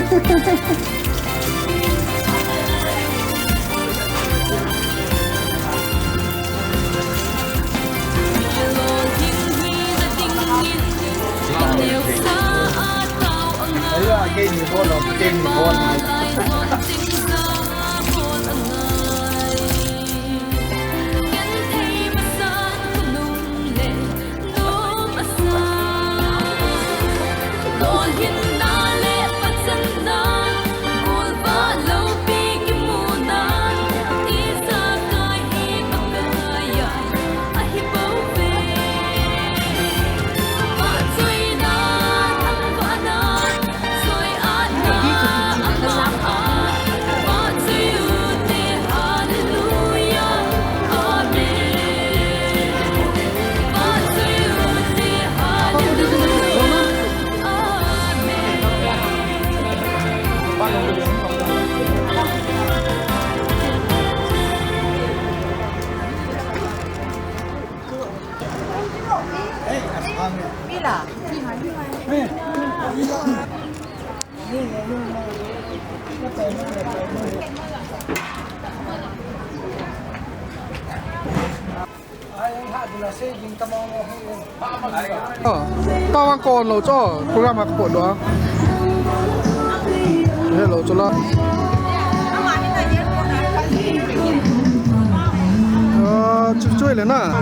Game ni bon lo, game ni bon. tao ăn còn lẩu cho program mà bộ đó đây lẩu cho lo chút chui lên à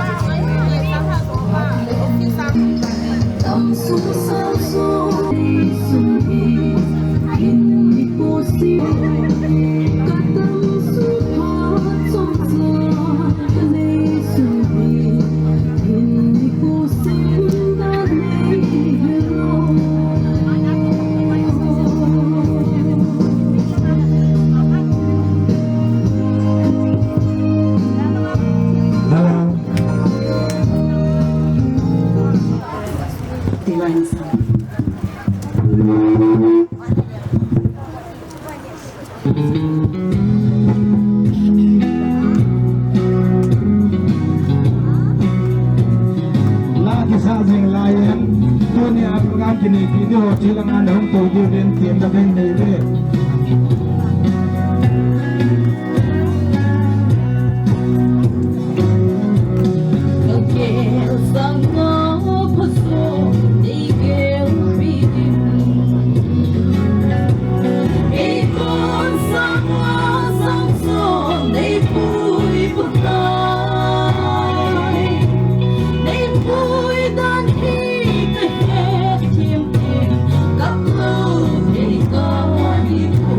Kini video silangan hong tuju dan tiang dabeng deh. Hãy subscribe cho kênh Ghiền Mì Gõ để không bỏ lỡ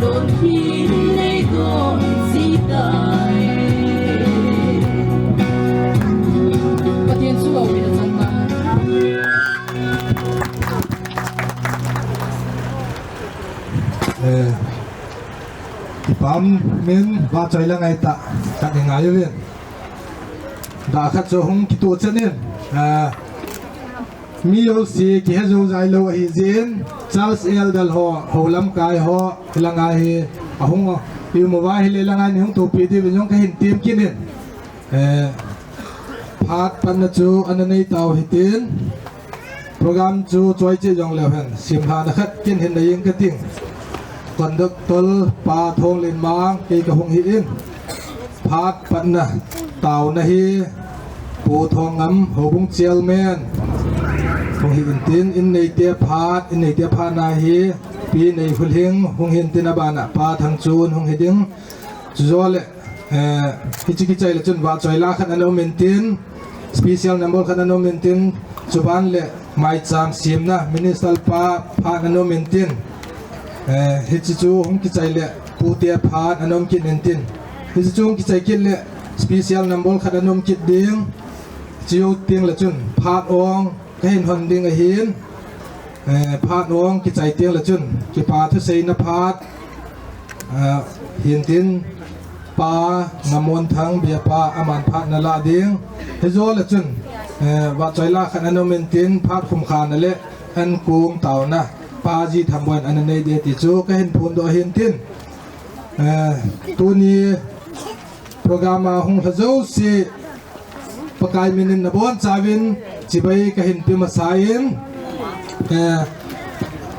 Lolhin nei con si dai Patien suo ina zannaปั๊มมินว่าใจละไงตะกันยังไงอยู่เนี่ยดาขัดโจหงกิตัวเช่นนี้มีโอซีกิฮะโจใจโลหิจินชาร์ลส์เอลดัลฮอโฮลัมกายฮอละไงอ่ะหงอยู่มาว่าให้ละไงนี่หงตัวปีที่เป็นยงก็เห็นเตรียมกินเนี่ยพาดปันจูอันนั้นในเตาหิตินโปรแกรมจูจอยเจยองแล้วเห็นสิมหานักกินเห็นได้ยังกระติ่งก่อนดึกตลปาทองเลนมางเกยกะหงหินพาดปันนะเต่านะฮีปูทองงำหัวบุ้งเจียลแมนหงหินตินอินในเตียพาดอินในเตียพานาฮีปีในฟุลหิงหงหินตินาบานะปาทางจูนหงหิดิงจอเลฮิจิกิใจละจุนว่าจอยลาขันอนอมินตินสเปเชียลนัมเบอร์ขันอนอมินตินจุบันเลไมจามซิมนะมินิสตัลปาพาอนอมินตินฮิจิจูหงกิใจเลปูเตียพาอนอมกินเอนตินฮิจิจูหงกิใจกินเลสเปเชียลนัมเบอร์ขันอนอมกิดดิ้งจิวติงละจุนพาดองก็เห็นหอนดิ้งไอหินพาดองกิใจเตียงละจุนกิปาทุเซนพาดหินตินปานามนทั้งเบียปาอามันพาดนาลาดิ้งเฮโซละจุนว่าใจลาขันอนอมินตินพาดคุมขานนั่นแหละอันกูมเต่านะปาจีทำบวนอันนั้นในเดติจูก็เห็นพูนโดเห็นตินตัวนี้โปรแกรมมาหงทะเจ้าสิปกายมินินนบอนจาวินจิบไปก็เห็นพิมาสายิน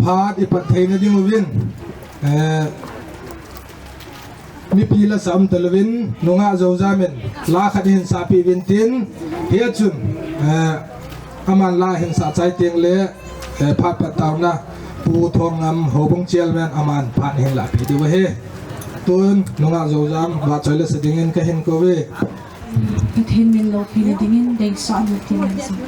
พาดอิปัตเทนดิ้งวินมีปีละสามตะลวินนงอาโจจามินลาขัดเห็นสาปีวินตินเฮียจุนอามันลาเห็นสาใจเตียงเละพาดปะเตานะปูทองงำหัวบงเจียลแมนอามันผ่านเห็นละปีดีวะเฮตุนนงอาโจจามว่าใจละสดิ่งเงินก็เห็นก็เวเห็นมินโลพีนดิ้งเด็กสอนอยู่ที่นั่นสิ เ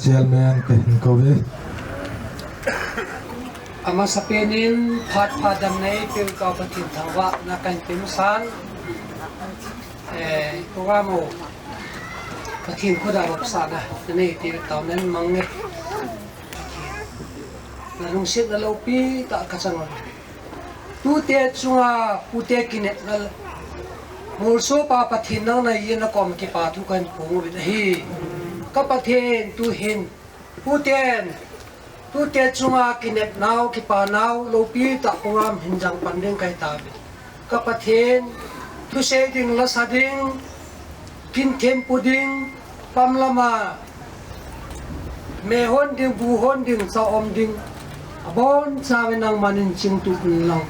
chairman ke hin ko ve ama sapenin phat phadam nei pil ka patin thawa na kan pim san programo patin khoda rop sana nei ti taw nan mangne na rung sit na lopi ta kasangon Tute chunga pute kinet na mulso pa pathin nang na yin na kom ki pa thu kan phung bi hi ka pathin tu hin Tute chunga kinet naw ki pa naw lopi ta program hinjang pandeng kai ta bi ka pathin tu se ding la sading kin them puding pamlama me hon ding bu hon ding sa om ding abon sa wenang manin ching tu lang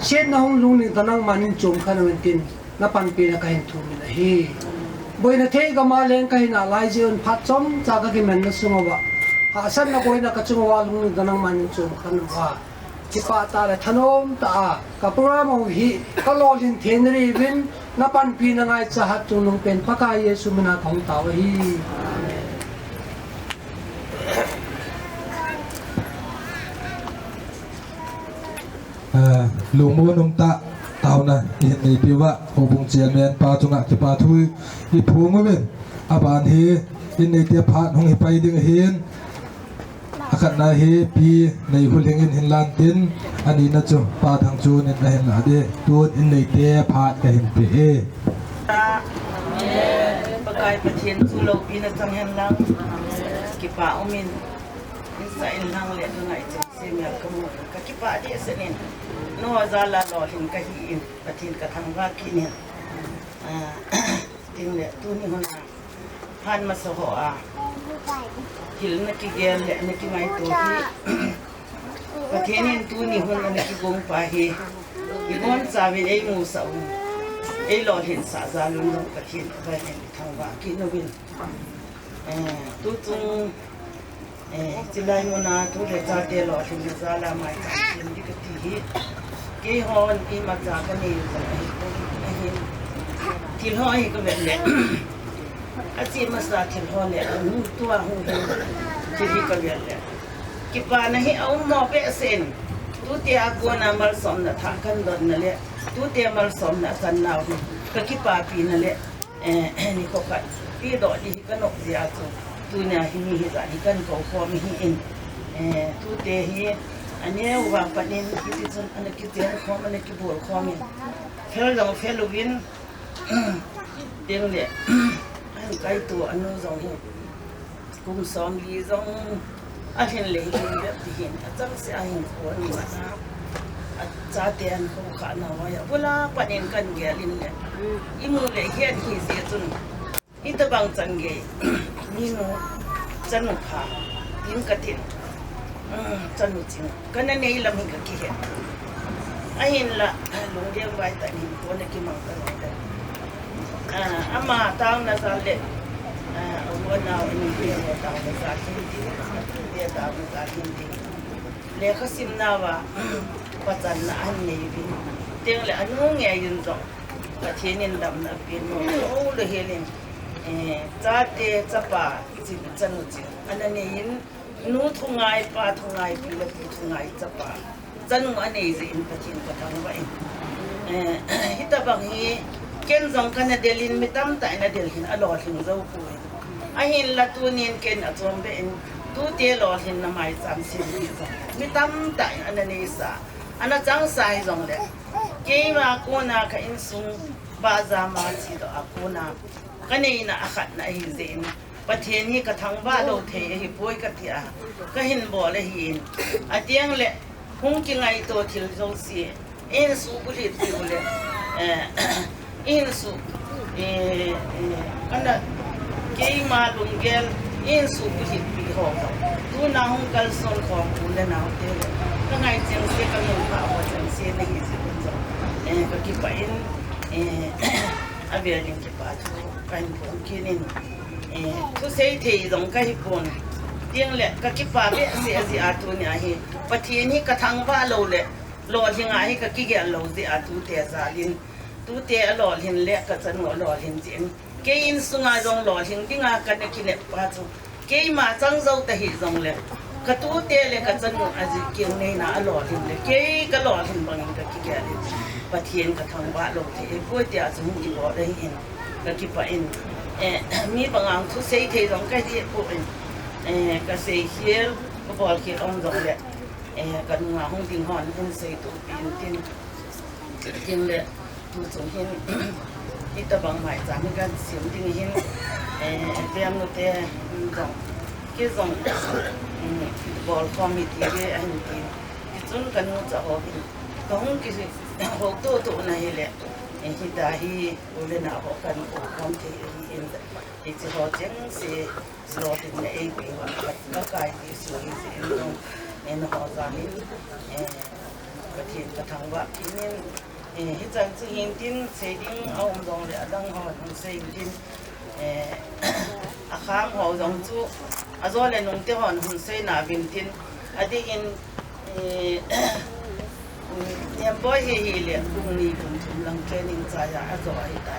Siya na hong lungning tanang manin chum ka naman tin na panpi na kahin tumin na hi. Boy na thay gamaleng kahin alay ziyon patsom tsaga kimen na sumawa. Haasan na boy na katsumawa lungning tanang manin chum ka nawa. Kipa tala tanom taa kapurama hi kalolin tenribin na panpi na ngay sa hatunong pen pakaye sumina kong tawa hi. lung mo nung ta tao na in ni piwa obung chairman pa chunga ki pa thui i phung men aban hi in nei te phat hong hi pai ding hin akat na hi pi nei huling in hin lan tin ani na chu pa thang chu nen na hin la de tut in nei te phat ka hin pe e pakai patien chu lo pi na chang hen lang ki pa omin in sa in lang le tu ngai chu se me ka mu ka ki pa de senin no zala lo hin ka hi patien ka thang wa ki ne ting le tu ni hona han ma so ho a hil na ki gel le na ki mai to hi patien in tu ni hona na ki gong pa hi i gon sa vi ei mu sa ei lo hin sa za lu no patien ba ne thang wa ki no bin tu tung chilai mona tu le Chate lo hin za la mai ka tin di ka ti hi ke hon ki ma cha ka ni za hi til ho hi ka ve le a chi ma sa til ho le nu tu a hu ti hi ka ve le ki pa na hi au mo pe sen tu te a ko na mal som na tha kan don na le tu te mal som na san na ka ki pa pi na le ni ko ka pi do di ka no zia chu tu na hi ni hi za ni kan ko ko mi hi in tu te hi ane wa panin ki ti chun ane ki te ko ane ki bol ko mi fel lo fel win ding le an kai tu anu zong hi kum som li zong a hin le hi le ti hin a chang se a hin ko ni ma a cha te an ko kha na wa ya bula panin kan ge lin le i mu le hian hi se chun i ta bang chang ge ni no chanu pha yin ka tin chanu ching kan nei lam hi ka ki he a hin la lung de vai ta ni ko ne ki mang ta no ama taw na sa le wa na ni pe wa taw na sa tin ti de taw na sa tin ti le kha sim na wa pa chan na an nei bin teng le anu nge yin zo ka thienin dam na pin no o le helin Chate chapa chi chanu chi anane yin nu thungai pa thungai pila pu thungai chapa chanu ane je in pathin patang wa hita bang hi ken jong kana delin mitam ta ina delhin alo hin zo ku ahin la tunin ken achom be in tu te lo hin na mai cham sin mitam ta anane sa ana chang sai jong le ke ma ko na ka in sung ba za ma chi do akuna kanei na akhat na hi zen pathen hi ka thang ba lo the hi poi ka tia ka hin bo le hin atiang le hung ki ngai to thil zo si en su bu le ti le en su kana ke ma lung gel en su bu hi pi ho tu na hung kal son ko ku le na te ka ngai cheng se ka no ka wa cheng se ne hi se zo ka ki pa in avialing ki pa tu kan pon kinin tu sei thei dong ka hi pon tiang le ka ki pa be se azi atu ni a hi pathin hi ka thang ba lo le lo hinga hi ka ki ge lo zi atu te za lin tu te lo hin le ka chan lo hin jin ke in sunga jong Lolhin dinga kan ki ne pa chu ke ma chang zo ta hi jong le ka tu te le ka chan nu aji ke ne na Lolhin le ke ka Lolhin bang ka ki ke le pathian ka thang ba lo te ko te a chung ki lo dai in ka ki pa in mi bangang thu sei the jong ka di po in ka sei hiel ko bol ki on jong le ka nu nga hong ding hon hong sei tu pin tin le tu chung hin ita bang mai cha mi gan sim ding hin em no te dong ke dong bol committee ge an tin chun kan no cha ho hin dong ki ho to na hi le hi da hi ule na ho kan ko kom te hi in ti ho cheng se lo tin ne ei pe wa ka kai ti su hi se dong en ho za hi ka thi ka thang wa kin hi chang chu hin tin se ding aum dong le adang ho hon se din a kham ho dong chu a zo le nung te hon hun se na bin tin adi in em boy hi le ni kun thum lang training cha ya a zo ai ta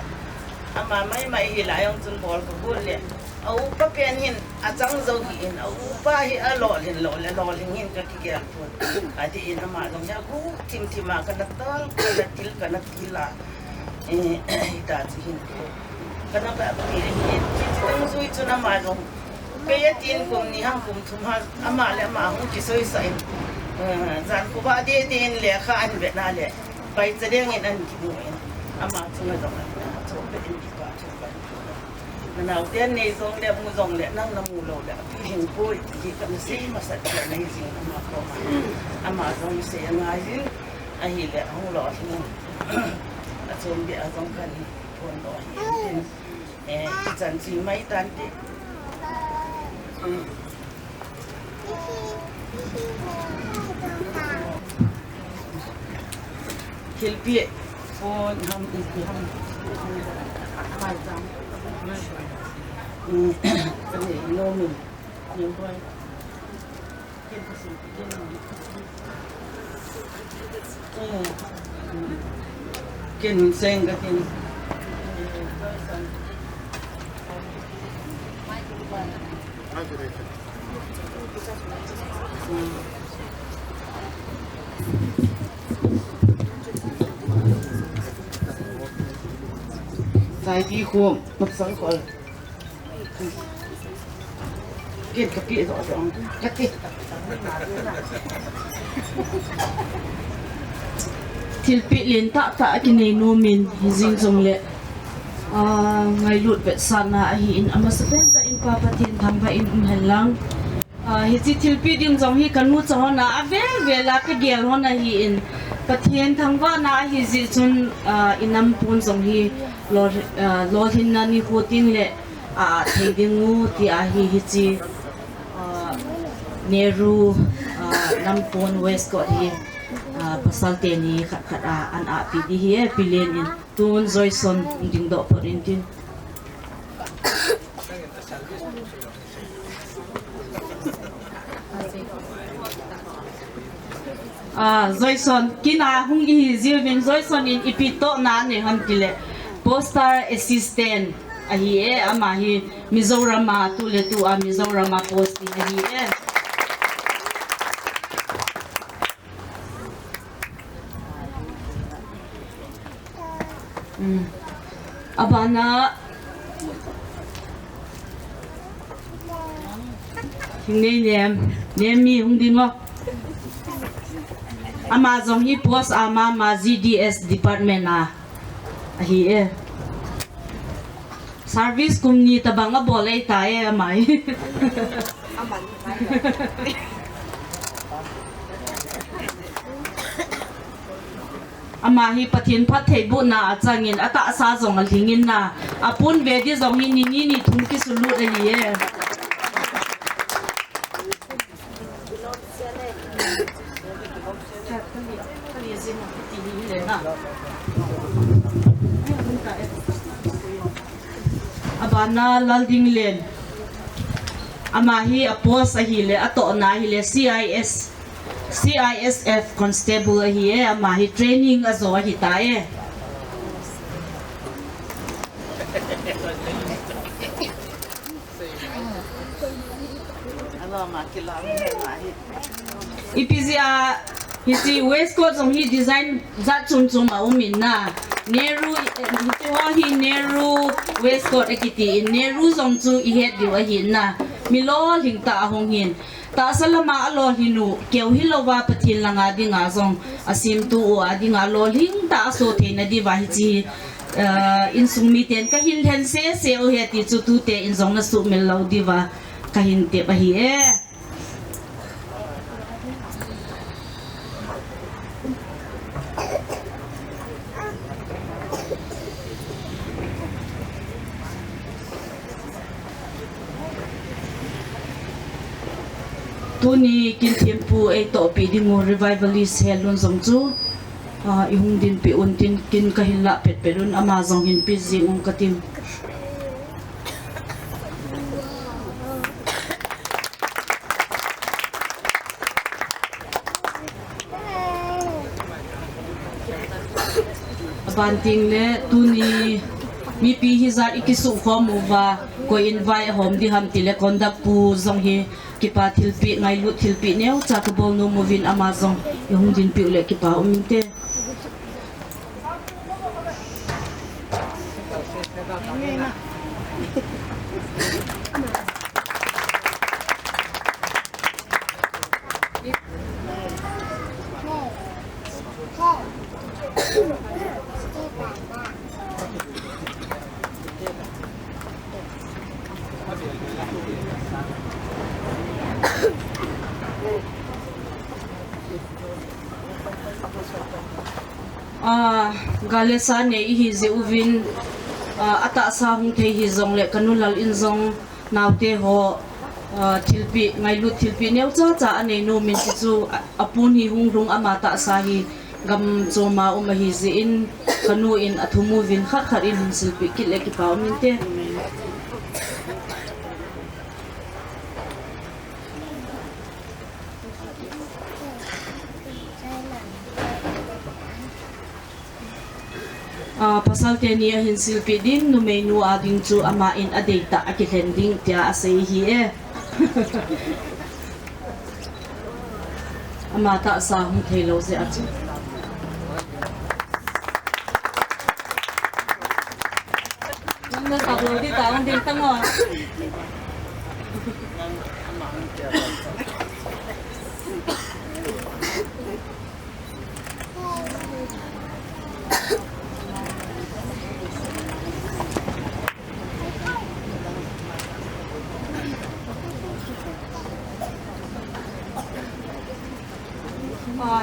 ama mai hi la yong chun bol ko bul le au pa pen hin a chang zo hi in au pa hi a Lolhin Lolhin hin ka ki ge thun adi in ama dong ya ku tim ma ka na tal ka na til la ta chi hin ko ka na ba ki ni chung sui chu na ma dong pe ya tin kum ni hang kum thum ha ama le ma hu ki soi sai zan ko ba de tin le kha an be na le bai che deng in an ki mu in ama chung na dong na chu pe in ki ba chu ba nào tiên này giống đẹp mu giống đẹp năng là mu lâu đẹp thì hình vui thì cần sĩ mà sạch sẽ này gì mà có mà giống sẽ ngay chứ ai hiểu đẹp không lo thì là giống đẹp giống cần buồn lo thì chẳng chỉ mấy tan đi hiểu biết phone ham ít ham hai trăm cái này nô mình nhiều thôi kiên sen cái kiên sai đi khuôn mất sáng khỏi kiên cái kia rõ ràng cái kia thil pi len ta ki nei no min hizing jong le ngai lut be sana hi in amasaben ta in pa pathin thangba in helang hi chi thil pi ding jong hi kanu chona ave vela ka gel hona hi in pathin thangwa na hi ji chun inam pun jong hi Lolhin na ni hotin le theidingu ti a hi chi Nehru Nampon West ko hi pasal te ni khat an a pi di hi pilen in tun Joyson ding do porin tin Joyson kina hung hi zilvin Joyson in ipito na ne han tile postal assistant ahi ama hi Mizoram tu le tu a Mizoram post hi abana hingne nem mi hungdingo amazon hi post ama ma GDS department na hi service kumni tabanga bolai tae mai ama hi pathin phat thei bu na changin ata sa zong al hingin na apun ve di zong ni ni thum ki sulu re hi abana lalding len ama hi apos a hi le ato na hi le CISF constable hi ama hi training azo hi ta mà cái lá này ipizia hisi waistcoat song hi design za chung chung ma umin na neru hisi ho hi neru waistcoat ekiti neru song chu I het diwa hin na milo hing ta hong hin ta salama alo hinu keu hilowa patin langa dinga song asim tu adinga lo hing ta so theina diwa hi chi in sung mi ten ka hin hen se o heti chu tu te in song na su mel lo diwa ka hin te ba hi e Tuni kin tiempo ay to pi dingo revivalist helon song chu ihung din pi untin kin kahilla pet perun amazong hin pi zing katim banting le tuni mi pi hizar ikisu khomuwa ko invite hom di ham tile kondak pu zong hi kipa thilpi ngai lu thilpi neu chakbol no movin amazon yung din pi ule kipa uminte galesa ne hi ze uvin ata sa hung thei hi zong le kanulal in zong naute ho thilpi ngai lu thilpi neu cha cha ane no min chu apun hi hung rung ama ta sa hi gam choma hi ze in kanu in athumu vin khat khat in silpi kile ki paw min te pasal teni a hin silpi din no menu ading chu ama in a data a ki landing tia asai hi e ama ta sa hung thelo ze achu nang ta lo di ta on din tango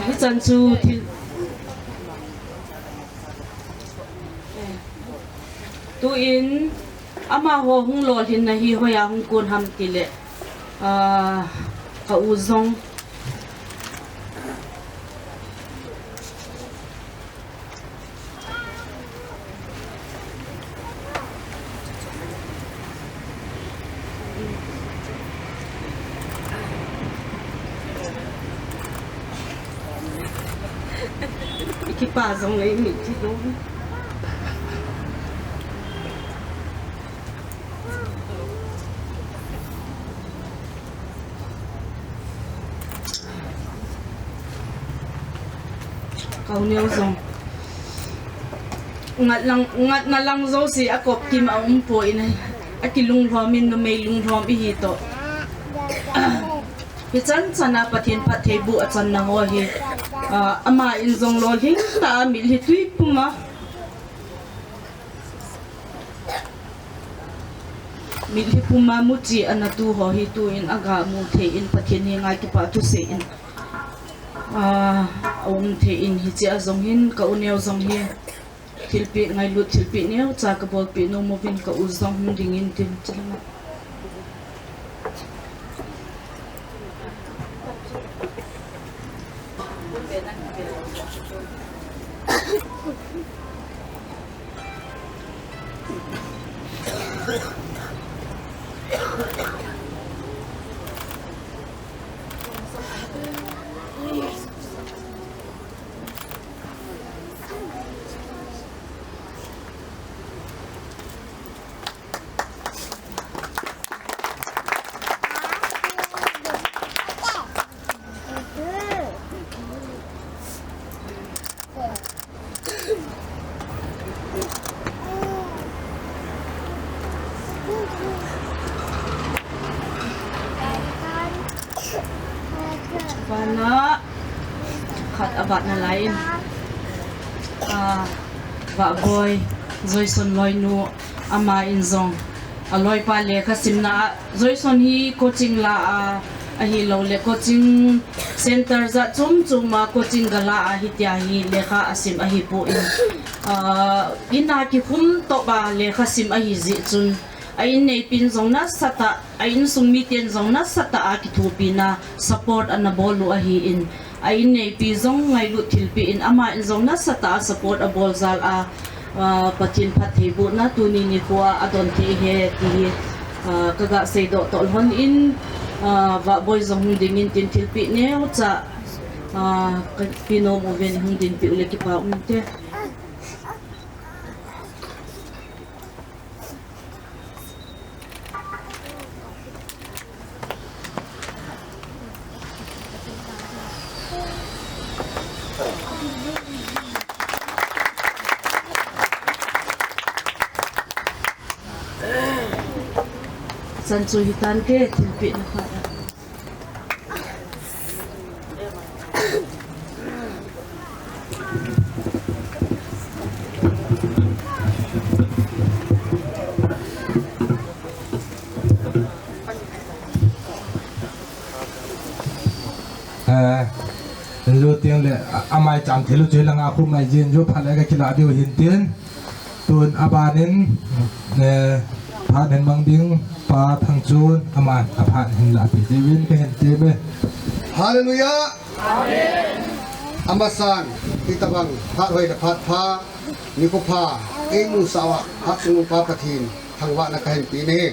hi chan chu thil tu in ama ho hung Lolhin na hi hoya hung kun ham tile ka uzong pa dòng lấy mình thì đúng câu nêu dòng ngặt na lang dấu si a cọp kim a poi này a kilung romin no may lung rom i hito Pichan sana pathin pathei bu achan na ho hi ama in zong Lolhin ta mil hi tui puma mil hi puma muchi anatu ho hi tu in aga mu the in pathin hi ngai ki pa tu se in the in hi chi azong hin ka uneu zong hi thilpi ngai lu thilpi neu cha ka bol pi no movin ka uzong ding in tin chalama ขัดอบัตนาไลน์วะบอยจอยส่วนลอยนูอามาอินซองลอยปาเลขสิมนาจอยส่วนฮีโคชิงลาฮีเราเลโคชิงเซ็นเตอร์จะจุ่มมาโคชิงกลาฮิตยาฮีเลขาสิมฮีปูอินนาคิคุมโตบาเลขาสิมฮีจิจุนayin nei pin zong na sata ayin sungmi ten zong na sata a ki thu pi na support an bolu a hi in ayin nei pi zong ngai lu thil pi in ama in zong na sata support a bol zal a patin phathei bu na tu ni ni kwa adon the he ti kaga sei do tol hon in wa boy zong ding in tin thil pi ne cha pino mo ven hung din pi ule ki pa te san chui hitan ke thilpi na kha lu tiếng lệ amai chạm thế lu chơi là ngã khum này riêng giúp phật lại cái kia là điều hiện tiền tuần abanin phật nên mang tiếng pa thằng chun aman phật hình là bị devin cái hiện tiền bê Hallelujah Amasan kita bang phật hoy da phật pha ni ko pha e mu sawa hak sung pa pathin thang wa na ka hin pi ne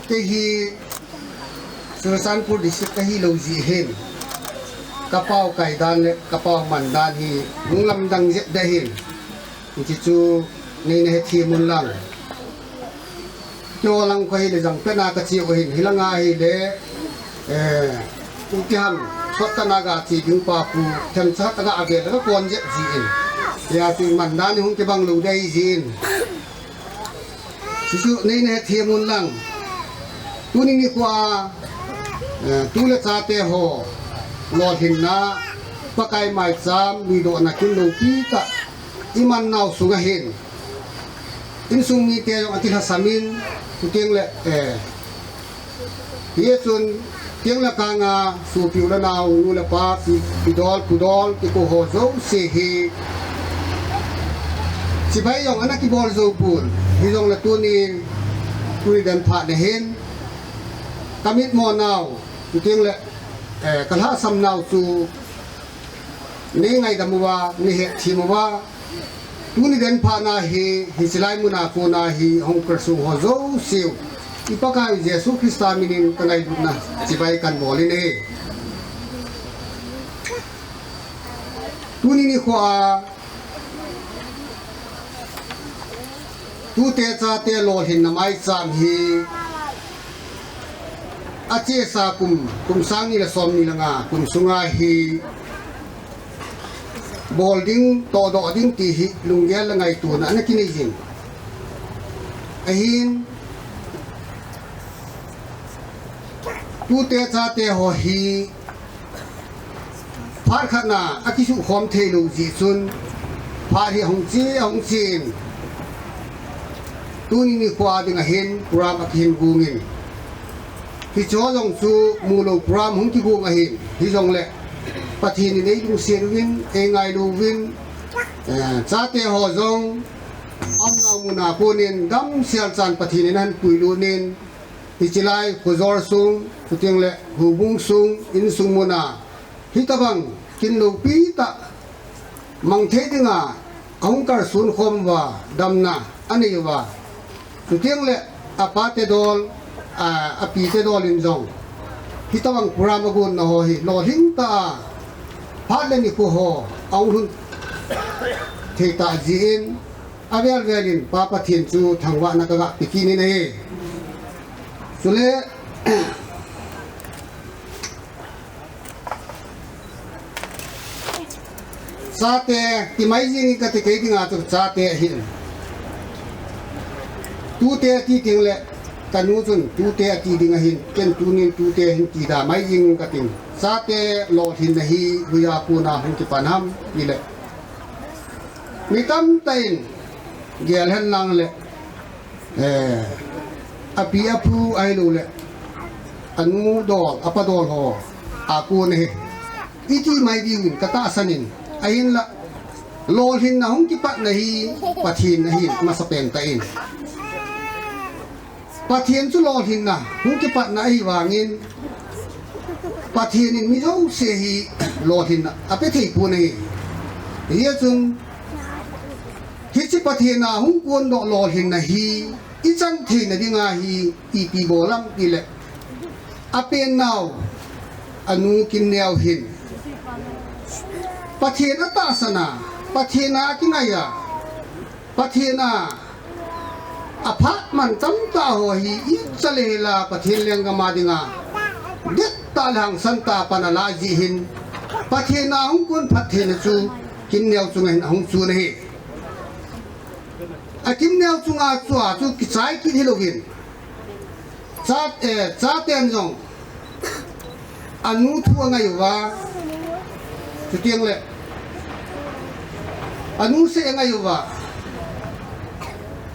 ke hi Surasanpur district ka hi lo ji hen kapau kai dan le kapau man dan hi lung lam dang je da hin chi chu nei ne thi mun lang cho lang khoi le jang pe na ka chi o hin hilanga hi le tu kyam sot ta na ga chi ding pa pu them cha ta ga age da kon je ji in ya ti man dan ni hung ke bang lu dai ji in chi chu nei ne thi mun lang tu ni ni kwa tu le Chate ho Lolhin na pakai Maicham mi do na kin lo pi ta iman naw sunga hin in sung mi te yo atil hasamin tu keng le ye chun keng la ka nga su piu la naw nu la pa pi dol ki ko ho zo se hi si bai yong ana ki bol zo pun hi jong la tu ni dan pha ne hin kamit mo naw tu keng le kalha sam naw chu ni ngai damuwa ni he thimuwa tu ni den pha na hi silai muna ko na hi hong kersu ho zo siu ipaka Jesu Krista minin kanai na sibai kan boli ne tu ni ko a Tute Chate Lolhin na Maicham hi ache sa kum sang ni la som ni la nga kum sunga hi bolding to do ding ti hi lungyal la ngai tu na na kinai jin ahin Tute Chate ho hi phar khana akisu khom thelu ji chun phar hi hong chin tu ni kwa ding a hin pram akhin gungin hi cho jong su mu lo pram hung ki gung a hin hi jong le pathin ni nei dung sen win e ngai lu win Chate ho jong am na mu na ko nin dam sial chan pathin nan pui lu nin hi chilai ko zor sung puting le hu bung sung in sung mu na hi tabang kin lo pi ta mang the dinga ong kar sun khom wa dam na ani wa puting le apate dol api te dol in zong hitawang puramagun na ho hi Lolhin ta phat le ni ko ho aung hun theta jin avel velin papa thin chu thangwa na ka pikini ne sule Chate ti mai jing ka te ke dinga tu Chate hin Tute ti ting le kanu chun Tute ti ding hin ken tunin Tute hin ti da mai jing ka ting Chate Lolhin nahi buya puna hung ki panham ile mi tam tain gel hen lang le api apu ai lo le anu dol apa dol ho aku ne iti mai diwin kata sanin ahin la Lolhin na hung ki pat nahi pathin nahi masapen tain pathin chu Lolhin na hung ki pat nahi wangin pathin in mi zo se hi Lolhin na ape thei pu nei ye chung hi chi pathin na hung kon do Lolhin na hi i chan thei na dinga hi i pi bolam ile apen naw anu kin neo hin pathin ata sana pathin na kinaya pathin na aphat man tam ta ho hi i chale la pathin lenga ma dinga det ta lang santa panala ji hin pathin na hung kun pathin chu kin neo chung hin hung chu nei a kim neo chung a chu ki chai ki hilogin cha ten jong anu thu ngai wa chu tiang le anu se ngai wa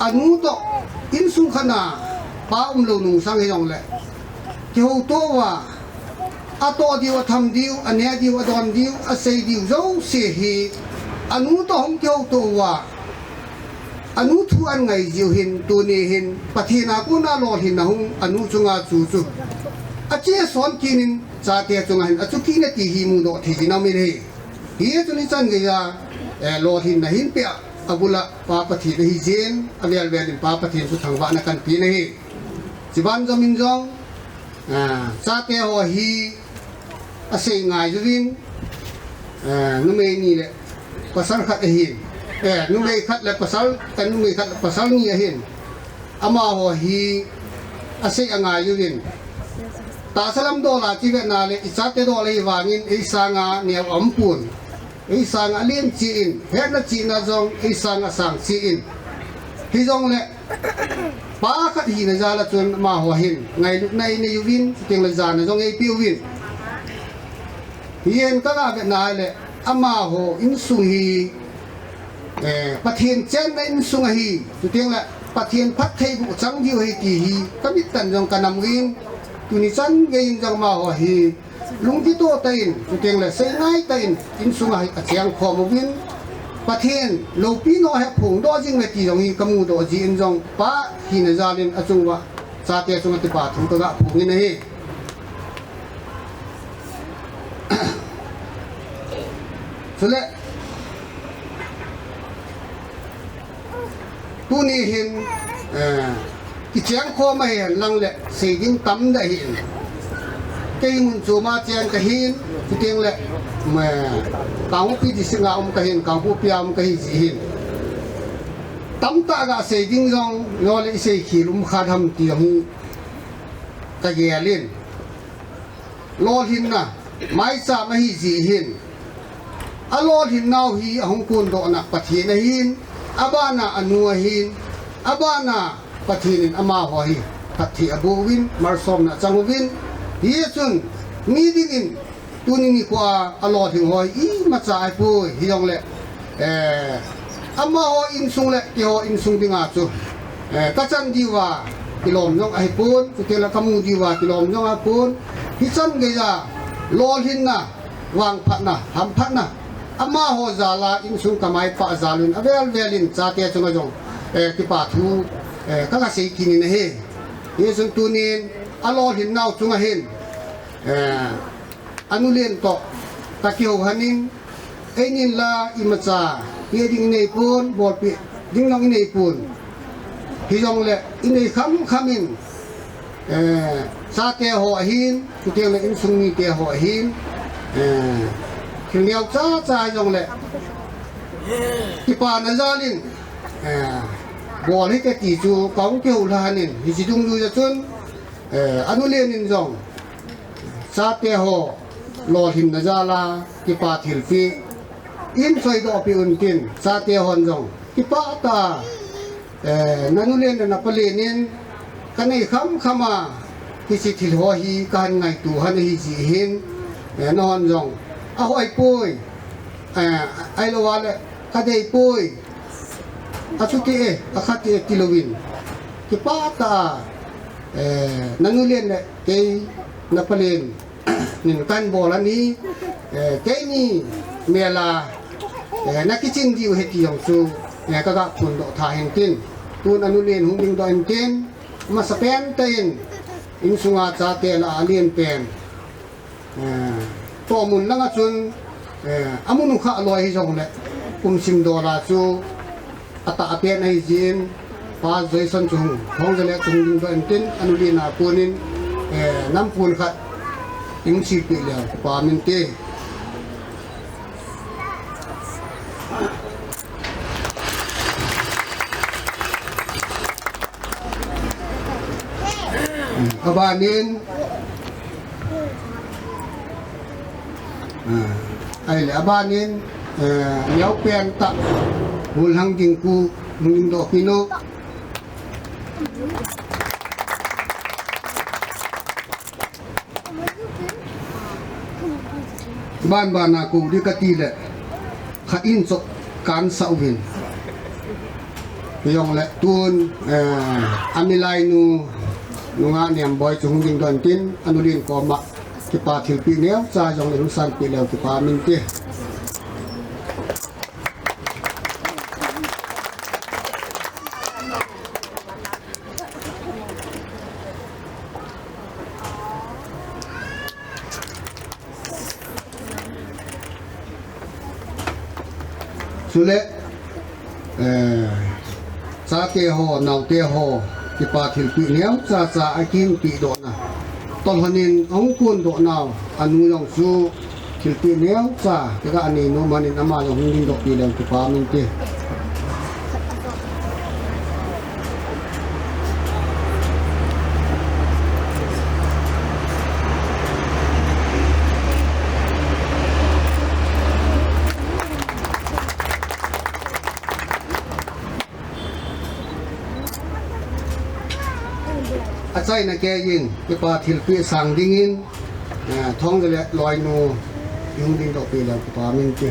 anu to in sung khana pa lo nu sang he jong le ki ho to wa a to diu tham diu ane diu adon diu a sei diu zo se hi anu to hong ki ho to wa anu thu an ngai jiu hin tu ni hin pathina ku na Lolhin na hung anu chunga chu chu a che son kinin cha te chunga hin a chu ki na ti hi mu do thi na mi re hi chu ni chan ge ya Lolhin na hin pe abula pa pathi na hi jen avel vel pa pathi su thangwa na kan pi nei jiban jamin jong cha te ho hi a sei ngai juin nume ni le pasal khat hi nume khat le pasal kan nume khat pasal ni hin ama ho hi a sei angai juin ta salam do la chi ve na le cha te do le wangin e sanga ne ampun e sanga lem chi in he na chi na jong e sanga sang chi in hi jong le pa khat hi na jala chun ma ho hin ngai luk nai ne yuwin ting la jan na jong e piu win hien ka ga be na le ama ho in su hi pathin chen na in su hi tu ting la pathin phat thei bu chang diu hi ti hi ka bit tan jong kanam win tu ni chan ge in jang ma ho hi lung ti to tain tu ting la sei ngai tain in su hi a chiang kho mo win pathin lo pi no he phung do jing le ti jong hi kamu do ji in jong pa hi na jalin achung wa cha te chung ti pa thung ka ga phung ni nei sule tu ni hin ki chiang kho ma hen lang le sei ding tam da hin cây mun chu ma chen ka hin tu tiang le ma kaung pi di singa ka hin kaung pu piam ka hi ji hin tam ta ga sei ding jong no le sei khilum kha tham ti hi ka ge lin Lolhin na mai cha ma hi ji hin a Lolhin nau hi hong kun do na pathi na hin abana anu hin abana pathin ama ho hi pathi abu win marsom na changwin hi chun mi dingin tuni ni kwa a Lolhin hoi i ma cha ai pu hi jong le ama ho in sung le ki ho in sung dinga chu ka chan diwa kilom jong ai pun chu te la kamu diwa kilom jong a pun hi chan ge ya Lolhin na wang phat na ham phat na ama ho zala in sung kamai pa zalun avel velin cha te chunga jong ki pa thu ka ga sei kini na he ye sun tunin a Lolhin nau chunga hin anu len to takio hanin enin la imacha ye ding nei pun bol pi ding long nei pun hi jong le inei kham khamin sa te ho hin tu te le in sung ni te ho hin khiao cha cha jong le ki pa na zalin bol hi ke ti chu kaung ke hu la hanin hi ji dung ju ya chun anu len in jong sa te ho Lolhin na jala ki pa thil pi in soi do pi un kin sa te hon jong ki pa ta nanu len na palenin kanai kham khama ki si thil ho hi kan ngai tu han hi ji hin นอนยองเอาไอ้ปุ้ยไอ้ละวันเลยคดีปุ้ยอาสุติอาคติกิโลวินที่ป้าตานังเรียนเลยเกยนับเรียนนี่กันโบราณนี้เกยนี่เมลานักกิจจิงดิวเฮติยองสูก็กะคนดอกทาเห็นกินตูนอนุเรียนหุ่นดิงดอกเห็นกินมาสเปนเต็นอินสุงาจาเตลอาเลียนเป็นตัวมุนลังจุนอามุนุขะลอยให้จงเลยกุมซิมโดราจูอัตตาเปียนให้จีนป้าใจสันจุงท้องจะเลี้ยงจุงดิงดอกเห็นกินอนุเรียนอาปูนินน้ำปูนขัดอิงชีปีเลี้ยป้ามินเตKabanin ay abanin yaw penta mulhang dingku mulindo pino ban aku di katile khain sok kan saubin yong le tun amilai nu nga niam boy chung ding don tin anulin ko ma ki pa thil pi neo cha jong le san pi leo ki pa min ti sule Chate ho nau te ho ki pa thil pi neo cha cha akin pi do na tol hanin ong kun do naw anu yong su thil pi neo cha ka ani no manin ama yong hing do pi le ki pa min teใจนะแกยิงไปปาทิลปีสั่งดิ้งินท้องจะเละลอยนูยุงดิ้งดอกปีแล้วปามินจี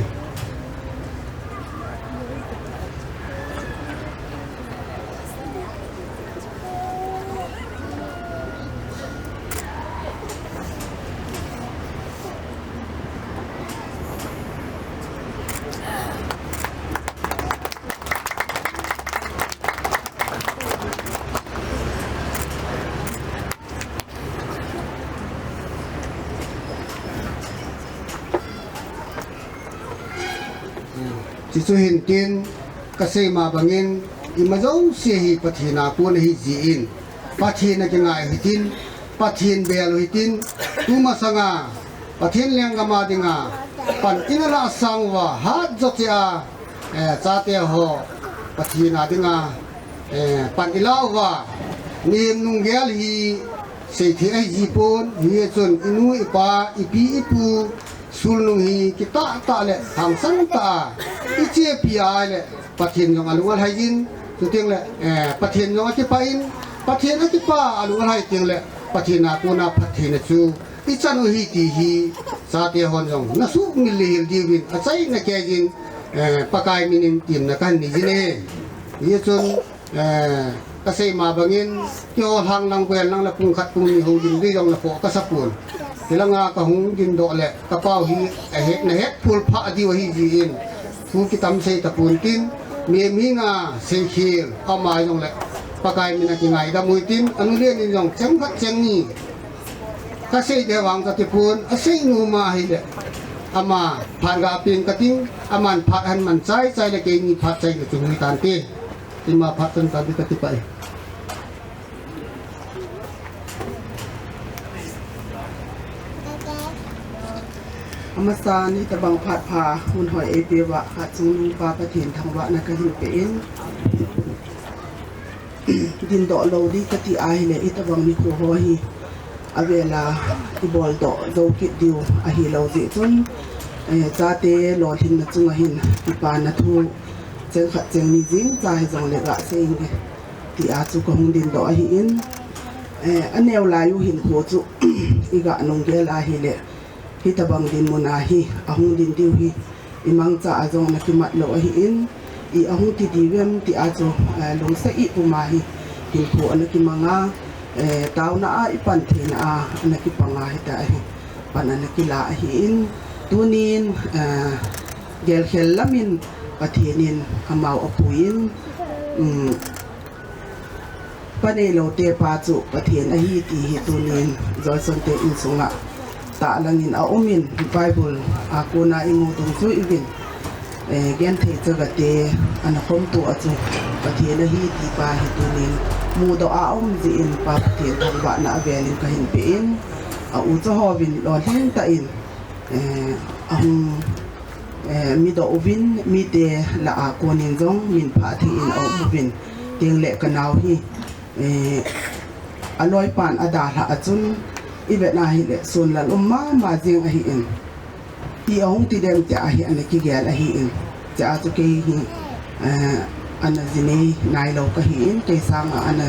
จิตเห็นกินกษตรมาบังเงินอิมาเจ้าเสียหิปฏินาปูนหิจีนปฏินาจะง่ายหิตินปฏินเบลหิตินตุมาสังาปฏินเลี้ยงกามาดิงาปันอินราสังวะฮัดจติอาจาเตหอปฏินาดิงาปันอิลาวะนิมนุงเกลฮีเศรษฐีไอจีปนเฮียจนอินูอิปาอิปีอิปูsulnunghi kita ta le hang sang ta iche pia le pathin yong alungal haijin tuting le pathin yong ati pain pathin ati pa alungal hai ting le pathina kuna pathina chu ichanu hi ti hi sa te hon yong na su ngili hil diwin achai na kejin pakai minin tin na kan ni jine ye chun kasai ma bangin kyo hang lang kwen lang la pung khat pung ni ho din ri yong la po ka sapun Hilanga kahung din do le kapaw hi het na het pul pha di wa hi jin thu ki tam sei tapun tin mi mi nga sei khil ama yong le pakai mina ki ngai da mui tin anu le ni yong chang khat chang ni ka sei de wang ka ti pun a sei nu ma hi le ama phan ga pin ka ting aman phat han man chai chai le ke ni phat chai le chung ni tan ti tin ma phat tan ka ti ka ti pai Amasa ni tabang phat pha hun hoi e pe wa khat chung lu pa pathin thang wa na ka hin pe in din do lo di ka ti ai le itabang ni ko ho hi avela i bol do ki diu a hi lo ji chun Chate Lolhin na chung hin ti pa na thu cheng khat cheng ni jing chai jong le ga seng ke ti a chu ko hung din do hi in aneu la yu hin ko chu i ga nong ge la hi le hi tabang din mo na hi ahong din diu hi imang cha azong na kimat lo hi in I ahong ti diwem ti azo long sa I umahi hin ko ana ki mga tao na a ipan na a ana ki pangahi ta hi panana ki la hi in tunin gel khel lamin pathinin amau apuin panelo te pa chu pathin a hi ti hi tunin joison te in sunga ta langin a umin bible a kuna ingu tung chu ibin gen thei chaga te an khom tu a chu pathin a hi ti pa hi tunin mu do a ji in pa pathin thang ba na avelin ka hin pe in a u cho hovin Lolhin ta in mi do uvin mi te la a konin jong min pha thi in au uvin ting le kanau hi aloi pan ada la achun ibe na hi le sun la umma ma jing a hi in ti ong ti dem ja hi an ki gel a hi in ja chu ke hi an zine nai lo ka hi in ke sang an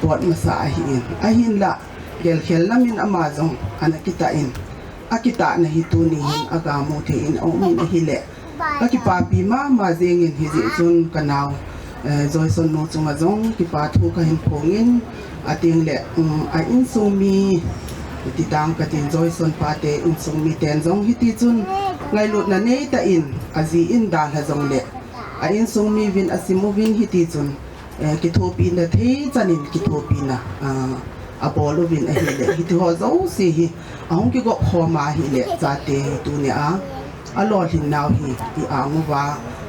pot ma sa hi in a hin la gel khel lamin ama jong an kita in akita na hi tu ni hin aga mo the in ong min hi le ka ki pa pi ma jing in hi ji chun kanau rồi son no chung azong ki pa thu ka hin phongin ating le a in sung mi ti tang ka tin rồi son pa te in sung mi ten jong hi ti chun ngai lut na nei ta in azi in da la jong le a in sung mi vin asimu vin hi ti chun ki tho pi na the chanin ki tho pi na a bol vin a hi le hi ti ho zo si hi a hong ki go kho ma hi le cha te tu ne a Lolhin naw hi ti a ngo wa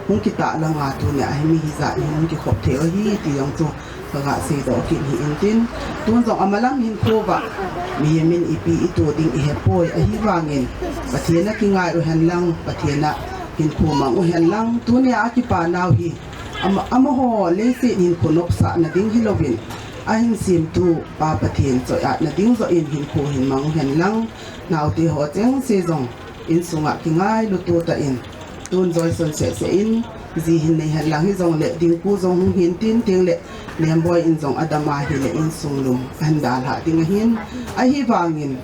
hung kita la nga tu ne ai mi za hi hung ki khop theo hi ti yong chu ka se do ki hi in tin tun zong amalang hin ko ba mi min ipi itu ding I hepoi a hi wangin pathiana ki ngai ro han lang pathiana hin ko mang o han lang tu ne a ki pa naw hi ama ho le se hin ko nok sa na ding hi lovin a hin sim tu pa pathian cho ya na ding zo in hin ko hin mang han lang naw ti ho cheng se zong in sunga ki ngai lu tu ta in tun rồi son se in gì hình này hẳn là hi dòng lệ tiếng cu dòng hung hiến tin tiếng lệ nem boy in dòng adama hi lệ in sung lum han dal ha tiếng hiến ai hi wangin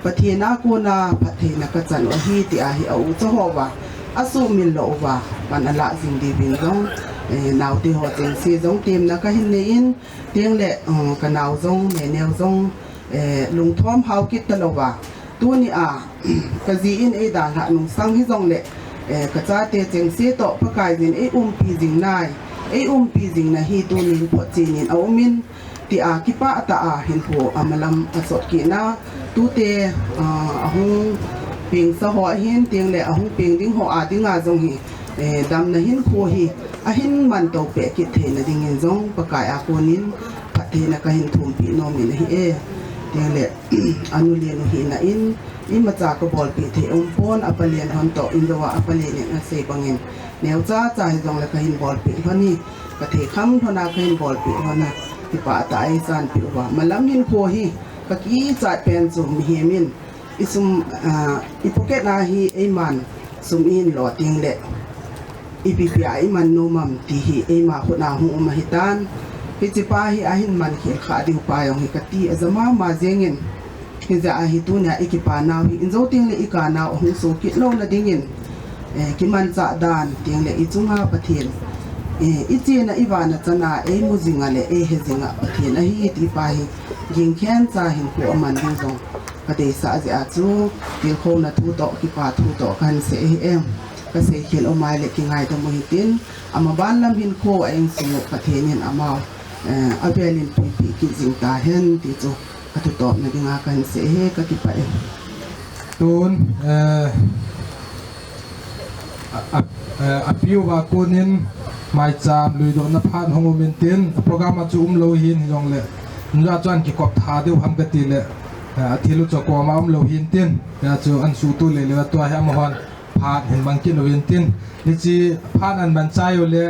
pathina ko na pathina ka chan o hi ti a hi au cho ho wa asu min lo wa pan ala jing di bin dong naw ti ho teng si dong tim na ka hin ne in tiếng lệ ka naw dong ne neu dong lung thom hau kit ta lo wa tu ni a ka ji in e dal ha nung sang hi dong lệ ka Chate cheng se to pakai din pi jing nai pi jing na hi tu nin pho chinin au min ti a ki pa ta a hin pho amalam asot ki na Tute ahung ping sa ho hin ting le ahung ping ding ho a ding a jong hi dam na hin kho hi a hin man to pe ki the na ding in jong pakai a ko nin phathe na ka hin thum pi no min hi ting le anu le no hi na in ima cha ko bol pi the pon apalian hon to indowa apalian na se bangin neu cha hi jong la ka hin bol pi hani ka the kham thona ka hin bol pi hona ti pa ta ai san pi wa malam hin kho hi ka ki cha pen chu mi he min isum I pocket na hi e man sum in lo ting le ipi ai man no mam ti hi e ma khona hu ma hitan hi chi pa hi a hin man khil kha di pa yong hi ka ti azama ma jengin hiza a hi tu na ikipa naw hi inzo ting le ika naw hung so ki lo na dingin ki man cha dan ting le ichunga pathin ichi na iwana chana mu jinga le he jinga pathin a hi ti pa hi jing khen cha hin ko man ding zong ka de sa ji a chu til kho na thu to ki pa thu to kan se em ka se khil o mai le ki ngai to mo hitin ama ban lam hin kho a eng su pathin hin ama a velin pi ki jing ta hen ti chu tu to na dinga kan se he ka ki pa tun apiu wa kunin Maicham lui do na phan hongo min tin program chu Lolhin jong le nja chan ki kop tha deu ham ka ti le thilu cho ko ma Lolhin tin ya chu an su tu le le to ha ma hon phan hin bang kin Lolhin tin li chi phan an ban chai yo le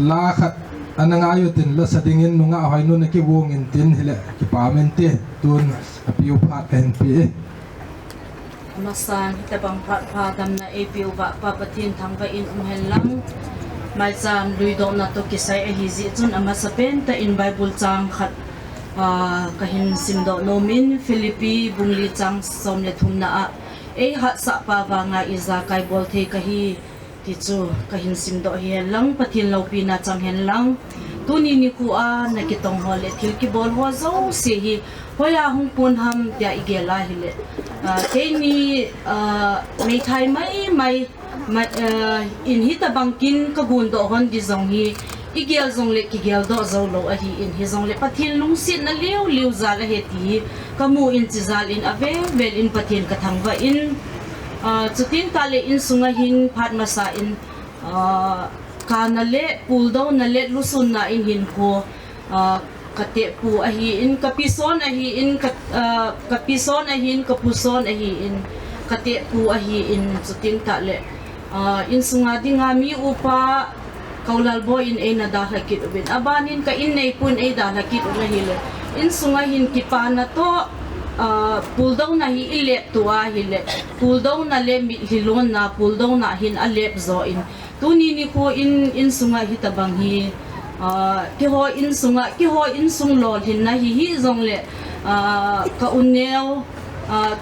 la khat ananga ayutin la sadingin nunga hoinu na ki wongin tin hile ki pamente tun apiu phat kan pi masan tabang pha dam na apiu ba papatin thangba in hen lang Maicham lui do na to kisai a hi ji chun ama sapen ta in Bible chang khat kahin sim do nomin Philippi bungli chang som le thum na a hat sa pa wa nga iza kai bol the ka hi ti chu ka hin sim do hi lang pathin lo pi na chang hen lang tuni ni ku a na ki tong hol le thil ki bol ho zo se hi hoya hung pun ham ya igela hi le ke ni mai thai mai in hi ta bangkin ka gun do hon di zong hi igel zong le ki gel do zo lo a hi in hi zong le pathin lung sin na liu za la he ti kamu in chi zal in ave vel in pathin ka thang wa in chutin ta le in sunga hin phat ma sa in kana le pul do na le lusun na in hin ko kate pu a hi in kapison a hi in kapison a hin kapuson a hi in kate pu a hi in chutin ta le in sunga dinga mi upa kaulal boy in ay nadahakit ubin abanin ka in nay pun ay dahakit unahile in sunga hin kipana to puldaw na hi ilep tuwa hile puldaw na le hilon na puldaw na hin alep zo in tuni ni ko in sunga hitabang hi kiho in sung Lolhin na hi zong le ka unew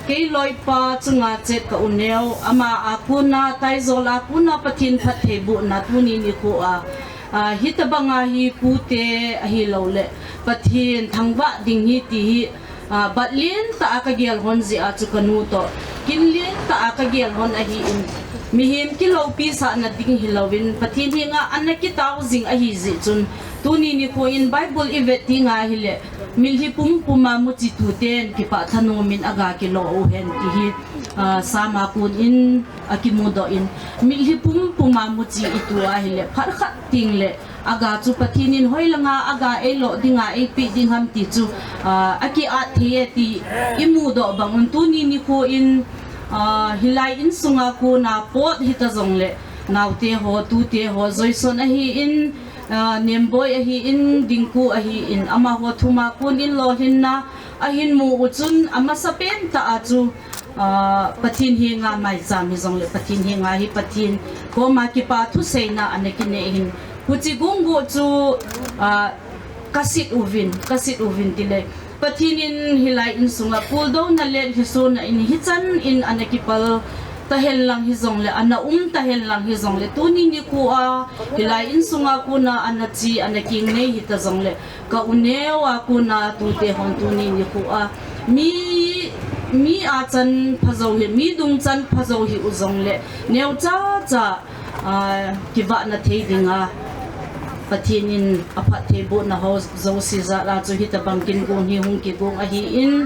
kay loy pa chunga chet ka unew ama apuna taizol apuna pathin phathebu na tuni ni ko hitabanga hi pute hi lole pathin thangwa ding hi ti batlin ta ka gel hon ji a chukanu to kinlin ta ka gel hon a hi in mihim kilo pi sa na ding hilawin pathin hi nga anaki taw jing a hi ji chun tuni ni ko in bible ivet ti nga hile milhi pum puma mu chi Tuten ki pa thanu min aga ki lo o hen ki hi sama kun in akimudo in milhi pum puma mu chi itua hile phar khat ting le aga chu pathinin hoilanga aga elo dinga e pi ding ham ti chu aki a the ti imudo bangun tuni ni ko in hilai in sunga ko na pot hita zongle naute ho Tute ho joison a hi in nemboy a hi in dingku a hi in ama ho thuma kun in Lolhin na a hin mu uchun ama sapen ta achu pathin hi nga Maicham hi zongle pathin hi nga hi pathin ko ma ki pa thu seina anekine hin kuchi gungu chu kasit uvin tile pathinin hilai in sunga puldo na le hisun in hichan in anekipal tahel lang hi zongle ana tahel lang hi zongle tuni ni ku hilai in sunga kuna anachi anaking nei hita zongle ka unewa kuna Tute hon tuni ni ku mi achan phazau hi mi dung chan phazau hi u zongle neu cha kiwa na theidinga pathinin aphathe bo na ho zo si za la chu hita bangkin gon hi hung ki gong a hi in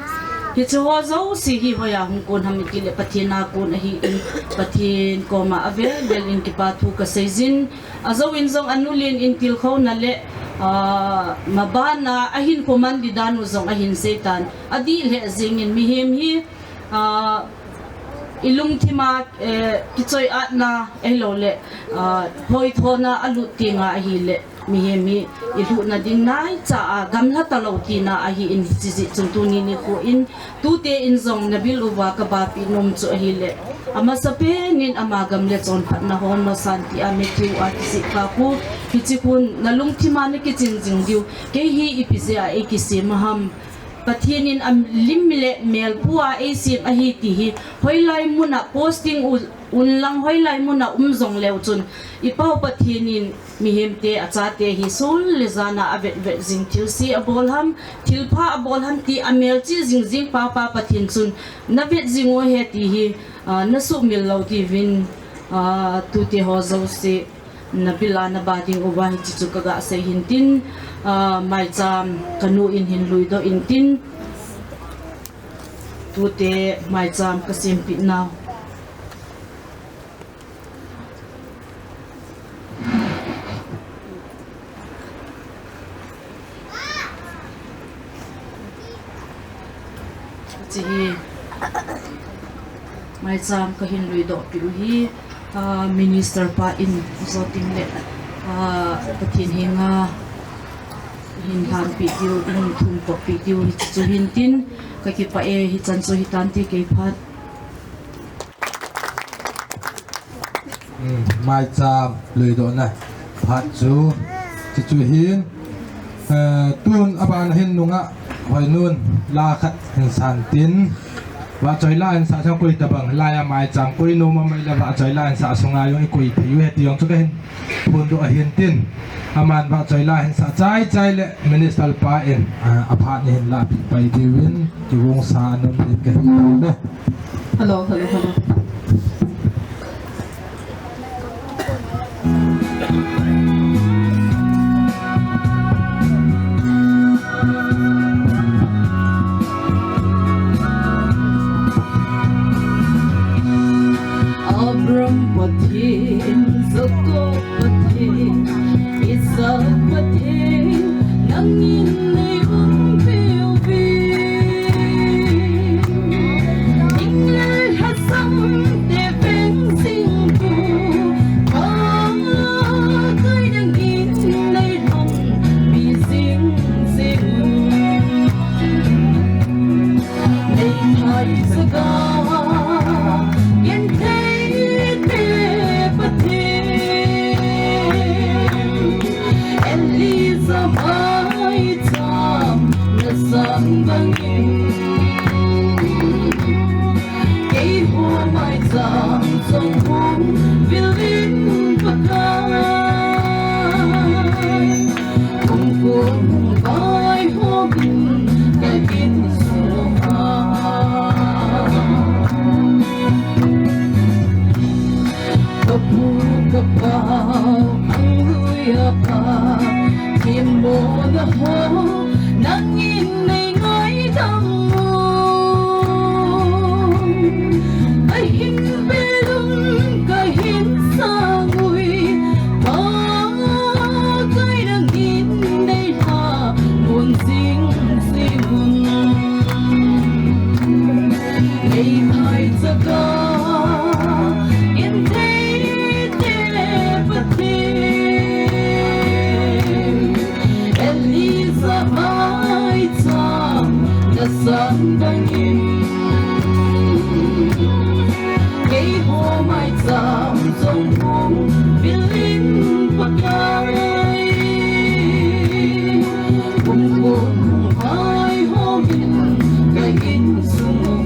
hi chu ho zo si hi hoya hung kon ham ki le pathina kon a hi in pathin koma ave bel in ki pa thu ka seizin azo in zong anulin in til kho na le mabana ahin koman di danu zong ahin setan adi le zingin mihem hi ilung thima kichoi atna elole hoi thona alu tinga ahile mihemi ilu na ding nai cha gamla taloti na ahi in chizi chuntuni ni ko in Tute in zong nabil uwa ka ba pi nom chu ahile ama sape nin ama gamle chon phat na hon no santi ame thu atisi ka ku kichikun nalung thima ne kichin jing diu ke hi ipise a ekisi maham pathinin limle mel puwa asim ahi ti hi hoilai muna posting unlang hoilai muna zong leu chun ipau pathinin mihemte achate hi sul lezana avet vet jing thil si abolham thilpha abolham ti amel chi jing pa pathin chun navet jingo he ti hi nasu mil lo ti vin Tute ho zo se nabila na bading uwa hi chu kaga se hintin Maicham kanu in hin luido in tin Tute Maicham kasimpi now chi Maicham ka hin luido piu hi minister pa in zoting le pathin hinga hin han pi tiu in thum ko pi tiu hi chu hin tin ka ki pa e hi chan chu hi tan ti ke phat Maicham lui do na phat chu chu hin tun aban hin nunga hoi nun la khat hin san tin và chơi la anh sa trong quỳ tập bằng lai mai chẳng quỳ nô mà mày là và chơi la anh sa song ai yung quỳ thì yêu hết tiếng cho cái hình buồn độ hiền tin aman và chơi la anh sa trái trái lệ minister pa in apart ni la bị bay đi win thì wong sa nôm đến cái hình đó hello. Abram patin, Zoko patin, Isak patin, nangin ay umpil bin. Ingler hasam tepeng singku, kay nangin ay long bising sing. Nay thay saga. Maicham kay ho Maicham trong home vilin patay kung bay hogin kagin suha kapu kapaw ang huyapa Kimbo na ho nangin ay ngay damo kahin belum kahin sangoy kay nangin ay ha munsing singun ay may taga Sun bangin kay ho Maicham trong home vilin patay kung bay hogin kagin sumupa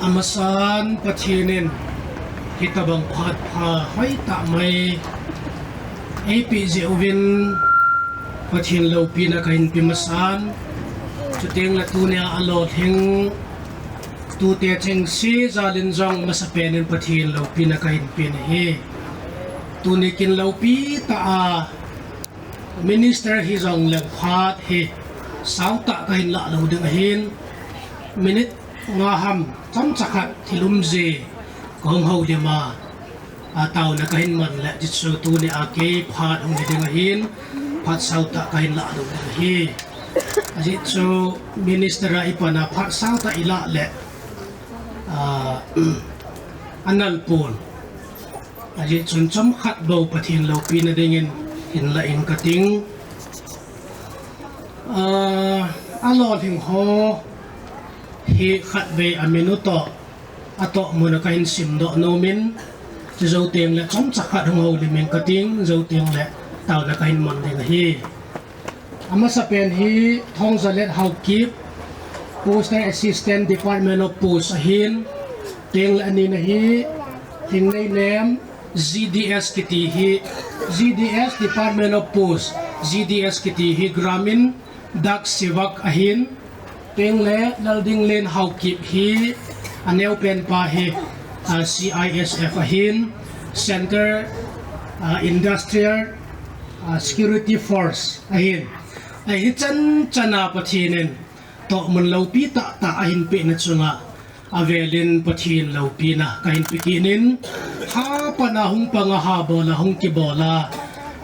Amasan patinin hitabang phat pha hai ta mai APJ ovin pathin lo pina kain pimasan chuteng la tunia Lolhin Tute cheng si zalin jong masapenin pathin lo pina kain pin hi tunikin lo pi ta minister hi jong lang phat hi sauta kain la lo ding hin minute ngaham cham chakhat thilumje kong ho de ma ataw na kahin man la jitsu tu ni ake phat ong de hin phat sauta kahin la do hi aji chu minister ipana pha sang ta ila le anal pon aji chun chom khat bo pathin lo pi na dingin in la in kating Lolhin ho hi khat ve aminu to ato muna kain sim do nomin zo tiang le chom chak khat ho le men kating zo tiang le taw na kain mon ding hi ama sa pen hi thong zalet housekeep poster assistant department of post ahin tiang le ani na hi thing nei nem GDS kiti hi GDS department of post GDS kiti hi gramin dak sivak ahin tiang le lalding len housekeep hi aneu pen pa hi CISF ahin Center Industrial Security Force ahin ai chan chana pathinin to mun lo pi ta ahin pe na chunga avelin pathin lo pi na kahin pikinin ha pana hung panga ha bola hung ki bola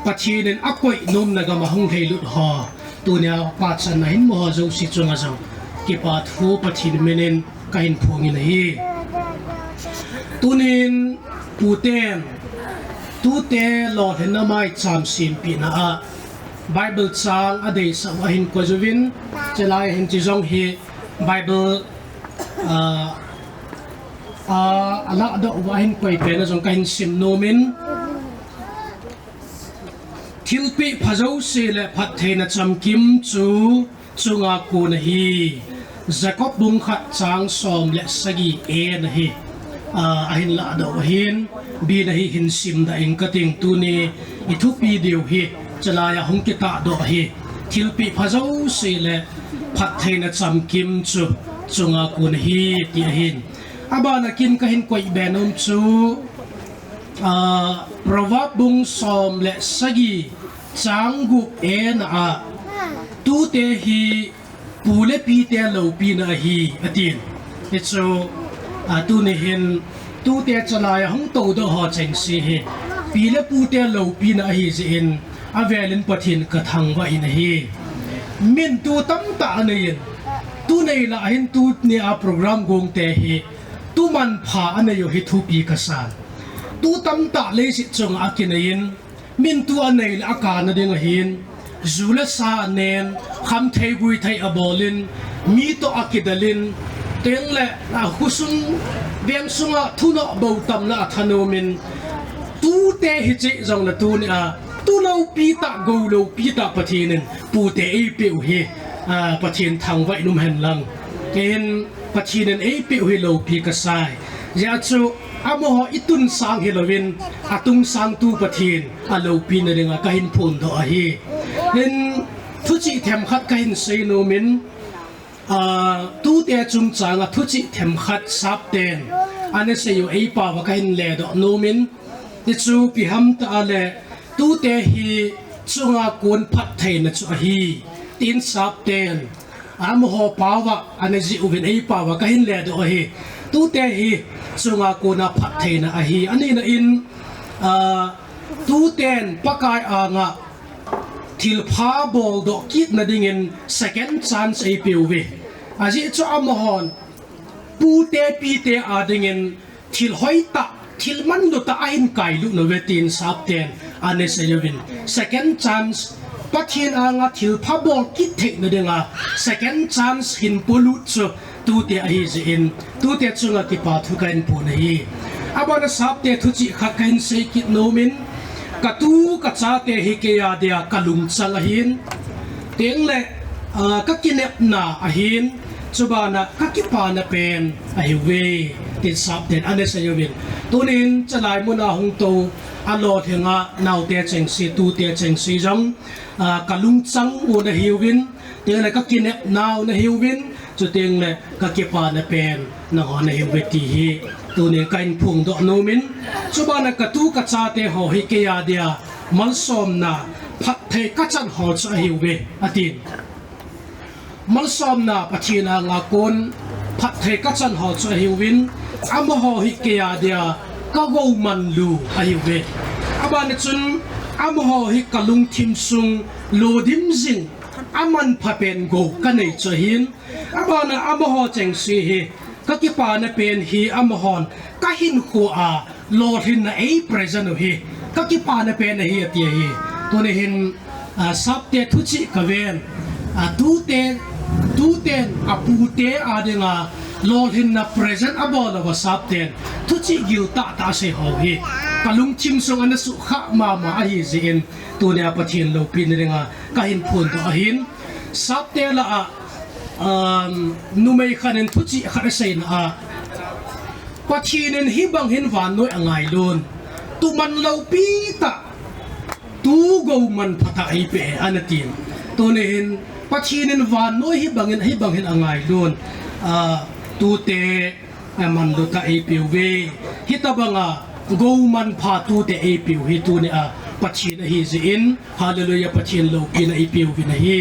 pathinin akoi nom naga ma hung heilut ha tunya pa chan hin mo zo si chunga zo ki pa thu pathin menen kahin phungin hi tunin Tute Lolhin na Maicham sim pi na a Bible chang adei sa wahin ko juvin chelai hin chi jong hi Bible ala do wahin koi pe na jong kahin sim nomin thilpi phajau se le phat theina cham kim chu chunga ku na hi Jacob bung khat chang som le sagi e na hi ahin la do hin bi na hi hin sim da eng kating tu ni ithupi deu hi chalaya hung kita do hi thilpi phajau se le phat theina cham kim chu chunga kun hi ti hin abana kin ka hin koi benom chu proverb bung som le sagi changu e na a tu te hi pule pi te lo pi na hi atin so tu ni hin tu te chalaya hung to do ho cheng si hi pile pu te lo pi na hi zin avelin pathin ka thang wa in hi min tu tam ta nei tu nei la hin tu ni a program gong te hi tu man pha ane yo hi thu pi ka san tu tam ta le si chung a kinain min tu anei la ka na ding hin zula sa nen kham thei bui thei abolin mi to akidalin teng le la husung bem sunga thuno bo tam na thanomin tu te hi chi jong na tu ni a tu lo pi ta go lo pi ta pathinin pu te e pe hi pathin thang vai num hen lang ken pathinin e pe hi lo pi ka sai ya chu amo itun sang hilowin atung sang tu pathin alo pi na ringa kahin phun do a hi len thu chi them khat kahin sei no min tu te chung changa thu chi them khat sap ten ane se yo ei pa wa kahin le do no min ti chu pi ham ta le tu te hi chunga kun phat theina chu hi tin sap ten amo pa wa ane ji uvin ei pa wa kahin le do hi tu te hi chunga kuna phat theina a hi ani na in tu ten pakai anga thil pha bol do kit na dingin second chance ei piuwe aji chu amhon pu te pi te a dingin thil hoita thil man do ta ain kai lu no vetin sap ten ane sayovin second chance pathin anga thil pha bol kit the na dinga second chance hin polu chu tu te a hi zin tu te chunga ki pa thu kain pu nei abana sap te thu chi kha kain sei kit no min katu ka cha te hi ke ya dia kalung chang a hin teng le ka kinep na a hin chubana ka ki pa na pen a hi we tin sap ten ane sayovin tunin chalai muna hung to alo thenga naw te cheng si tu te cheng si jong kalung chang u na hiwin teng le ka kinep naw na hiwin chu teng le ka ki pa na pen na ho na hiwe ti hi tunin kain phung do no min chubana ka tu ka cha te ho hi ke ya dia mal som na phat the ka chan ho cha hiwe atin mal som na pathina nga kon phat the ka chan ho cha hiwin am ho hi ke ya dia ka go man lu a hiwe abana chun am ho hi kalung thim sung lo dim jing aman phapen go kanei chahin abana amaho chengsi hi kakipa na pen hi amahon kahin khu a Lolhin na ei present hi kakipa na pen hi ati hi tunihin sapte thuchi kaven Tute apute adinga Lolhin na present abola wa sapten thuchi gil ta se ho hi kalung chim song ana su kha mama a hi zin tunia pathin lo pin ringa kahin phun to ahin sapte la numei khanen thuchi khar sein a pathinen hi bang hin van noi angai lun tu man lo pi ta tu go man phata ai pe anatin tunin pathinen van noi hi bang hin angai lun Tute man lo ta ai pe we hi ta banga go man pha Tute ai pe hi tu ne a pathin hi zin hallelujah pathin lo pin ai pe vi na hi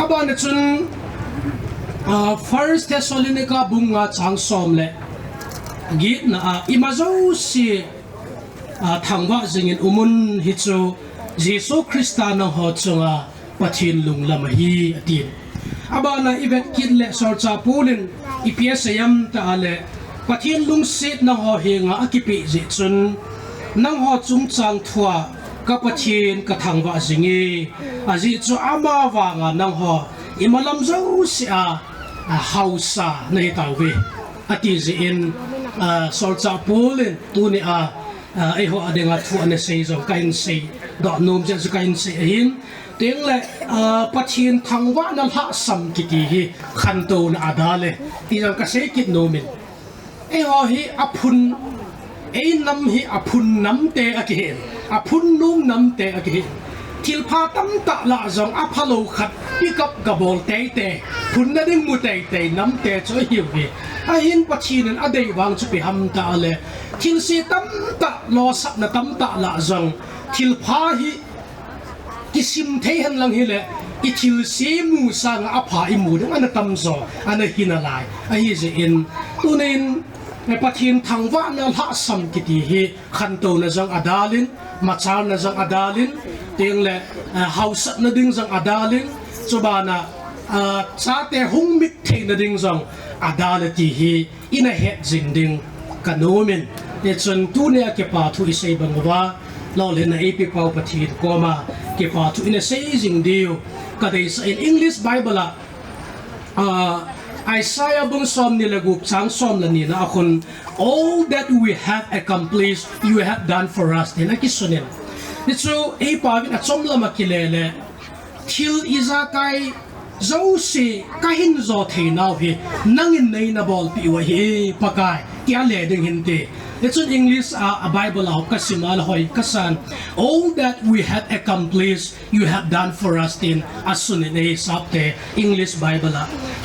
abana chun First Thessalonica bunga chang som le git na imazo si thangwa zingin umun hi chu Jesu Christa na ho chunga pathin lung lam hi atin abana event kit le sorcha pulin ipiasayam ta ale pathin lung sit na ho hinga akipi ji chun nang ho chung chang thua ka pathin ka thangwa zingi aji chu ama wanga nang ho imalam zo si hausa nei tawi ati ji in sorcha pulin tu ni ai ho adenga thu ane sei zo kain sei do nom je zu kain sei hin teng le pathin thangwa na ha sam kiti hi khanto na adale ti jang ka sei kit nomin ai ho hi aphun ei nam hi aphun nam te akihen aphun nung nam te akihen thil pha tam ta la zong aphalo khat pikap gabol te phun na ding mu te nam te choi hi hi a hin pathin an adei wang chu pi ham ta le thil si tam ta lo sak na tam ta la zong thil pha hi kisim the han lang hi le i thil si mu sang apha I mu dang an tam zo an hinalai a hi je in tunin pathin thangwa na ha sam kiti hi khanto na jang adalin machar na jang adalin teng le house na ding jang adalin chobana chate hung mit the na ding jang adalati hi ina het jing ding kanomen ye chun tu ne ke pa thu isei bangwa Lolhin na epi pau pathin koma ke pa thu ina sei jing dio ka dei in English Bible Isaiah bung som ni lagup chang som la ni na akon all that we have accomplished you have done for us then akisunen nitso e pa vin achom la makilele thil iza kai zo si kahin zo theinaw hi nangin nei na bol pi wa hi pakai kya le ding hinte it's in English a Bible of kasimal hoy kasan all that we have accomplished you have done for us in asunin e sapte English Bible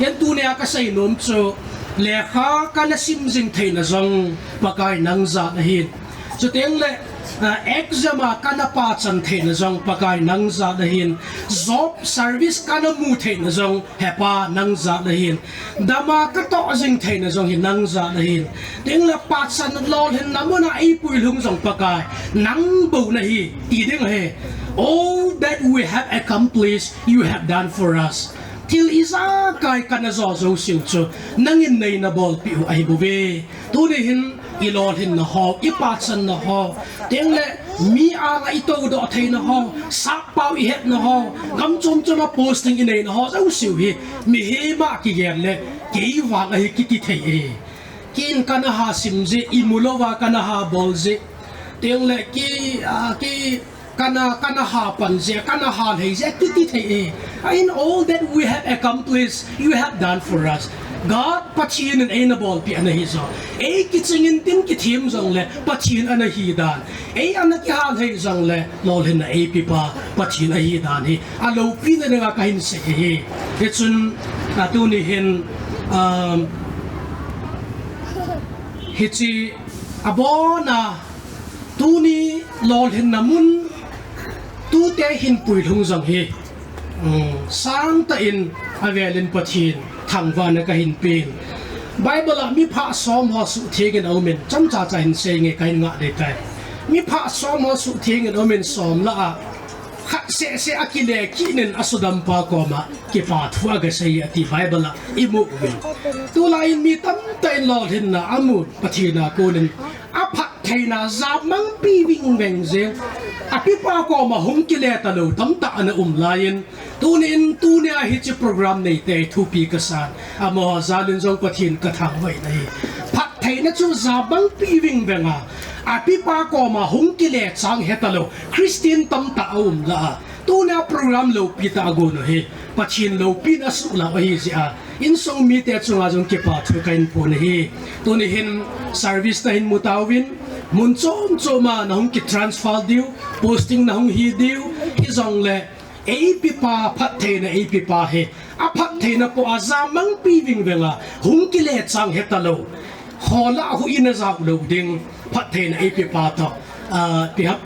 yan tu ne akasay nom so lekha kana simjing theina zong pakai nangza na hin so teng le exama kana pa chan theina zong pakai nangza na hin job service kana mu theina zong hepa nangza na hin dama ka to jing theina zong hin nangza na hin teng le pa chan Lolhin namona ai pui lung zong pakai nang bu na hi ti ding he all that we have accomplished you have done for us til isa kai kana zo siu chu nangin nei na bol pi ai bu ve tu ni hin I Lolhin na ho I pa chan na ho teng le mi ala I to do thei na ho sak pau I het na ho gam chom choma posting I nei na ho zo siu hi mi he ma ki ger le ke wa ga hi ki thei e kin kana ha sim je I mulowa kana ha bol je teng le ki kana ha pan je kana ha hei je ki thei e in all that we have accomplished you have done for us God pathin an enable pi ana hi zo e kichingin tin ki thim jong le pathin ana hi dan e ana ki han hei jong le Lolhin na e pi pa pathin a hi dan hi alo pi na nga kahin se hi chun tu ni hin hichi abona tu ni Lolhin na mun tu te hin pui lung jong hi sang ta in avelin pathin thangwa na ka hin pin Bible mi pha som ho su thegen omen cham cha hin se nge kain nga de kai mi pha som ho su thegen omen som la ขัดเสอากิเลกินินอสุดัมปากอมากิปาทัวกเสียติไบเบิลอิมุวินตัวลายมีตั้งแต่ลอหินนะอามุปฏินาโกนินอาพักไทนาซามังปีวิงเวงเซงอาปิปากอมาหงกิเลตะโลตั้มตาอันลายนตัวนี้ตัวนี้ฮิจิโปรแกรมในเตทูปีกษานอามหาซาลินจงปฏินกระทำไว้ในพักไทยนั้นจู่ซาบังปีวิงเวงอาปิปากอมาหงกิเลสังเฮตะโลคริสเตียนตั้มตาละตัวนี้โปรแกรมโลปีตาโกนเฮปฏินโลปีนัสุลาเฮเสียอินทรงมีแต่จงอาจงเก็บปัดทุกันพูนเฮตัวนี้เห็นเซอร์วิสต์เห็นมุตาวินมุนโจมานะฮงกิทรานส์ฟาร์ดิวโพสติ้งนะฮงฮีดิวที่จงเล่เอปิปาพัดเทนะเอปิปาเฮอพัดเทนะพออาซามังปีวิงเวงหงกิเลสังเฮตโลฮอละหูอินจากโลดิงพัดเทนะเอปิปาตอไปฮับ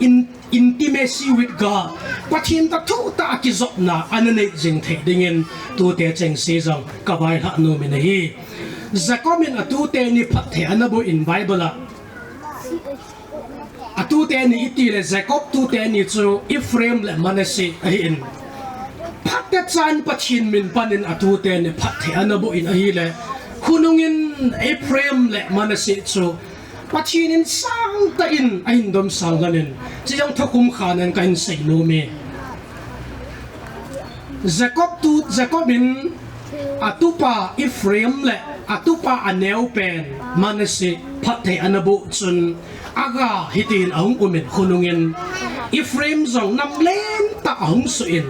intimacy with God ปัจจินตะทุตะกิจบนาอันนั้นจึงเทดิ่งตัวเตจังเสียงกับไว้ละโนมินะฮีจะก็มีตัวเตนี่พัดเทอันนั้นบุอินไบเบิลตัวเตนี่อิติเลจะก็ตัวเตนี่จูอิฟเรมและมันสิอินพัดเตจันปัจจินมินปันินตัวเตนี่พัดเทอันนั้นบุอินฮีเลคุณงอินอิฟเรมและมันสิจูปัจจินินสังตะอินอินดมสังกันินจะยังทุกขุมขานันกันใส่โนเมจะก็บินอตุปาอิฟเรมและอตุปาอันเนวเป็นมันสิพัดเทอันบุจุนอากาฮิตินองอุมินคุณงอินอิฟเรมจงนำเลนตะองสุอิน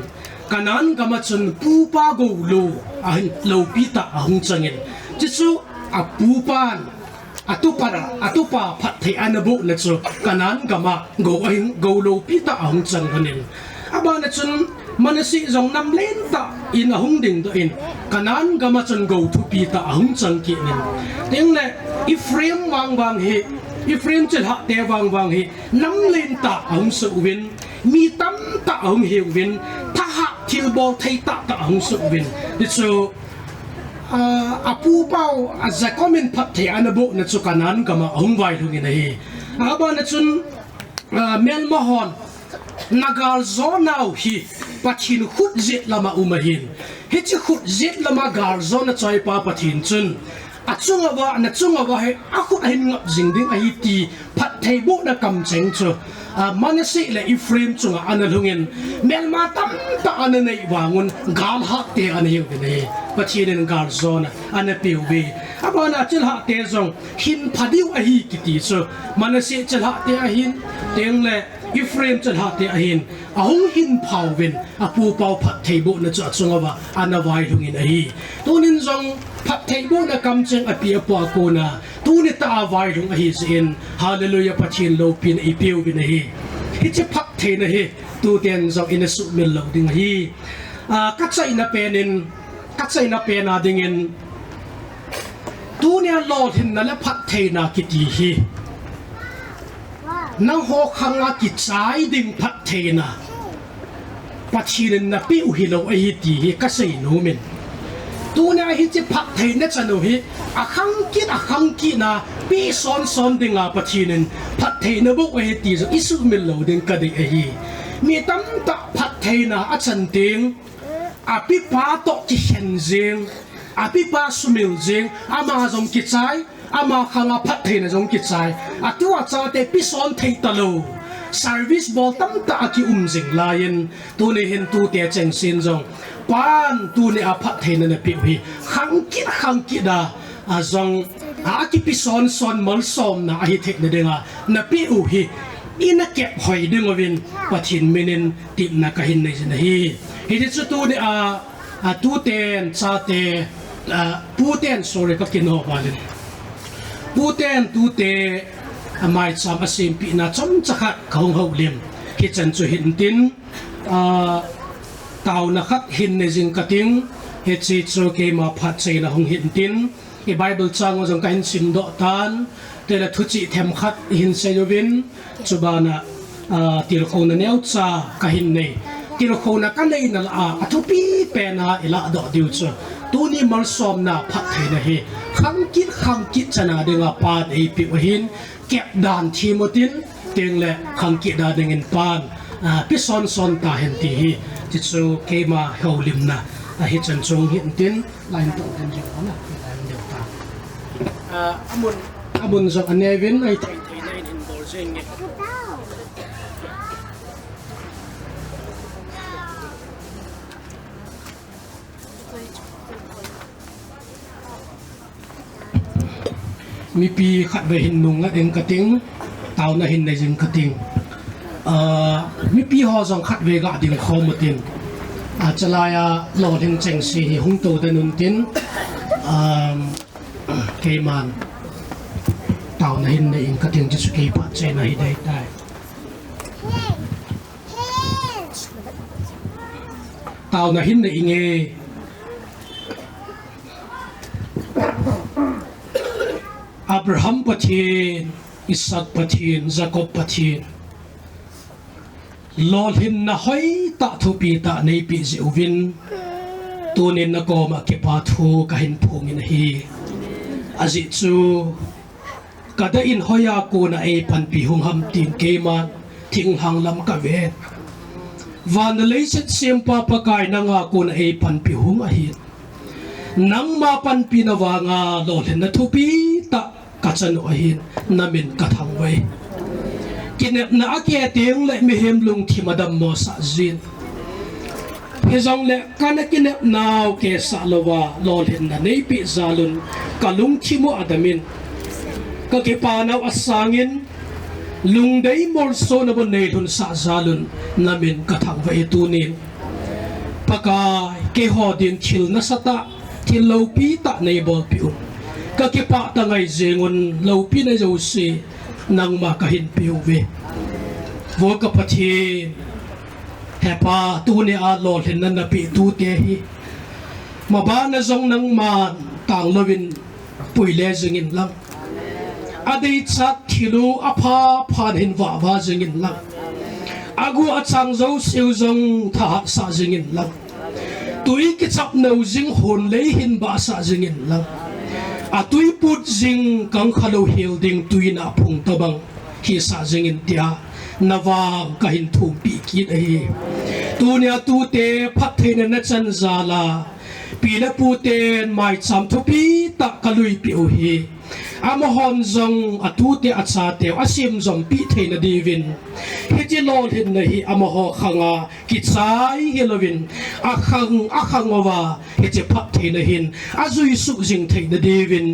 กันนั้นก็มาจุนปูปาโกลูอันโลปิตะองจังอินจิสุอปูปานatupa phat thei anabu na chu kanan gama go lo pita ahung chan hanin aba na chun manasi jong nam len ta in ahung ding do in kanan gama chun go thu pita ahung chan ki nin ting le iframe wang hi iframe chel ha te wang hi nam len ta ahung su win mi tam ta ahung hi win tha ha thil bol thei ta ahung su win ti chu apu pau aza komen phat the anabu na chu kanan kama hong vai thungin hi aba na chun mel mohon nagal zonau hi pachin khut zet lama umahin hi chi khut zet lama gar zona choi pa pathin chun achunga wa he aku hin ngap jingding ai ti phat thei bu na kam cheng chu manasi le iframe chunga analhungin melma tam ta ananei wangun gam ha te anayu ne pachinen gar zona anapiwi abana chilha te zong hin phadiu a hi kiti chu manasi chilha te a hin tengle iframe chilha te a hin ahung hin phawin apu pau phat thei bu na chu chunga wa anawai hungin a hi tunin zong phat thei bu na kam cheng api apwa ko na tuni ta vai hung a hi sin hallelujah pachin lo pin i piu bin hi hi che phat thei na hi tu ten zong in su mil lo ding hi ka chai na pen a dingin tu ne Lolhin na la phat thei na kiti hi nang ho khanga ki chai ding phat thei na pachin na pi u hi lo a hi ti hi ka sei no min tu ne hi che phat thei na chanu hi a khang ki na pi son dinga pachin phat thei na bo a hi ti zo isu mil lo ding ka dei a hi mi tam ta phat thei na a chan ting api pa to ki hen jing api pa sumil jing ama jong ki chai ama khanga phat thei na jong ki chai atua cha te pi son thei ta lo service bol tam ta ki jing lain tu ne hen tu te cheng sin jong pan tu ne a phat thei na pi hi khang ki da a jong a ki pi son mal som na a hi thek na denga na pi u hi ina kep hoi ding ovin pathin minin tip na ka hin nei na hi hi chu tu ne a tu ten chate pu ten sorry ka kin ho balin pu ten tu te Maicham asim pi na chom chakhat khong ho lim ki chan chu hin tin taw na khat hin ne jing kating he chi chu ke ma phat chei na hong hin tin e bible chang jong kain sim do tan te la thu chi them khat hin se yovin chubana tir khona neu cha ka hin nei tir khona ka nei na a thu pi pe na ila do diu chu tu ni mal som na phat thei na hi khang kit chana denga pa dei pi hin kep dan thimotin teng le khang ki da dengin pan พิซอนซอนตาเห็นตีจิตสูเกมาเฮาลิมนะฮิจันจงเห็นตินลายตัวกันอยู่นะลายเดียวตาอามุนจากอันนี้เว้นไอ้ไทยในอินโดเซียเนี่ยมีปีขัดไปหินนุงและเองกระติงเต่าในหินในจิงกระติงมีปีห่อสองขัดเวกะดิ่งข้อมตินอาจจะลายหล่อถึงเจงสีหุ่งโตแต่นุนตินเกมันเต่าในหินในอิงกระติงจะสุกีปัจเจในได้เต่าในหินในอิงอับราฮัมปะทีนอิสากปะทีนยาโคบปะทีนลอลินนะหอยตะทุปีตะในปีเจวินตัวนินนะก็มาเก็บปาทูกะหินพงอินฮีอาจิจูกะได้อินหอยากูนะเอพันปีหงหัมตีนเกมันทิ้งหังลำกะเวทวันเลยเสร็จเสียมปาปะกายนางากูนะเอพันปีหงอหินนังมาปันปีนวางาลอลินนะทุปีตะกัจจโนหินนามินกะทังไว้กินนักเกติงและมีเฮมลุงที่มาดำมอสัจินเฮซองและกันกินนาวเกสาลวาลอลินนะในปีซาลุนกะลุงที่มัวอดามินกะเกปานาวอัสสังินลุงได้มอลโซนบนในทุนสาซาลุนนามินกะทังไว้ตูนินปากายเกฮอดินทิลนัสตะทิลเลวปีตะในบอลปิวกะเกปะตังไงเจงุนเลวปีในเจ้าสีนังมากัหินปิวเววกับปะทีแฮปาตูเนอาลอลเห็นนันนปีตูเตฮีมาบ้านจงนังมาต่างลวินปุยเลจึงินลังอดีตสัตทิลูอภาพานเห็นว่าจึงินลังอากูอาจังเจ้าสิวจงทหารสาจึงินลังตุยกิจับเนาจิงหนเลยหินบาสาจึงินลังอาตุยปุดจิงกังขลุเฮลดิงตุยนาพงตบังฮิสาจิงอินเตียนาวางกัหินทุมปีกิดเอตูเนียตูเตพัดเทนนัจันซาลาปีละปูเตนไม่จำทุปีตะกลุยปิโอเฮอามฮอนจงอตูเตอัจฉาเตวอาซิมจงปีเทนดีวินเฮจิโลเห็นในฮีอามฮอขังอากิจายเฮลวินอาขังวาเฮจิพัดเทนหินอาจุยสุจิงเทนดีวิน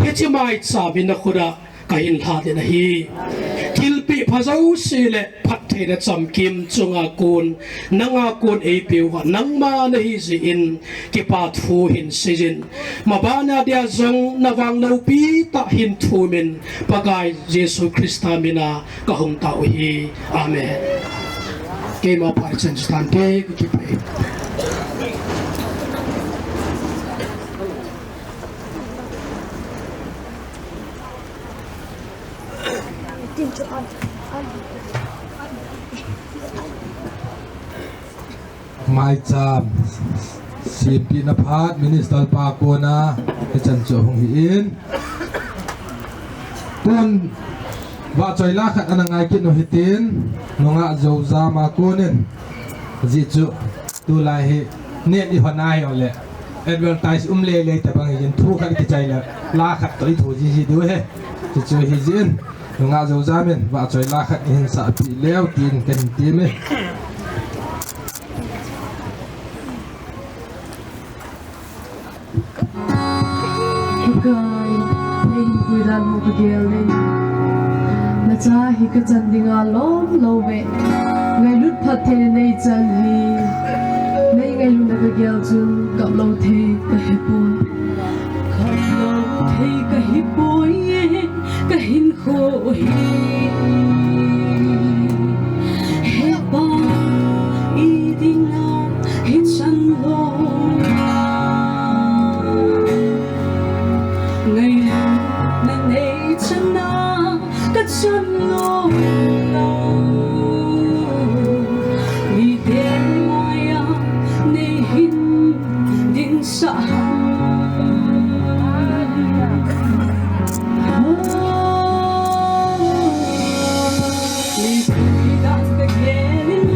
เฮจิไม่จำวินนักระกัหินลาเดนฮีทิลปีพะเจ้าเสเลพัดเทนจำกิมจงอากูนนังอากูนเอปิวนังมาในฮิจิอินกิปาทูหินซิจินมาบานาเดียจงนวังเลวปีตะหินทูมินปะกายเยซูคริสต์ามินากะหงตาอุฮีอาเมนเกมาพายเซนสตันเกกิเปMaicham Simpi na phat Minister pa ko na chan cho hong hiin tun wa choi la khat anangai ki no hitin nonga zo za ma ko nen ji chu tu lai he net i honai ole advertise le le ta bang yin thu khat ki chai la khat toi thu ji du he ji chu hi jin nonga zo za men wa choi la khat in sa pi leo tin kan ti me Guy, hey, we don't know the deal. Na cha hi ka chan dinga lom lo ve. Ngai lut phat the nei chan hi. Nei ngai lu na ka gel chun kap lo the ka hi pu. Kap lo the ka hi pu ye ka hin kho hi. He pa I ding na hi chan lo. Ngày na nei chân na cất chân lâu vì tên mai nei hin din sa ni dan ka gelin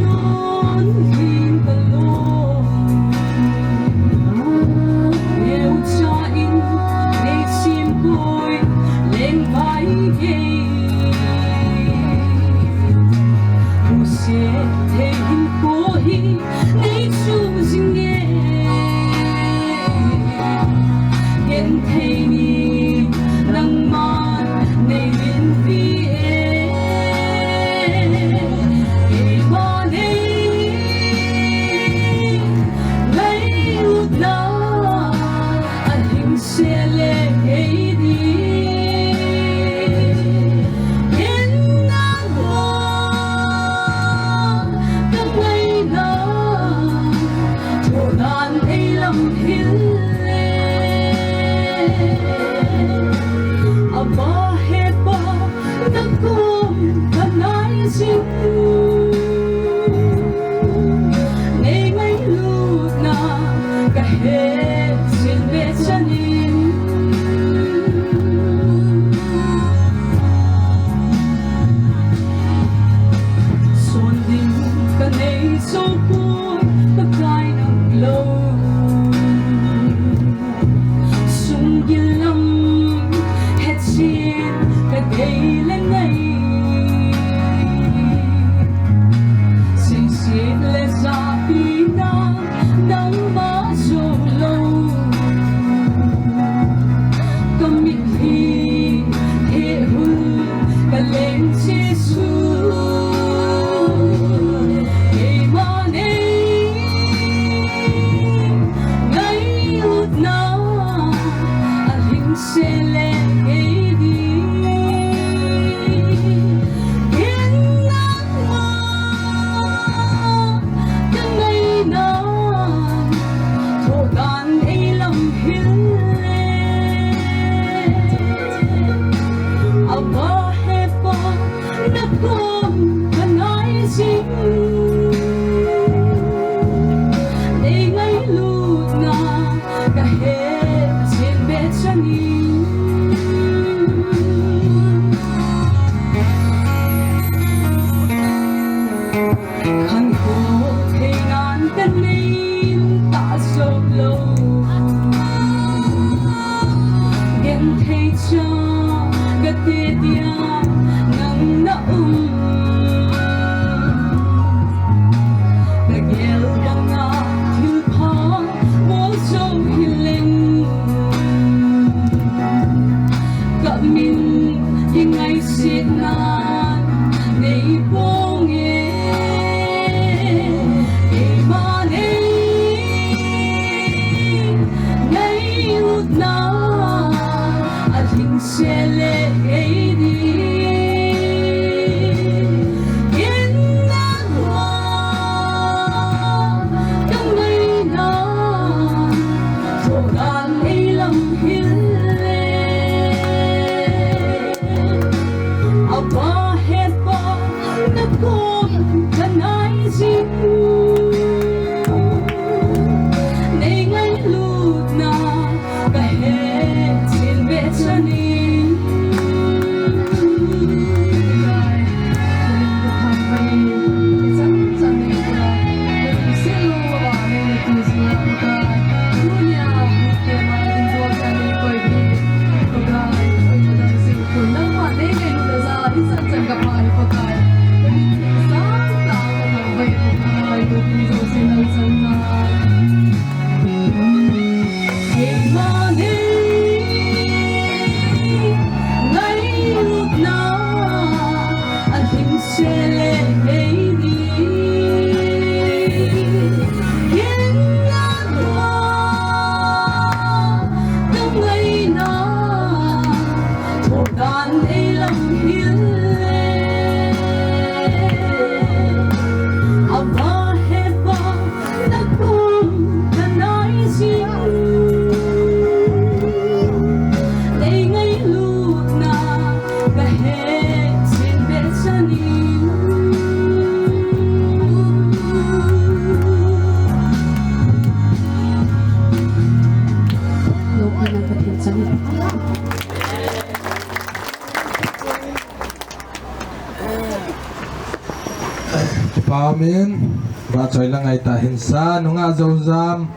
Amin. Ba choi la ngai ta hinsa nunga zam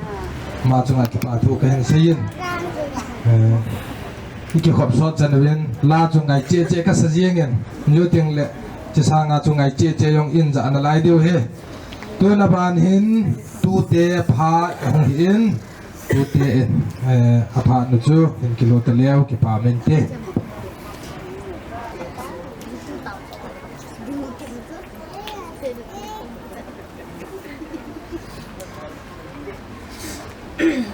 ma chunga pa thu ka hin sayin. Iki khop sot chanwin la chungai che che ka sajiengen nyu ting le che sa nga chungai che che yong in za na lai diu he. Tu na ban hin tu te pha hong hin tu te apha nu chu hin kilo te leo ki pa men te.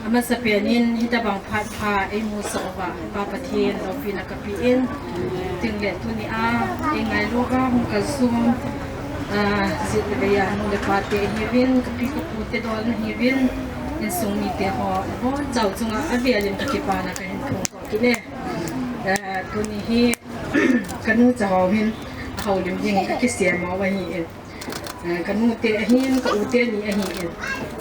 Ama sapianin hita bang phat pha ai mu so ba pa pathian lo pina ka pi in ting le tu ni a engai lo ga hung ka sum zit le ya nu le pa te hi vin ka pi ka pu te dol hi vin in sung mi te ho bo chau chunga a bia lim ka ki pa na ka hin thung ko ki le ตัวนี้ที่กันนู้จะหอมเห็นเขาเลี้ยงยังก็เสียหมอไว้เห็นกันนู้เตะเห็นก็อุเตนี่เห็น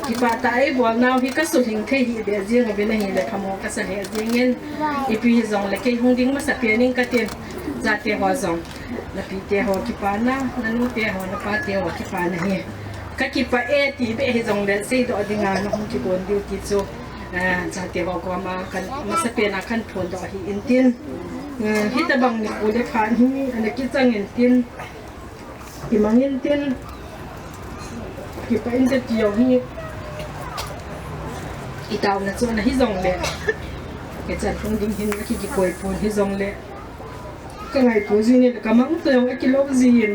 ที่ป่าตายบัวนาวที่ก็สุดหิงเที่ยเดียเจียงเป็นเห็นเลยขโมยก็เสียเจียงเงินอีพีซองเลยแค่หุ่นดิ้งมาสักเพียงก็เตียนจัดเตะหัวซองแล้วปีเตะหัวที่ป่านะนั่นนู้เตะหัวแล้วป่าเตะหัวที่ป่านะเฮียก็คิดป่าตีไปให้ซองเดินซีดอดีงานน้องที่บนดิวที่โซจัดเตะหัวก็มากันมาสักเพียงขั้นผลดอกอินเตียนฮิตบังนี่กูได้ผ่านที่อันนี้กิจเงินเตียนที่มังเงินเตียนที่ไปอินเตอร์เดียวที่อีตาวน่ะส่วนที่ซองเลยเกิดจากฟงดิ้งหินที่กี่กวยปูนที่ซองเลยก็ไงปูซีนี่ก็มังเตียวไอ้กิโลซีน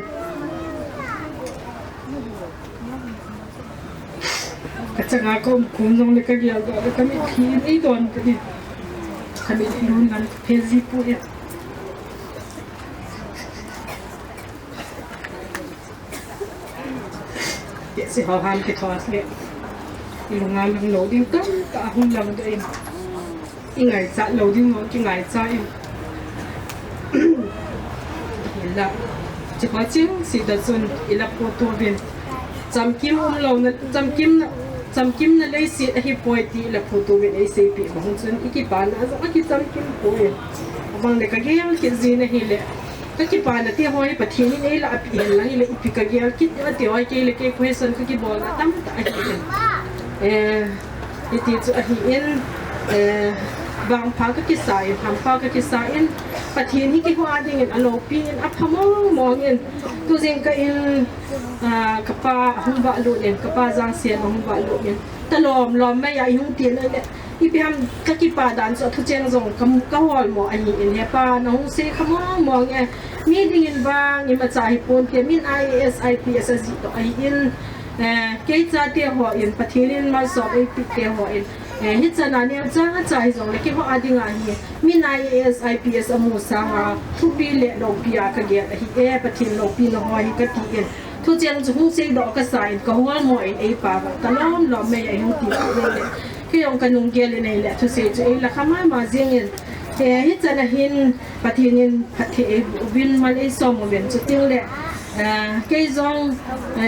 ก็จะงาก็คุณซองเลยก็เกี่ยวกับก็มีทีนี่โดนก็ดิขมิ้นที่นู่นนั่นเพซิปูเอตเดี๋ยวสิเขาห้ามไปทอดเลยอีโรงงานลังโหลดิ้งตั้งตาหุ่นลังตัวเองอีไงจะโหลดิ้งงอจีไงจะเองเห็นละจะพอจริงสิเดชนอีละปวดตัวเป็นจำกิมเราเนี่ยจำกิมนั่นเลยสิไอ้ป่วยที่ละปวดตัวเป็นไอ้เสพบางส่วนอีกปานนะสักที่จำกิมป่วยบางเด็กก็ยังคิดจีนนี่แหละก็คิดปานที่ห้อยปะทีนี่ไอ้ละปีละนี่ละอีพิกก็ยังคิดว่าเดี๋ยวไอ้เกลี่ยเกลี่ยคุยสันก็คิดบอกนะตั้มตายอีที่จะเห็นบางพาก็คิดสายบางพาก็คิดสายปะทีนี่ก็หัวดิ่งอโลปีนอัพมองเงินตัวจริงก็กับป้าหุ่นบะลุเองกับป้าจางเสียนหุ่นบะลุเองตลอดไม่อยากยุ่งเตียนเลยเนี่ยอีพี่ทำก็คิดป้าดันสุดทุกเจ้าส่งก็หัวหมออันนี้เนี่ยป้าน้องเสียขมองเนี่ยมีดิ่งบางยังมาจ่ายปนเพียมิน IAS IPS สิตัวไอ้เกี่ยจะเที่ยวหัวอินปะทีนินมาสอบไอ้ปิดเที่ยวหัวอินฮิตนาเนี่ยจ้าใจส่งเลยคิดว่าอดีงานนี้มีนาย IPS อมูสาวทุกปีเละดอกปีอาคเกียฮิปะทีนดอกปีน้อยก็ตีอินทุกเจ้าจะหุ่นเสียดอกก็ใส่ก็หัวหมอยไอ้ป่าวตลอดเราไม่ไอ้หุ่นตีเลยคือยังกันนุ่งเกลียในแหละทุกเสียจะไอ้ละข้ามาเจียงอินฮิตนาหินปะทีนินปะทีวินมาไอ้สมวินจุดที่เลยเกี่ยจง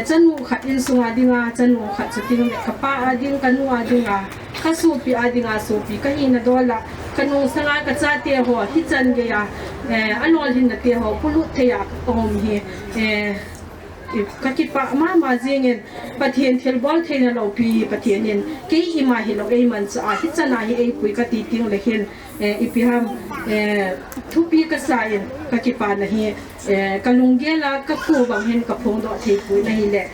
จันนูขัดอินสุงาดิงาจันนูขัดจุดที่เลยกับป้าอดิงกันนูอดิงาข้าสูปีอดิงาสูปีก็ยินนะดอลละกันนูสังอากัจจาเตียหัวที่จันเกียอันนอลหินนะเตียหัวพุลุเทียกอมเฮก็คิดป้ามาเจียงปะเทียนเทลบอลเทียนเราปีปะเทียนเกี่ยอิมาหิเราเอมันจะอาทิตย์จันนาฮิเอปุยก็ตีติ้งเลยเห็นอีพิฮัมทุกปีก็ใส่ก็คิดป้านะฮิกันลุงเกล่าก็คู่บางเห็นกับพงดอกเทปุยนะฮิแหละ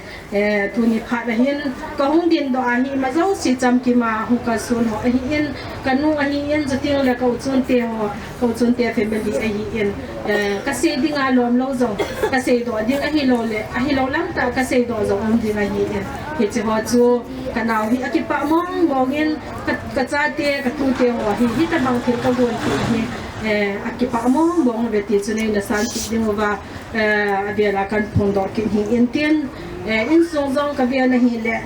ตัวนี้พานะเห็นก็หงดินดอกอันนี้มาเจ้าสิจำกิมาหงกระสุนหัวอันนี้เอ็นกันนุ่งอันนี้เอ็นจะติ้งเลยก็อุจนเตียหัวก็อุจนเตียเฟมิลี่อันนี้เอ็นก็เสียดิ่งอารมณ์เราจงก็เสียดอกดิ่งอันนี้เราเลยอันนี้เราล้างตาก็เสียดอกจงอันดิ่งอันนี้เอ็นเหตุหัวจูกันเอาที่อคิปะมองเงินกระจายเตียกระตุ้นเตียหัวที่ตะบังเทียก็โดนที่นี่aqui para mong bong beti tsune na santi dingova abia kan pondor kin hin intien in song zong ka bia na hi le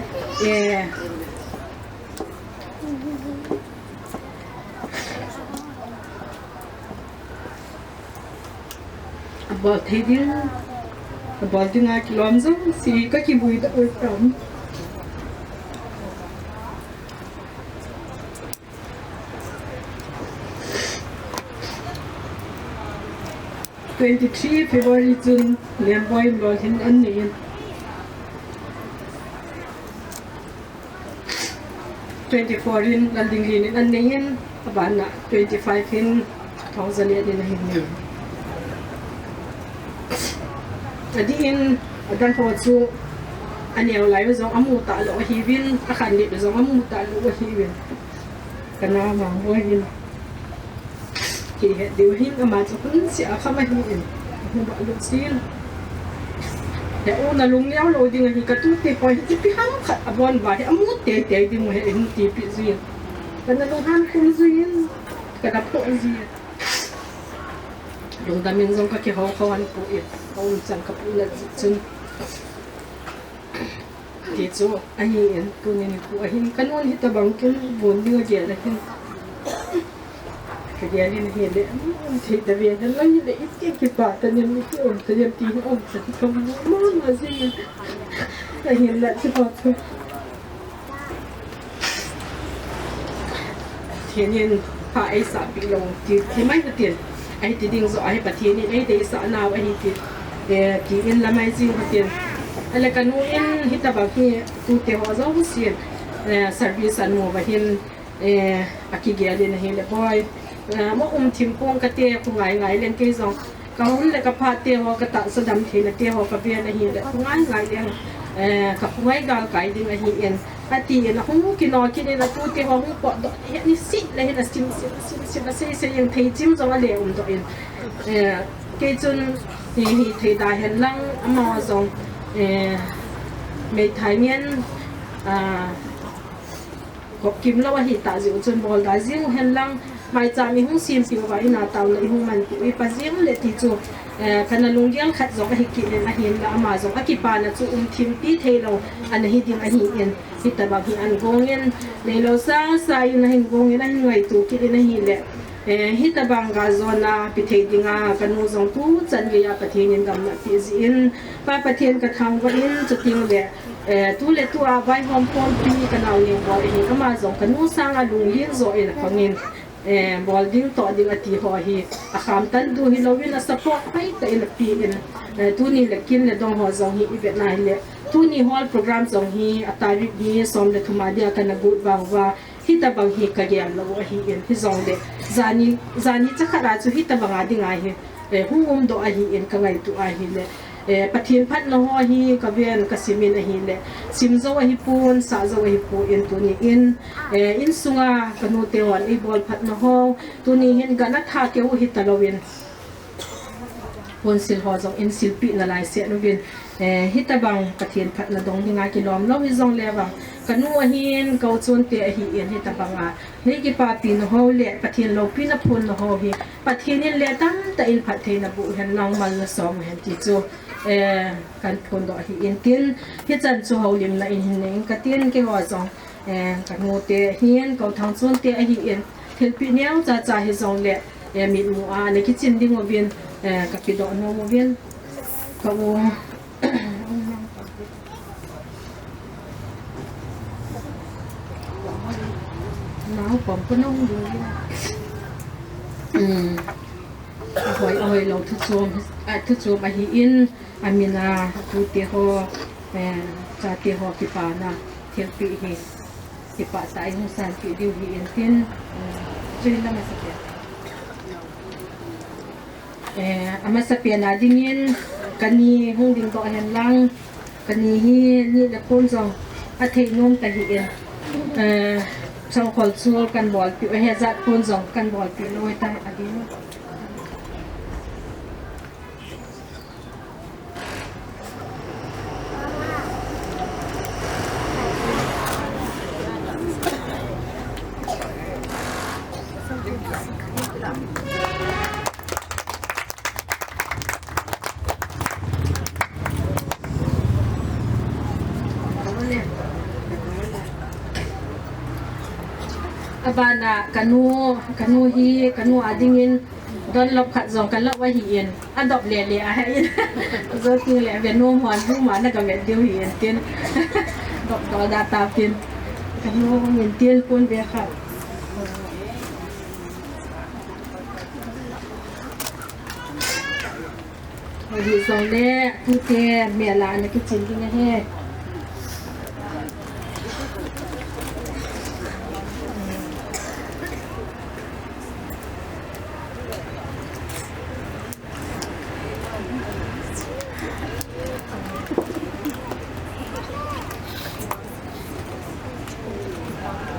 about din a kilom zong si ka ki bui da tam 23 February June Liam Boy Lolhin and Nian 24 in Landing Lin and Nian Abana 25 in Tanzania din Nian Adi in Adan po so aniyaw layo zong amuta lo hivin akan ni zong amuta lo hivin kana mangboyin kaya diwahin amat sa kun si akamahin ba lo sin ya una lung liao lo ding hi ka tu te ko hi pi ham khat abon ba hi amut te di mo hi ti pi zin kana lung han kun zin kana po zin lung damin zong ka ki ho kawan po it on sang ka pu la chun ti chu ahin kunin ku ahin kanon hitabang kin bon dinga ge la hin cái gì nên hiện đấy thì tại vì nó lấy như ít cái bà ta nên mới ổn thời gian tiếng ổn sẽ không muốn mà gì là hiện lại chỉ bảo thôi thế nên phải sợ bị lòng thì mấy cái tiền ai thì điên rõ ai bật thiên nên ai để sợ nào ai thì in là mấy gì cái tiền ai là cái nuôi in hít ta bảo khi tu tế họ giáo huấn xuyên service anh mua và hiện aki gel lên hiện là boy mà thím pong cái tê cũng ngay lên cái dòng cái hôm nay cái phát tê họ cái tạ sơ đâm thì là tê họ cái viên là hiện là cũng ngay lên cái cũng ngay gal cái đi là hiện ati là không cái nói cái này là tu tê họ không bỏ đó hiện xịt là hiện là xịt là xây những thấy chim trong cái lều đó cái chân thì thấy đại hiện lăng mà dòng mấy thái nhân có kim lâu thì ta dịu chân bò đã riêng hen lăng mai cha mi hung sim piu vai na tàu này hung man piu pa riêng lệ thì chu kana lung giang khát giống hay kỹ nên hiện là mà giống cái pa na chu thim pi thei lâu anh hi ding anh hi hi ta ba hi anh gong en nei lo sa na hin gong en anh ngai tu kỹ nên hi lệ hi ta bang ga zona pi thei dinga kanu zong tu chan ge ya pathin in gam na pi zin pa pathin ka thang wa in chu ting le tu le tu a vai hom pon pi kanau ni bo hi kama zong kanu sang a lung yin zo in khangin bol ding to ding ati ho hi a kham tan du hi lovin a support pai ta in pi in tu ni le kin le dong ho zong hi ibet nai le tu ni hall program zong hi atari ni som le thuma dia kana gut bang wa hi ta bang hi ka gem lo hi in hi zong le zani cha khara chu hi ta banga ding ai hi hungum do a hi in ka ngai tu a hi le pathin phat no ho hi ka ven ka simin a hi le sim zo a hi pun sa zo a hi pu in tu ni in sunga kanu te wan e bol phat no ho tu ni hin ga na tha ke u hi ta lovin pun sil ho zo in sil pi na lai se no vin hi ta bang pathin phat na dong dinga ki lom lo hi zong le bang kanu a hin ko chun te a hi in hi ta banga hi ki pa pi no ho le pathin lo pi na phun no ho hi pathin in le tam ta in phat the na bu hen nang mal na som hen ti chu kan phun do hi in tin hi chan chu ho lim na in hin nei ka tin ke ho zong kanu te hian ko thang chun te a hi in thil pi nyang cha hi zong le mi mu a ne ki chin ding o bin ka pi do no mo bin ka wo nào bấm cái nông được hỏi lâu thức chuông hi in amina tu te ho Chate ho ki pa na thil pi hi ki pa ta in san pi diu hi in tin chin la ma sa ama sa pia na dingin kani hung ding do hen lang kani hi ni la pon zong a thei nom ta hi in trong khol chul kan bol pi he zat pon zong kan bol pi loi tai adin abana kanu hi kanu adingin don lop khat zong kan lop wa hi in adop le le a hin zo ti le ve nom hon hu ma na ka ve diu hi in tin dop do data tin kanu min tin pun ve khat hi zong le tu te me la na ki chin ding he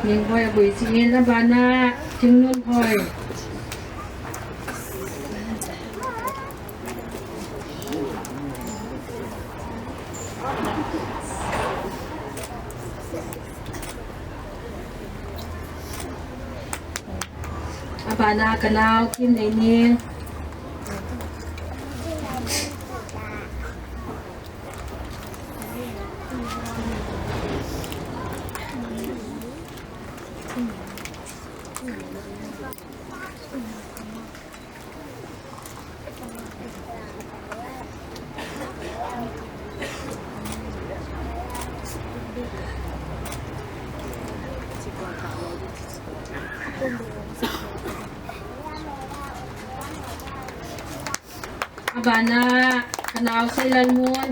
nhưng voi buổi chị là bà na trứng luôn thôi bà na cái nào kim này nhiên abana kanau sailan mun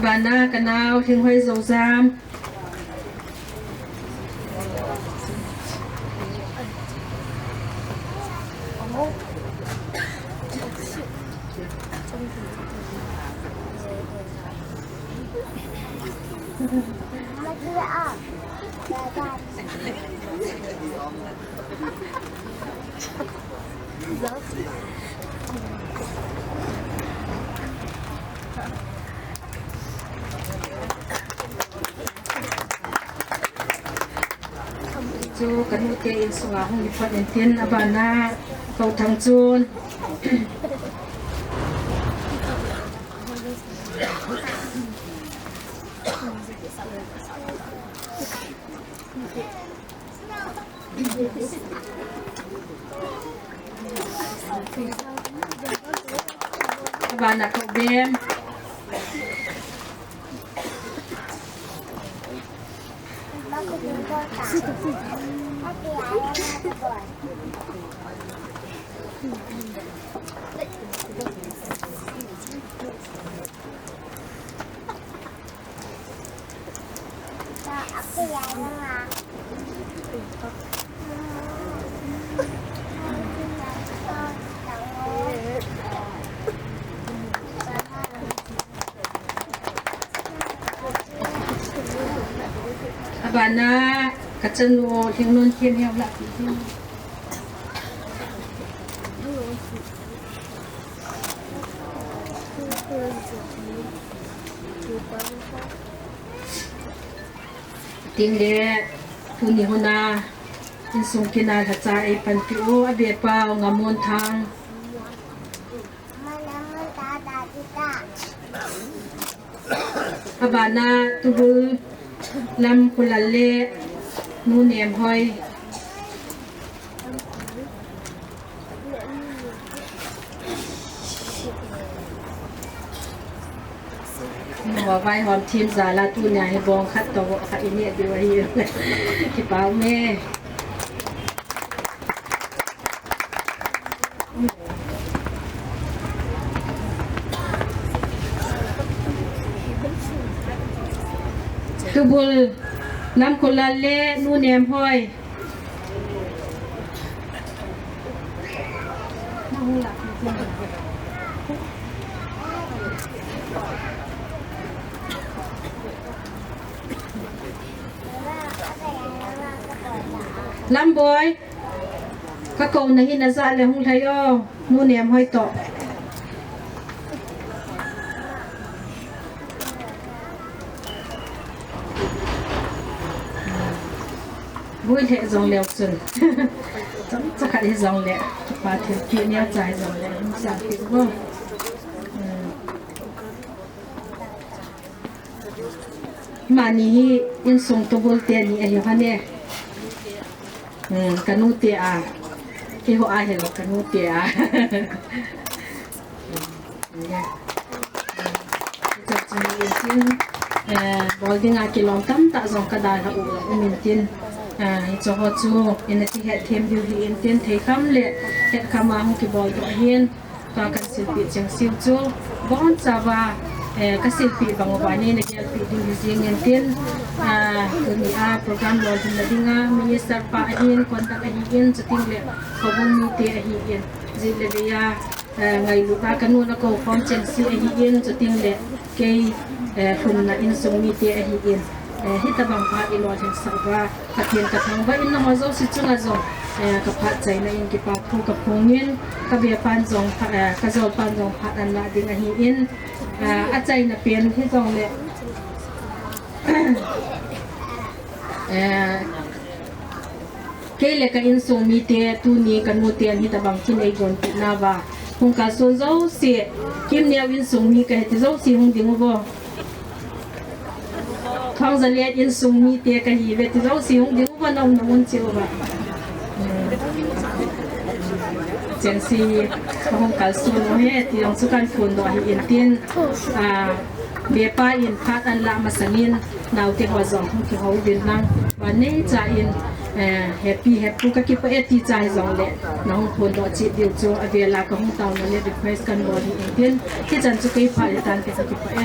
abana kanau Thingkangphai zo zam chu kan mu te in sunga hong lipat en tin abana kau thang chun abana kau bem abana kacanu thing nun kien heo la ting le tu ni huna in sung kina la cha ai pan pi o abe pa ngamon thang abana tubul lam kulale nu nem hoiหัวไว้หอมทีมสาลาตูนใหญ่บองคัดตัวค่ะอีเนี่ยดีว่าเยอะที่เปล่าแม่ตุบุลน้ำคนละเล่นูเนมห้อยลำบอยก็โกงในหินซาเลยหุ่งไทยอ้อนูเนมห้อยต่อบุ้ยเทะจงเลี้ยวสุดจะขัดให้จงเลี้ยปาถึงกินเนี่ยใจจงเลี้ยมันสั่งผิดว่ามานี้อินส่งตัวบุลเตียนี่ไอ้ยังพันเนี่ยกันนูเตียที่เขาอาเห็นหรอกกันนูเตียเนี่ยจะมีสิ่งบอลดิ้งอากิลอมตั้มตาจงกระดาษหัวอุมินตินจะหัวจูอินที่เห็ดเทียมดิวอินตินเทคำเละเห็ดคำมาหุกิบอลตัวเฮียนตัวกันศิลปิจังซิลจูบอนซาว่า kasi pi bangwani na gyal pi din hizing yantin kuni program Lolhin na dinga minister pa ahin kontak ahin sa tingle kabung miti ahin zile biya ngay lupa kanuna ko fonchen si ahin sa tingle kay kun na insong miti ahin hitabang pa Lolhin sa ba katien katang ba in na mazo si chunga zo kapat chay na yung kipapong kapungin kabiya panzong kazol panzong patan na ding ahin at chay na pen hitong le kay le ka insong miti tuni kanutian hitabang kinay gon na ba hung ka son zo si kim ne win sung mi ka te zo si hung ding bo khang za le in sung mi te ka hi ve te zo si hung ding bo nong nong chiu ba chen si hung ka son no he ti ong su kan phun do hi in tin be pa in phat an la ma sangin naw te ho zong hung ki ho bin nang wa ne cha in happy ka ki pa eti chai zong le nong phun do chi diu chu avela ka hung taw no le request kan bo hi in tin ki chan chu kai pha le tan te ka ki pa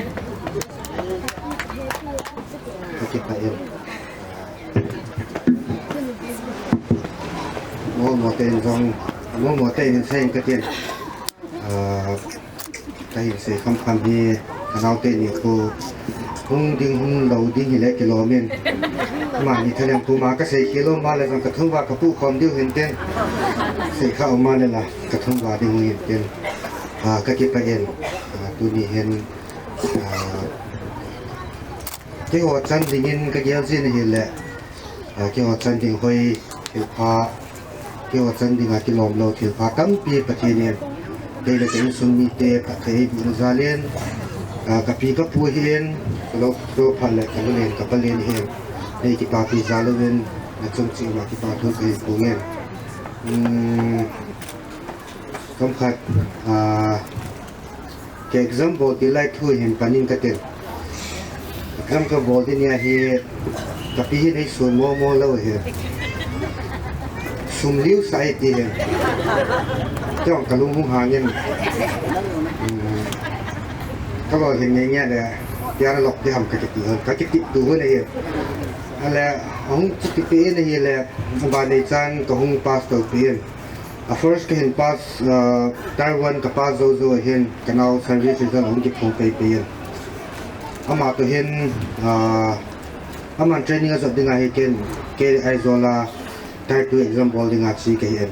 một tên trong một tên sen cái tiền đây sẽ không làm gì nào tên này cô hung đinh hung đầu đinh thì lấy kilo men mà như thế này cô mà cái sẽ kilo mà là cái thông qua cái phụ con điêu hiện tiền sẽ khao mà là cái thông qua điêu hiện tiền cái kia phải hiện tôi đi hiện cái họ chân thì nhìn cái gì gì này là cái họ chân thì hơi pha cái họ chân thì ngài cái lòng lâu thì pha tắm pi bát hiện đây là cái sung mi tê bát thấy bị ra lên cái pi cái phu hiện lâu lâu pha lại cái lên cái lên hiện đây cái pha pi ra lên là trong chuyện mà cái pha thôi cái phu nghe không khác cái example thì lại thôi hiện panin cái tiền em cái bol thì nhà thì cái pi này xuân mua lâu hiện sum liu sai thì hiện trong cái lung hung hàng nhân các loại hình này nha là giờ lọc thì hầm cái hơn cái tụ hơn này hiện là ông cái pi này là ban này chan cái hung pass đầu tiên first cái hiện pass Taiwan cái pass rồi hiện cái nào service là ông cái phong cái tiền ama to hin ama training as of dinga hiken ke aizola type to example dinga chi ke hen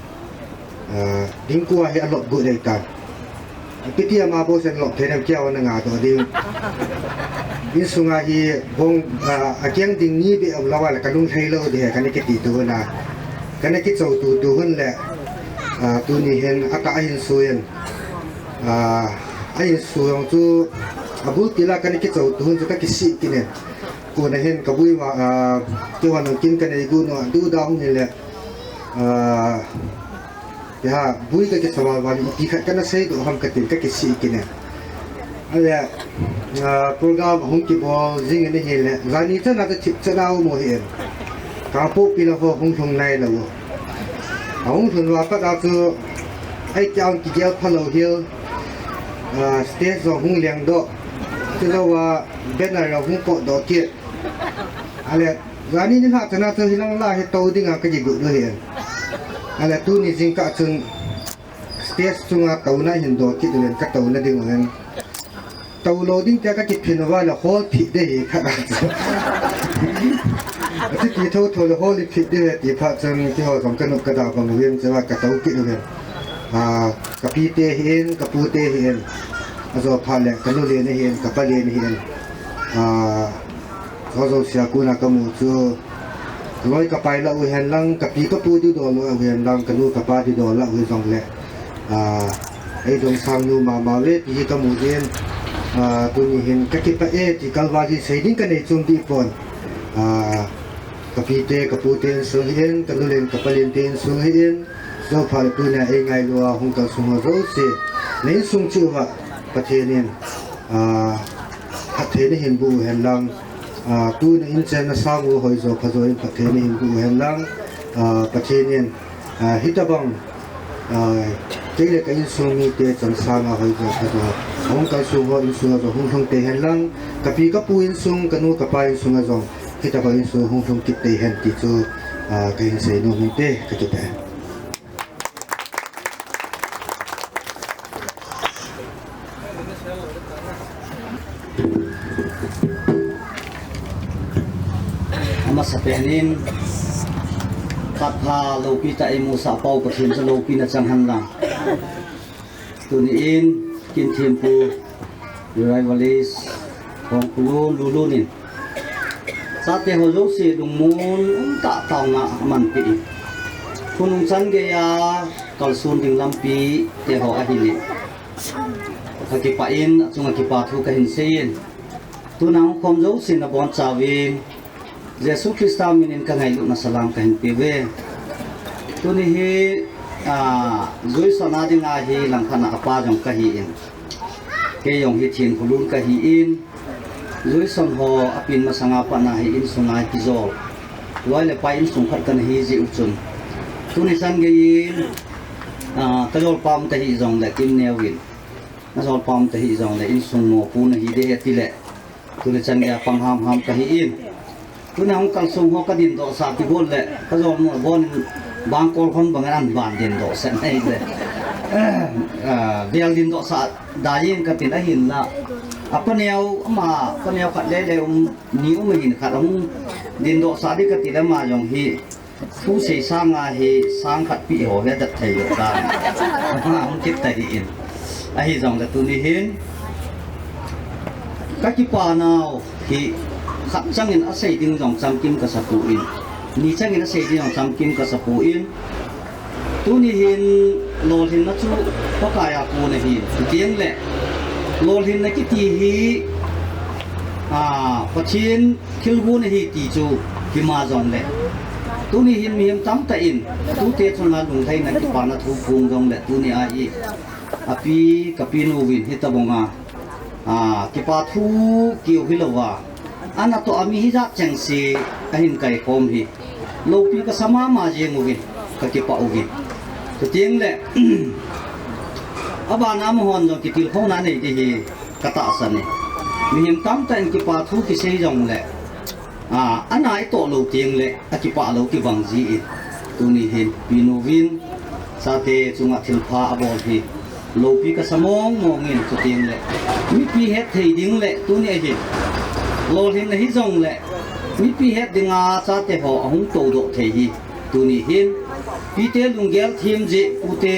dingku he a lot good data piti ama bo sen lot thenam kya wana nga to ding in sunga hi bong akyang ding ni be awlawa la kalung thailo de kan ke ti tu na kan ke chau tu hun le tu ni hen aka hin suyen ai suyong chu abu tila kan ke chau tuhun chu ka ki si ki ne ko na hen ka bui wa ke wa nang kin kan ei gu no du dang ni le ya bui ka ke sawal wa ni ti kha kana sei do ham ka tin ka ki si ki ne ala program hong ki bo jing ni he le zani cha na ta chip cha na mo he ka po pi la ho hong thong nai la wo hong thong wa pa da chu ai chang ki gel phalo hill stage zo hung liang do chứ đâu bên này là không có đó kiện, ale gani ni hạt chana chun hilang la he tàu đi ngang cái gì cũng được hiện, ale tu ni jing cả chun stage chunga tàu na hin do kiện lên cái tàu na đi ngang tàu loading cái pin vào là hole pit đấy khác cái gì thâu thâu là hole pit đấy thì phát chun cái họ trong cái nút cái đào bằng viên chứ là cái tàu kiện được cái pi tê hiện cái pu tê hiện azo phale kanu le ne hen kapale ne hen azo sia kuna kamu chu loi kapai la u hen lang kapi ka pu du do lo u hen lang kanu kapa du do la u jong le ai dong sang nu ma le ti ka mu den tu ni hen ka ki pa e ti kalwa ji sei ding ka ne chung di pon kapi te ka pu te su hen kanu le kapale te su hen zo phale tu na e ngai lo hong ka su mo ro se ne sung chu waประเทศนี้ประเทศนี้เห็นบูเห็นลังตู้ในอินเทอร์เน็ตสร้างหัวหอยโซ่พะโซ่ประเทศนี้เห็นบูเห็นลังประเทศนี้ฮิตบังเจ้าเล็กอินซูมีเตจันสร้างหอยโซ่พะโซ่ห้องการสูงอินซูก็ห้องทงเตเห็นลังกับปีกับปูอินซูกันนู้กับปลายอินซูก็จงฮิตบังอินซูห้องทงกิตเตเห็นติดจูกันเสนมีเตกับกิตเตSapenin katha lopi ta emu sa pau pathin sa lopi na changhan lang tuniin kin thiampu rivalis hong pulu lulunin sate holo si dungmun ta taw na man pi kunung chan ge ya kal sun ding lampi te ho a hi ni ka ki pa in chunga ki pa thu ka hin sein tu nang khom zo sin na bon chawin Jesu Krista minin ka ngai lu na salam ka hin pe ve tu ni hi zui sana ding a hi lang khana apa jong ka hi in ke yong hi thin khulun ka hi in zui son ho apin masanga pa na hi in sungai ki zol loi le pa in sung khat kan hi ji uchun tu ni san ge in ka zol pam ta hi zong le kim newin na zol pam ta hi zong le in sung no pu na hi de ti le tu ni san ya pang ham ka hi in tu na hong kal sung ho ka din do sa ti bol le ka zol no bon bang kol khon bang an ban din do sa nei le bial din do sa da yin ka tin a hin la apa neo ma apa neo khat le le niu ma hin khat din do sa di ka ti la ma jong hi thu se sang a hi sang khat pi ho he dat thai lo ta hong kit ta hi in a hi jong la tu ni hin ka ki pa nao hi khap chang in a sei ding jong cham kim ka sa pu in ni chang in a sei ding jong cham kim ka sa pu in tu ni hin Lolhin na chu ko kaya pu na hi tiang le Lolhin na ki ti hi pachin khilbu na hi ti chu ki ma jong le tu ni hin mi tam ta in tu te chun na lung thai na ki pa na thu phung jong le tu ni a i api kapinu win hi ta bonga ki pa thu ki hi lowa ana to ami hi ja chang si a hin kai kom hi lo pi ka sama ma jeng win ka ki pa win tu tiang le aba na mo hon jong ki til khong na nei de hi ka ta san ni mi him tam ta in ki pa thu ki sei jong le ana ai to lo tiang le a ki pa lo ki wang ji i tu ni hin pinu win sa te chunga thil pha abol hi lo pi ka samong mo ngin tu tiang le mi pi het thei ding le tu ni hi Lolhin na hi jong le mi pi het dinga cha te ho ahung to do thei hi tu ni hin pi te lunggel thim ji ute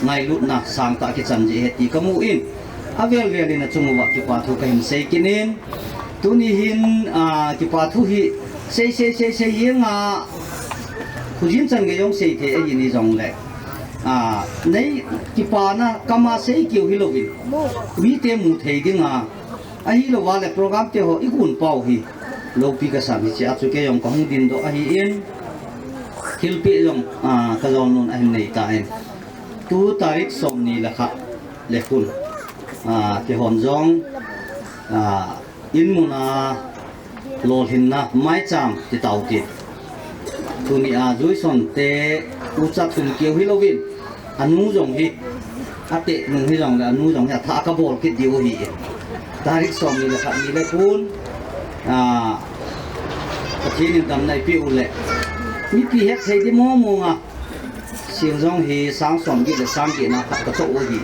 ngai lut na sang ta ki chan ji heti kamu in avel velin na chungwa ki pa thu ka hin sei kinin tu ni hin ki pa thu hi sei yenga khujin chan ge yong sei the ai ni jong le nei ki pa na kama sei ki hi lovin mi te mu thei dinga ai lo wa le program te ho igun pau hi lo pi ka sa mi cha chu ke yong ka hung din do a hi in khilpi jong ka jong nun a hin nei ta en tu tarik som ni la kha le kun ke hon jong in muna Lolhin na Maicham ti tau ti tu ni zui son te u cha thun kieu hi lovin anu jong hi ate nung hi jong la anu jong ya tha ka bol ki diu hi tarik som ni la kha ni le kun pathin dam nai pi u le mi pi het sei di mo mo nga siang jong hi sang som gi le sang gi na kha ka cho o hi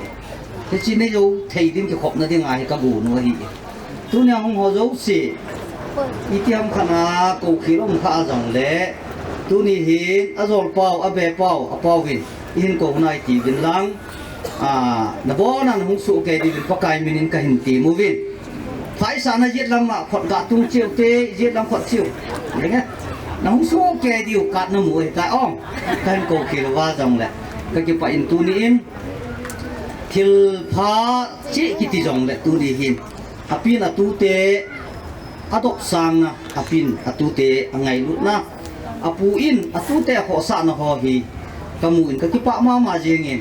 te chi ne jo thei din ki khop na ding a hi ka bu no hi tu nya hong ho zo si itiam khana ko khilom kha jong le tu ni hin azol pau abe pau apau win in ko nai ti vin lang na bo nan hung su ke di vin pakai minin ka hin ti mu vin phai sa na yet lam ma khot ga tung chiu te yet lam khot chiu nghe na hung su ke di kat na mu ta ong kan ko khil wa jong le ka ki pa in tu ni in thil pha chi ki ti jong le tu ni hin apin atu te adok sang na apin atu te angai lut na apu in atu te ho sa na ho hi kamu in ka ki pa ma jeng in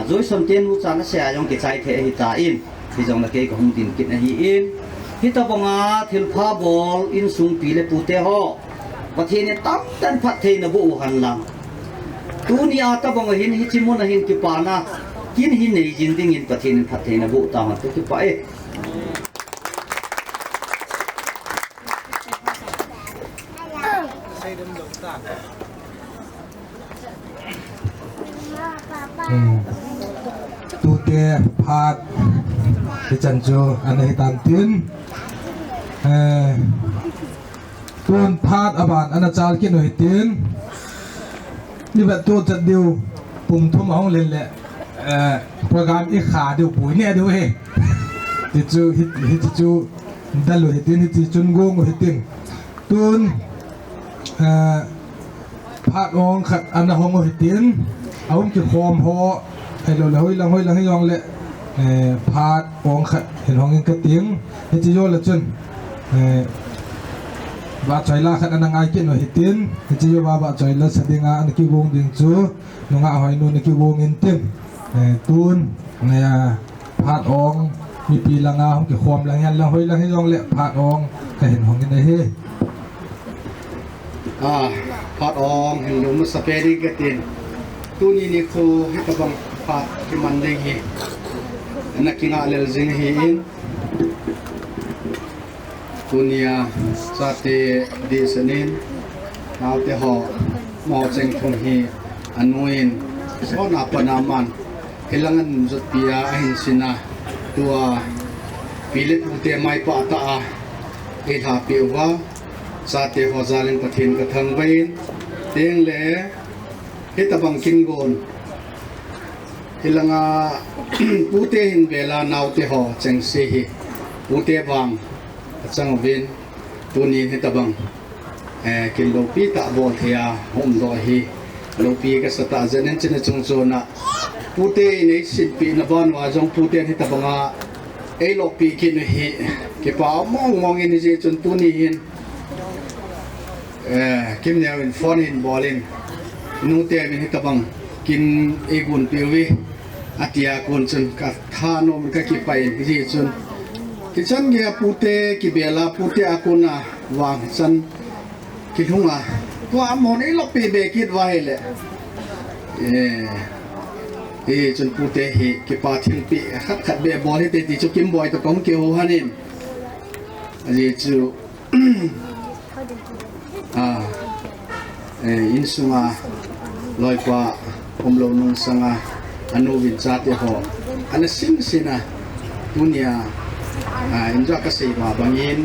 zoi som ten u cha na se ayong ki chai the hi ta in hi jong la ke ko hung tin kit na hi in hi ta bonga thil pha bol in sung pi le pu te ho pathe ne tam tan phat the na bu han lang tu ni ta bonga hin hi chimun na hin ki pa na kin hi nei jin ding in pathe ne phat the na bu ta ha to ki pa e Tute phat di chanju anai tam tin tuan phat aban ana chal ki noi tin ni ba tu chat diu pum thum hong len le program i kha diu pui ne diu he ti chu dalu he tin ti chun gong he tin tun phat ong khat ana hong he tin เอาเกี่ยวความพอให้เราเลยลังห้อยลังให้ยองเลยพาดปองขัดเห็นห้องเงินกระติ้งให้จีโยละจนบาดใจละขัดอันงายกินหน่อยหินให้จีโยบาดใจละสติงาอันกี่วงดึงจูนงาหอยนูนกี่วงเงินเต็มตูนเนี่ยพาดอองมีปีละงาห้องเกี่ยวความลังยันลังห้อยลังให้ยองเลยพาดอองให้เห็นห้องเงินได้เฮ้พอดอองเห็นลมสเปริกตินตัวนี้นี่คือให้กำลังพาที่มันได้เห็นนักกินอะไรสิ่งเห็นตัวนี้สัตย์ดีสนินเอาแต่ห่อหมอเจงคงเห็นอันนู้นสอนนับปนามันเฮลังอันจุดพิยาหินสินะตัวพิลิตอุเตไม่ปะตาเอธาปิวะสัตย์หัวใจเล่นประเทศกระทั่งไปเตียงเล่เฮตบังกินโกนเฮลังอาปูเตหินเวลานาวเตหอจังสีปูเตบังจังเวนตัวนี้เฮตบังกินโลปีตะบอลเทียหอมดอยฮีโลปีก็สตาร์เจนเจนจงโซนะปูเตในสิบปีนบ้านว่าจงปูเตเฮตบังอาโลปีกินฮีเก็บเอามองอินเจจนตัวนี้เห็นกินเนี่ยเป็นฟอนอินบอลอินนูเตเป็นฮิตบังกินเอกุนปิวีอาทิยากุนจนกับทานอมันก็กิไปที่จนที่ฉันเกี่ยปูเตกิเบลาปูเตอากุนะวางฉันคิดหุ่งอ่ะตัวมอนไอ้ล็อกปีเบกิดไว้เลยจนปูเตเฮกิปาทิลปีขัดเบบอลให้เตติจุกิมบอยตัวกองเกี่ยวหันินอันนี้จูอินสุงาลอยกว่าผมลงนุ่งสังาอนุวินจัดหออันนั้นสิ่งสินะดุนยาอินจักสีมาบางอิน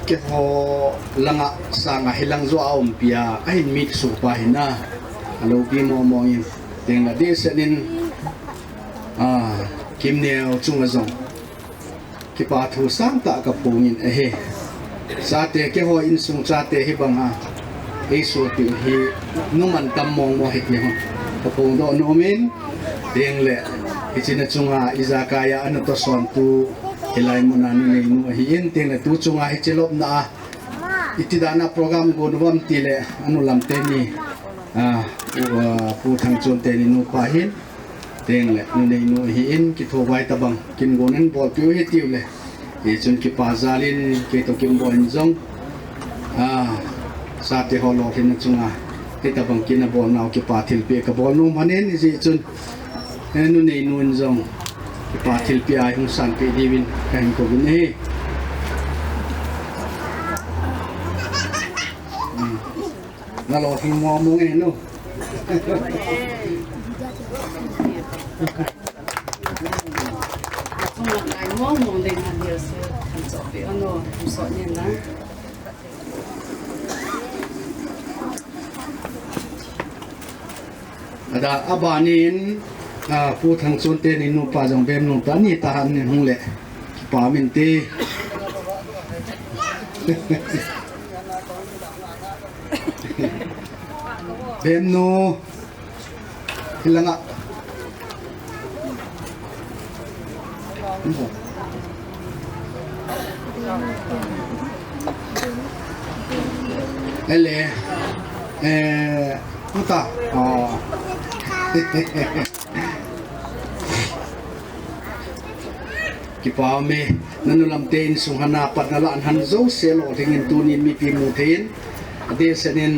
เก็บหอลังสังาให้ลังจัวอมพิยาไอ้มิดสุปาหินะเราพี่มองอินเต็งละเดชนินคิมเนียวจุงกะจงคิปาทูสังตะกับปูงินชาเตเกี่ยวอินสุงชาเตฮิบังฮะไอสุติฮินุมันตำมองมหิตเนี่ยกระพงโดนโนมินเดียงเละอิจินจุงอาอิซากายาอันตัวส่วนตูฮิไลมุนานุเนนุฮิอินเตียงเละตูจุงอาฮิจิลบนาอิติดานาโปรแกรมกูนวัมตีเละอนุลัมเตนีผู้ทางจนเตนินุปาหินเตียงเละนุเนนุฮิอินกิโทไวตะบังกินโกนันบอลปิวฮิติวเละจนกิปาซาลินกิโตกิมบอลจงสาธิตฮอลล์ที่นั่นจุงอ่ะที่ตะบังกินบอลนาวกิปาทิลเปียกับบอลนุ่มพันเองนี่จนนู่นนี่นู่นจงกิปาทิลเปียหุ่นสันปีดีวินกันก็วินนี่นั่นเราทิ้งมอมงเองนู่นmong dengan dia kan sopi ano soalnya lah ada abaninผู้ทางส่วนเตนินุปาจงเบมนุปานี่ตาหันนี่หงเละปามินตีเบมนูฮิลังอ่ะพุตากิปาเมนันลัมเตนสุฮานาปัตนาลานฮันโซเซโลทิ้งตูนินมีปีมูเทนเดชนิน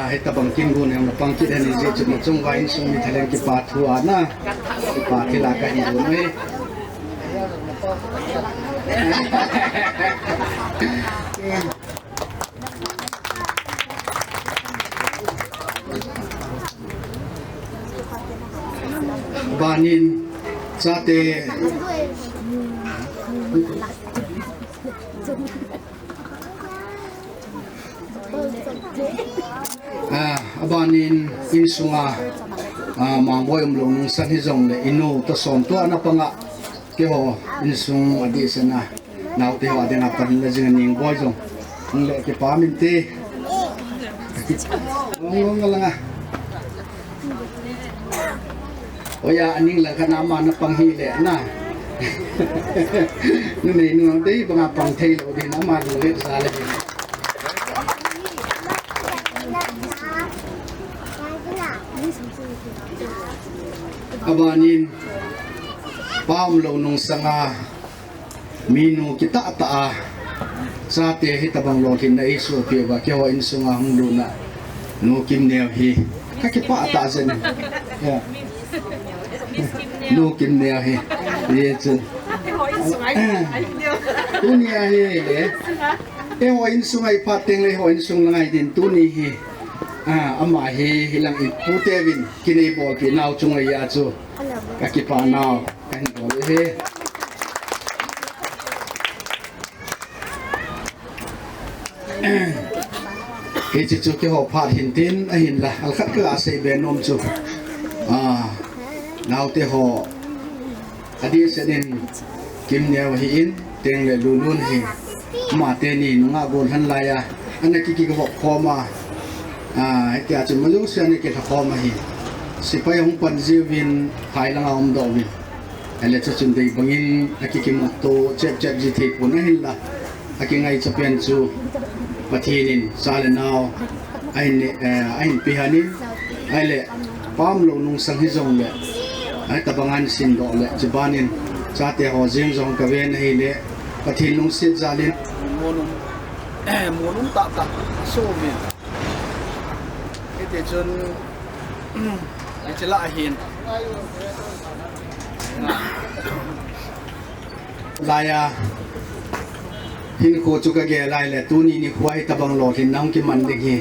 ให้ตะบังกินกูเนี่ยมาปังกินนี่เจจุดจงไว้สุมิทะเลกิปาทัวนะกิปาที่ลากันอยู่ไหมบานินชาเตบานินอินสุงามาบ่อยลงสันฮิจงเลยอินูตะสอนตัวนับปังะเกี่ยวอินสุงอดีตนะนาวเทวาเดนับปันละจึงนิ่งบ่อยจงเลยเก็บปามินเต ngong ngong nga oya aning lang kana man panghile na nunay nung day mga pangtay lo din ama dulit sa alin abanin pam lo nung sanga minu kita taa Chate hitabang Lolhin na isu pi ba kyawa insunga hungluna no kim neo hi kakipa ta zen ya no kim neo hi ye chen tunia hi le e ho insunga I pateng le ho insung ngai din tuni hi ama hi hilang I putevin kini bol pi nau chunga ya chu kakipa nau kan bol he cái chú cái họ phát hiện tin hiện là al khát cái ase bên nom chú nào thì họ adi sẽ đến kim neo hiện tiếng lệ luôn luôn hiện mà tên này nó ngã buồn hơn lại anh ấy cái học kho mà cái chú mà lúc xưa này cái học kho mà hiện sĩ phải không quan diêu viên phải là ông đầu viên anh là cho chúng tôi bằng in cái một tô chép gì thì cũng hiện là cái ngày chấp nhận chú patinin salenao ain pihanin aile pam lo nung sang hizong le ai tabangan sin do le jibanin Chate ho jing jong ka ven hi le pathin nung sit zalin monum ta so me ite chun ai chela hin laya hin ko chu ka ge lai le tu ni khwai tabang Lolhin nang ki man ding hi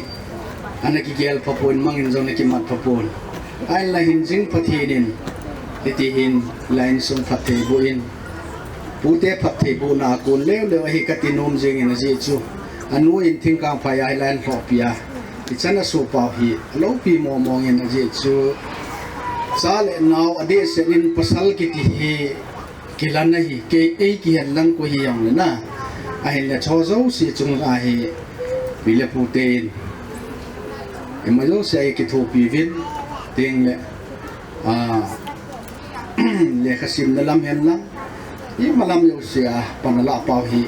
anaki gel papun mangin zong ki mat papun ai la hin jing pathinin iti hin lain sum phathe bu in pute phathe bu na kun le hi katinom jing in ji chu anu in Thingkangphai ai lan ho pia ti chana su pa hi lo pi mo mong in ji chu sale naw ade se in pasal ki ti hi kilan na hi ke ei ki han lang ko hi yang na ai là cho dấu si chung ai bị là phụ tên em mới dấu xe cái thu bị viên tiền lệ lệ khá sim là làm hen lắm nhưng mà làm dấu xe bằng là bảo hi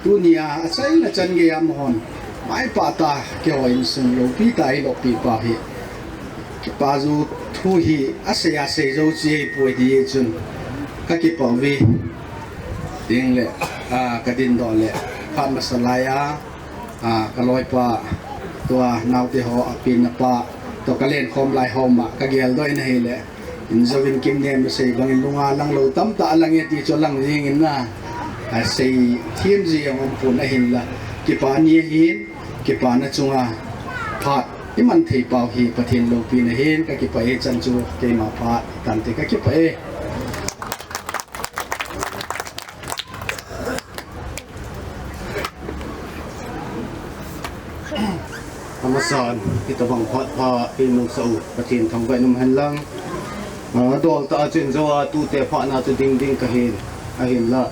tu nia sai là chân nghe am hòn mãi bà ta kêu anh sung lô pi tai lô pi bảo hi cái bà du thu hi ase dấu chi bùi đi chun các cái bảo vi tiền lệ cái din đó lệ phát masalaya cái lối pa tua nau thì họ pin pa tua cái lên khom lại hom mà cái gel đó này lệ in zo vin kim nem sei bang lunga lang lo tam ta lang ti cho lang jing in na sei thiên gì ông phun na hin la ki pa ni hin ki pa na chunga phat i man thei pau hi pathin lo pi na hin ka ki pa e chan chu ke ma phat tan te ka ki pa e Amasan kita bang phat pha inu sau pathin thong vai num han lang dol ta chin zo Tute pha na tu ding ding ka hin a hin la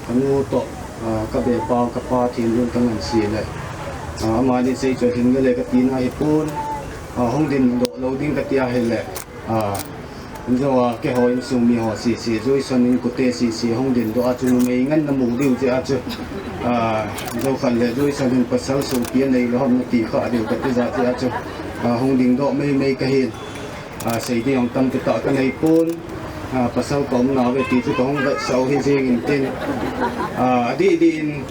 anu to ka be pa ka pa thin lun tang an si le ma ni sei cho hin le ka tin a ipun hong din do lo ding ka tia hin le zo ke ho in sum mi ho si zoi son in ku te si hong din do a chu me ngan na mu diu che a chu dâu phần lệ đuôi sang hình bát sáu số kia này nó hôm kỳ khởi đều tập cái giá trị cho hồng đình độ mây cái hiền xây đi hồng tâm cái tọt cái này côn bát sáu cống nó về tí cho hồng vậy sáu hình gì hình tên đi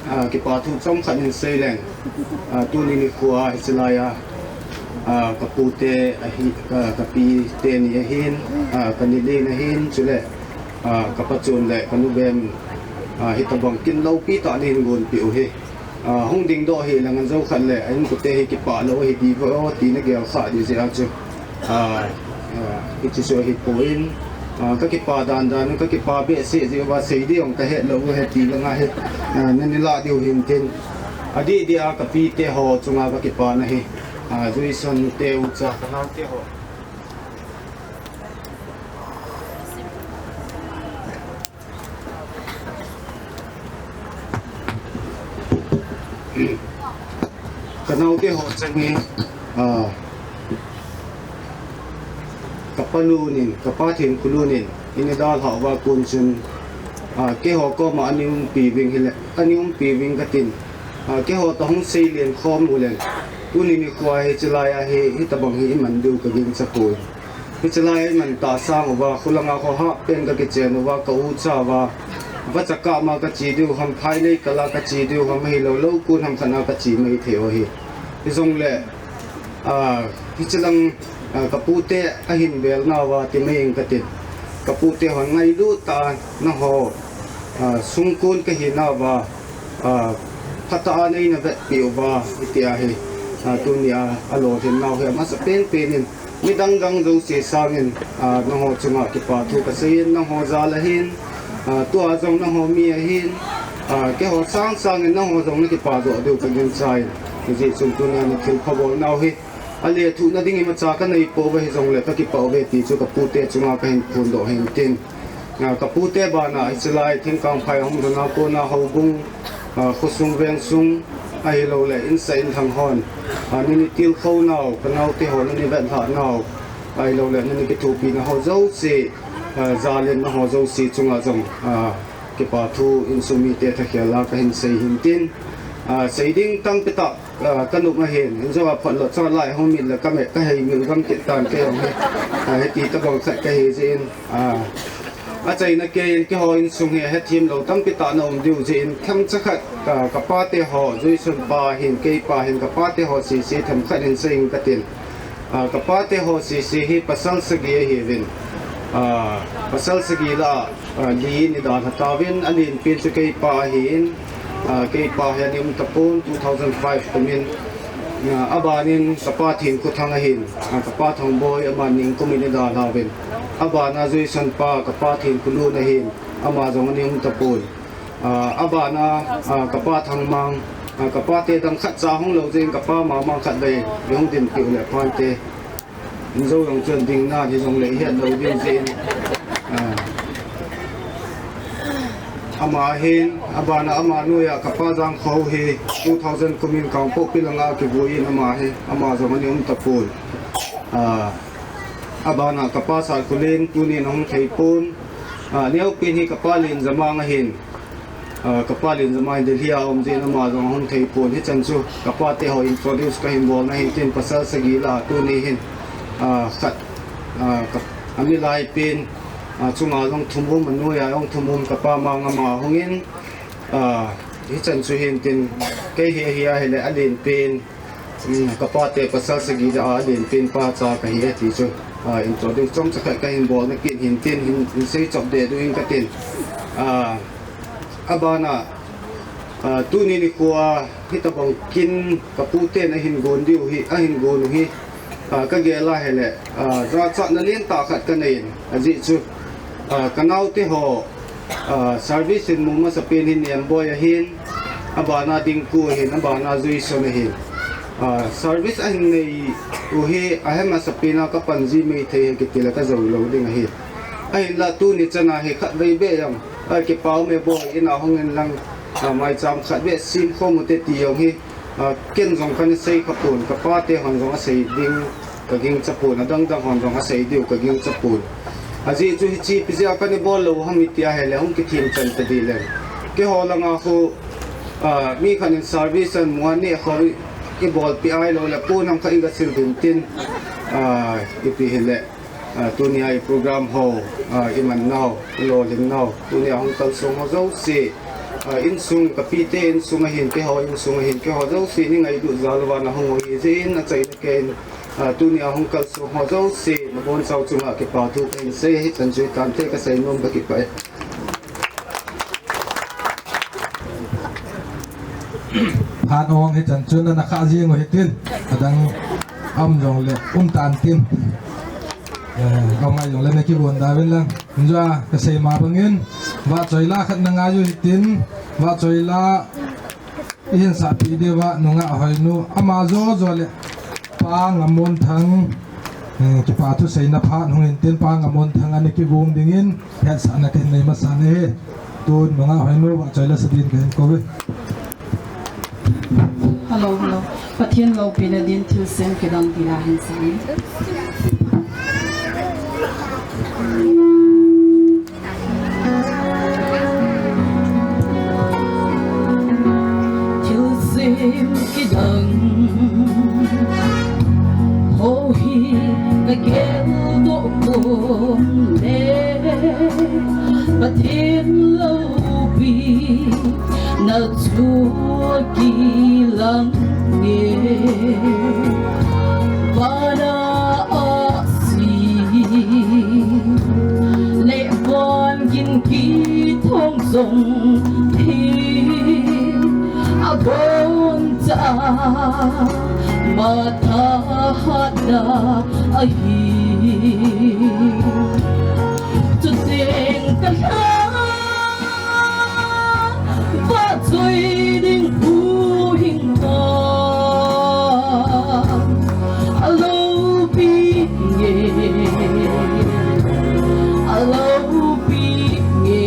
cái bát thu trong khẩn hình xây leng tu ni khua Israel cái pute cái pi tên này hiền cái nili này hiền chứ lệ cái bát chôn lệ cái nút bên hitabang kin lâu pi ta ni ngon piu he hong ding do he langan zo khan le anh ko te he ki pa lo he di vo ti na gel kha di se a chu ki chu he poin ka ki pa dan ka ki pa be se je wa se di ong ta he lo he ti la nga he nan ni la diu hin tin adi dia ka pi te ho chunga ka ki pa na he zui son te u cha na te ho kanau ke ho changi kapalunin kapatin kulunin inidal hawa kunsun ke ho ko ma aning piving hile aning piving katin ke ho to hong seilian khom ulen tunin ni kwai chelaya he hitabang hi mandu ka ging chapoi hi chelaya man ta sang wa khulanga kho ha pen ka ke chen wa ka u cha wa vachaka ma ka chi du ham phai le kala ka chi du ham hi lo lo kun ham khana ka chi mai theo hi izong le hi chelang kapute ahin bel na wa ti meng katin kapute hon ngai lu ta na ho sungkun ka hi na wa khata nei na vet pi wa itia hi tunia alo hin na he ma sa pen penin midang dang do se sangin na ho chunga ki pa thu ka sein na ho za la hin tua zong na ho mi hin ke ho sang na ho zong na ki pa do do ka gen sai ji chung tunia ni thil khobol na hi ale thu na ding ma cha ka nei po ve zong le ka ki pa ve ti chu ka pu te chunga ka hin phun do hin tin ka pu te ba na islai Thingkangphai hom do na ko na ho bung khosung veng sung ai lo le in sa in thang hon ni ni til kho naw ka naw te hon ni ban tha naw ai lo le ni ki thu pi na ho zo se za len na ho zo si chunga zong ki pa thu in sumi te tha khela ka hin sei hin tin sei ding tang pe ta kanu ma hen in zo phot lo cho lai ho min la ka me ka hei mi gam ti tan ke yong he ti ta bong khat ka he jin chai na ke ki ho in sung he he thim lo tam pi ta na om diu jin kham cha khat ka pa te ho zui sun pa hin ke pa hin ka pa te ho si si tham khat in sing ka tin ka pa te ho si si hi pasal sagi hi vin pasal sagi la li ni da ta vin alin pin chu ke pa hin ke pa he ni um tapun 2005 tamin abanin kapa thin ku thang hin kapa thang boy amaning kumini da la vin abana zui san pa kapa thin kulu na hin ama jong ani um tapun abana kapa thang mang kapa te dang khat cha hong lo jing kapa ma mang khat ve yong din pi le phan te zo yong chen ding na ji jong le hian lo din jin ama hin abana ama nuya kapa jang kho hi 2000 kumin kang po pilanga ki buin ama he ama jong ani um tapun abana kapa sa kulin tunin hong theipun neu pin hi kapa lin zama nga hin kapa lin zama delhia om je na ma jong hong theipun hi chanchu kapa te ho introduce ka hin bol na hin tin pasal sagila tuni hin khat ami lai pin chunga jong thumum manuya jong thumum kapa ma nga ma hongin hi chanchu hin tin ke hi hele alin pin kapa te pasal sagila alin pin pa cha ka hi ti chu introduce trong cha ka hin bol na kin hin tin hin sei chop de doing ka tin abana tuni ni kwa hitabang kin kapute na hin gon diu hi a hin gon hi ka ge la hele ra cha na len ta khat ka nei aji chu kanau te ho service in muma sa pen hin yan boy hin abana ding ku hin abana zui so na hin service a hin nei uhi ahema sapina ka panji me the ki tila ka zo lo ding hi ai la tu ni chana hi khat vei be yam ai ki pau me bo ina hongen lang Maicham khat be sim kho mu te ti yong hi ken jong kan sei khapun ka pa te hon jong a sei ding ka ging chapun adang dang hon jong a sei diu ka ging chapun aji chu hi chi pizia ka ni bol lo hami tia hele hong ki thim chan te di len ke ho langa khu mi khanin service an muani kho ki bol pi ai lo la pu nam kha inga sil din tin ipi hele tunia i program ho iman now Lolhin now tunia hong kal song ho zo si in sung kapite in sung hin ke ho in sung hin ke ho zo si ni ngai du zalwa na hong hi zin na chai na ken tunia hong kal song ho zo si na bon sau chunga ke pa tu ken se hi chan ju kan te ka sai nom ba ki pai hàn ong hi chan chun na kha ji ngo hitin adang am jong le tan tin ông ai jong le na ki bon da wen lang njwa ka sei ma bangin wa choi la khat na nga ju hitin wa choi la in sa pi de wa nunga hoi nu ama zo zo le pa ngamon thang ki pa tu sei na pha nung in tin pa ngamon thang ani ki bung dingin ya sa na ken nei ma sa ne tu nunga hoi nu wa choi la sa din ken ko we hello pathian lo pina din thil sen ke dang tira hin sang thil sen ke dang ho hi ka kel do ko le pathian lo pi na chua ki lang nghe vana a si lệ con kinh ký thông dòng thi a bon cha ma tha da a hi tu tiếng ca và rồi đinh phù hình alo bi nghe alo bi nghe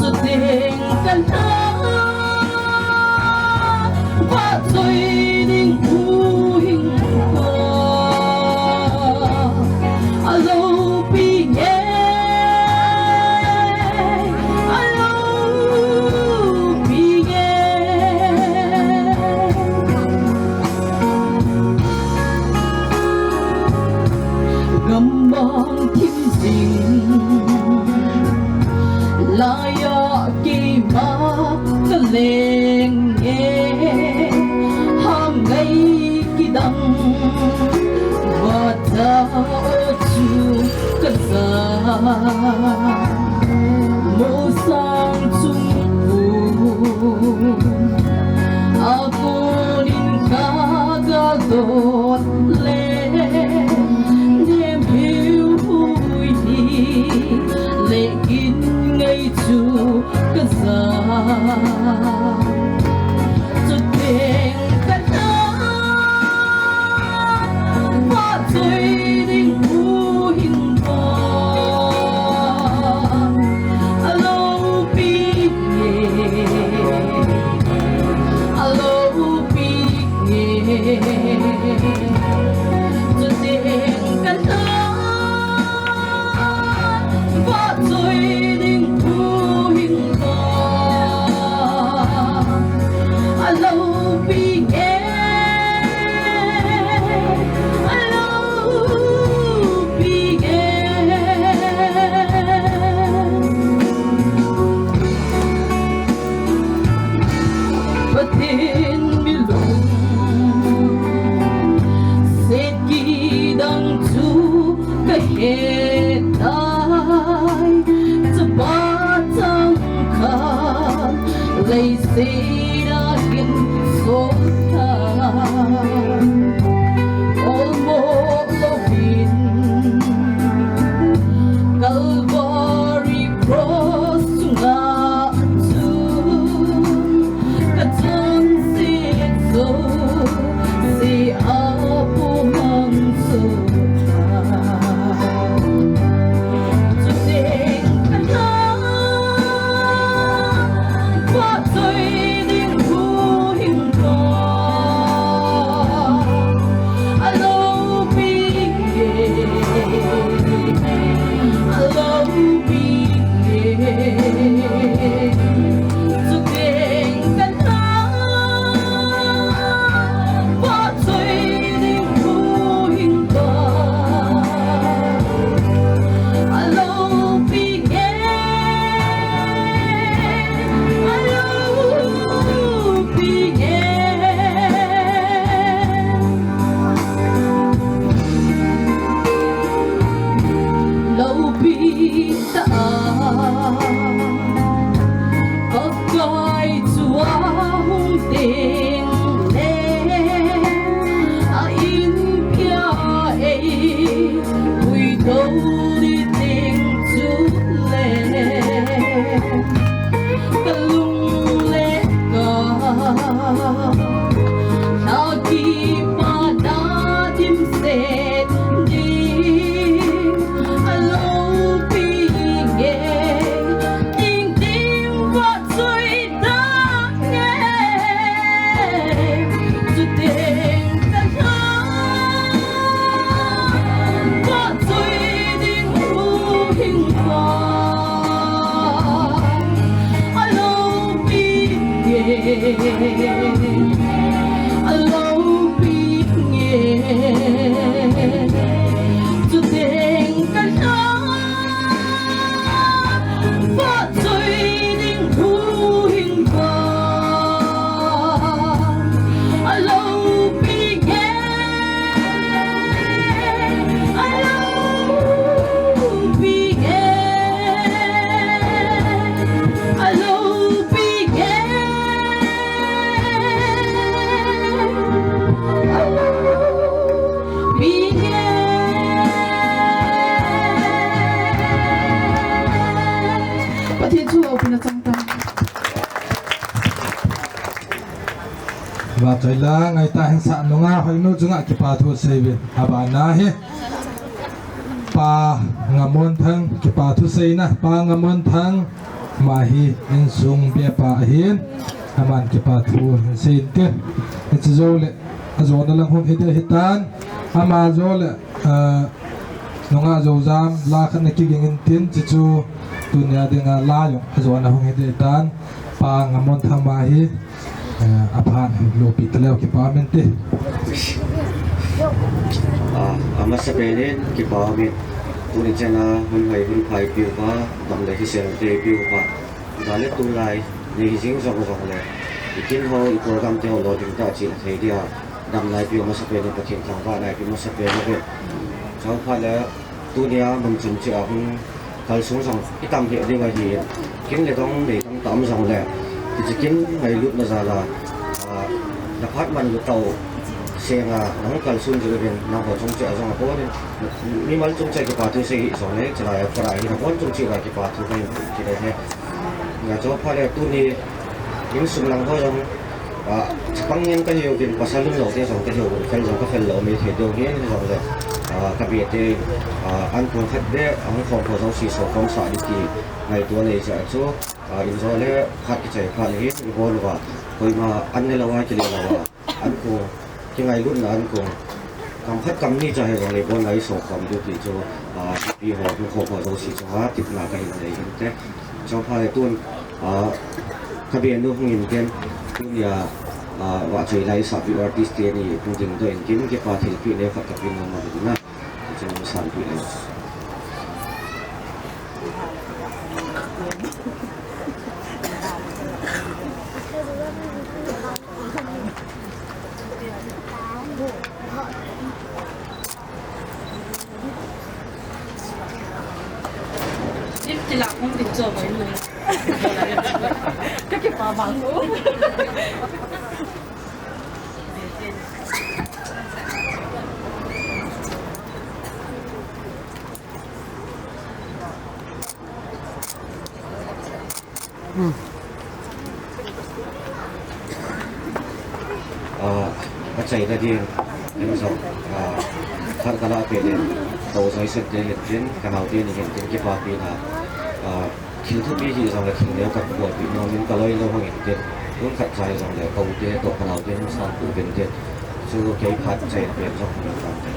cho tiếng căn thơ và rồi đinh phù hình alo bi nghe bong thiên dinh la ya ki ma ka leng nghe ham ngay ki dang wa ta chu ka za mo sang chung ako nin ka ga dot le lekin ngay chu ka za cho tiếng ca na và rồi đinh u hình bò alo bi nghe alo bi nghe cho tiếng ca na rồi đinh thu hình alo bi nghe alo bi nghe và thiên bi lung sẽ kỳ đăng chu cái hệ tai cho ba tăng khăn lấy gì đã hiện số thang ôm một Lolhin Calvary cross ngã xuống cả chân xiết dấu si áo buông sầu và rồi đinh thu hình lâu bị nghe tu tình cả phát rơi đình thu hình vàng lâu bị nghe lâu bị nghe lâu bị nghe bị nghe và thiên chúa open trong tâm và trời là ngày ta hình sản nó nga phải nô chúng ngại kipa thu xây về bà na he pa ngamon thang kipa thu xây na pa ngamon thang mà hi in sung bia pa hiền aman kipa thu xây te it's zole azo na lang hom hide hitan ama zole nó nga zo jam la khan na ki gengin tin chu tunya denga la yo azo na hom hide tan pa ngamon thang ma hi apaan lopi teleu kipamente ama sepenin kipamit tuni chana hun hai piu ba dam le hisel te piu ba dale tu lai ni jing zo zo le ikin ho I program te ho lo ding ta chi thei dia dam lai piu ma sepenin pa thing thang ba lai piu ma sepenin be chau pha le tunia mum chum chi a hun kal sung song itam hi de ga hi kin le dong de tam tam song le thì chỉ ngày lúc là giờ là phát mình lúc tàu xe là nắng cần xuân dưới biển nằm ở trong chợ trong phố nên nhưng mà trong chợ cái bà tôi xây xong đấy chỉ là phải là nó trong chợ là cái bà tôi phải thì đấy thế nhà cho phải là tu ni những sung lăng thôi trong băng nhân cái hiệu tiền pasal lưng lẩu thế xong cái hiệu cái dòng cái phần lẩu mình thấy điều này xong rồi đặc biệt thì ăn cuốn khách đấy ăn phòng phổ thông xì số không xả đi thì ngày tuần này sẽ cho in zo le khat ki chai khan hi bol wa koi ma an ne lawa ki le lawa an ko ki ngai lut na an ko kam khat kam ni chai wa le bol ngai so kam du ki cho pi ho ku kho ko si cho ha tip na kai le hin te cho pha le tun ka bien nu ngin ken tun ya wa chai lai sa pi artist te ni tung ding do en kin ki pa thil pi ne khat ka pin no ma na chen san pi le thì là không định chờ với người cái bà bằng nữa bắt chạy ra đi em rồi thân cả là về đến đầu giới sự đến đến cả đầu tiên thì hiện đến cái pháp là thiếu thốn cái gì rằng là thiếu nếu các bộ bị nó những cái lối lâu hơn hiện đến muốn khắc dài rằng là cầu tiên tổ cả đầu tiên sang từ bên tiên chứ cái phát chạy về trong những cái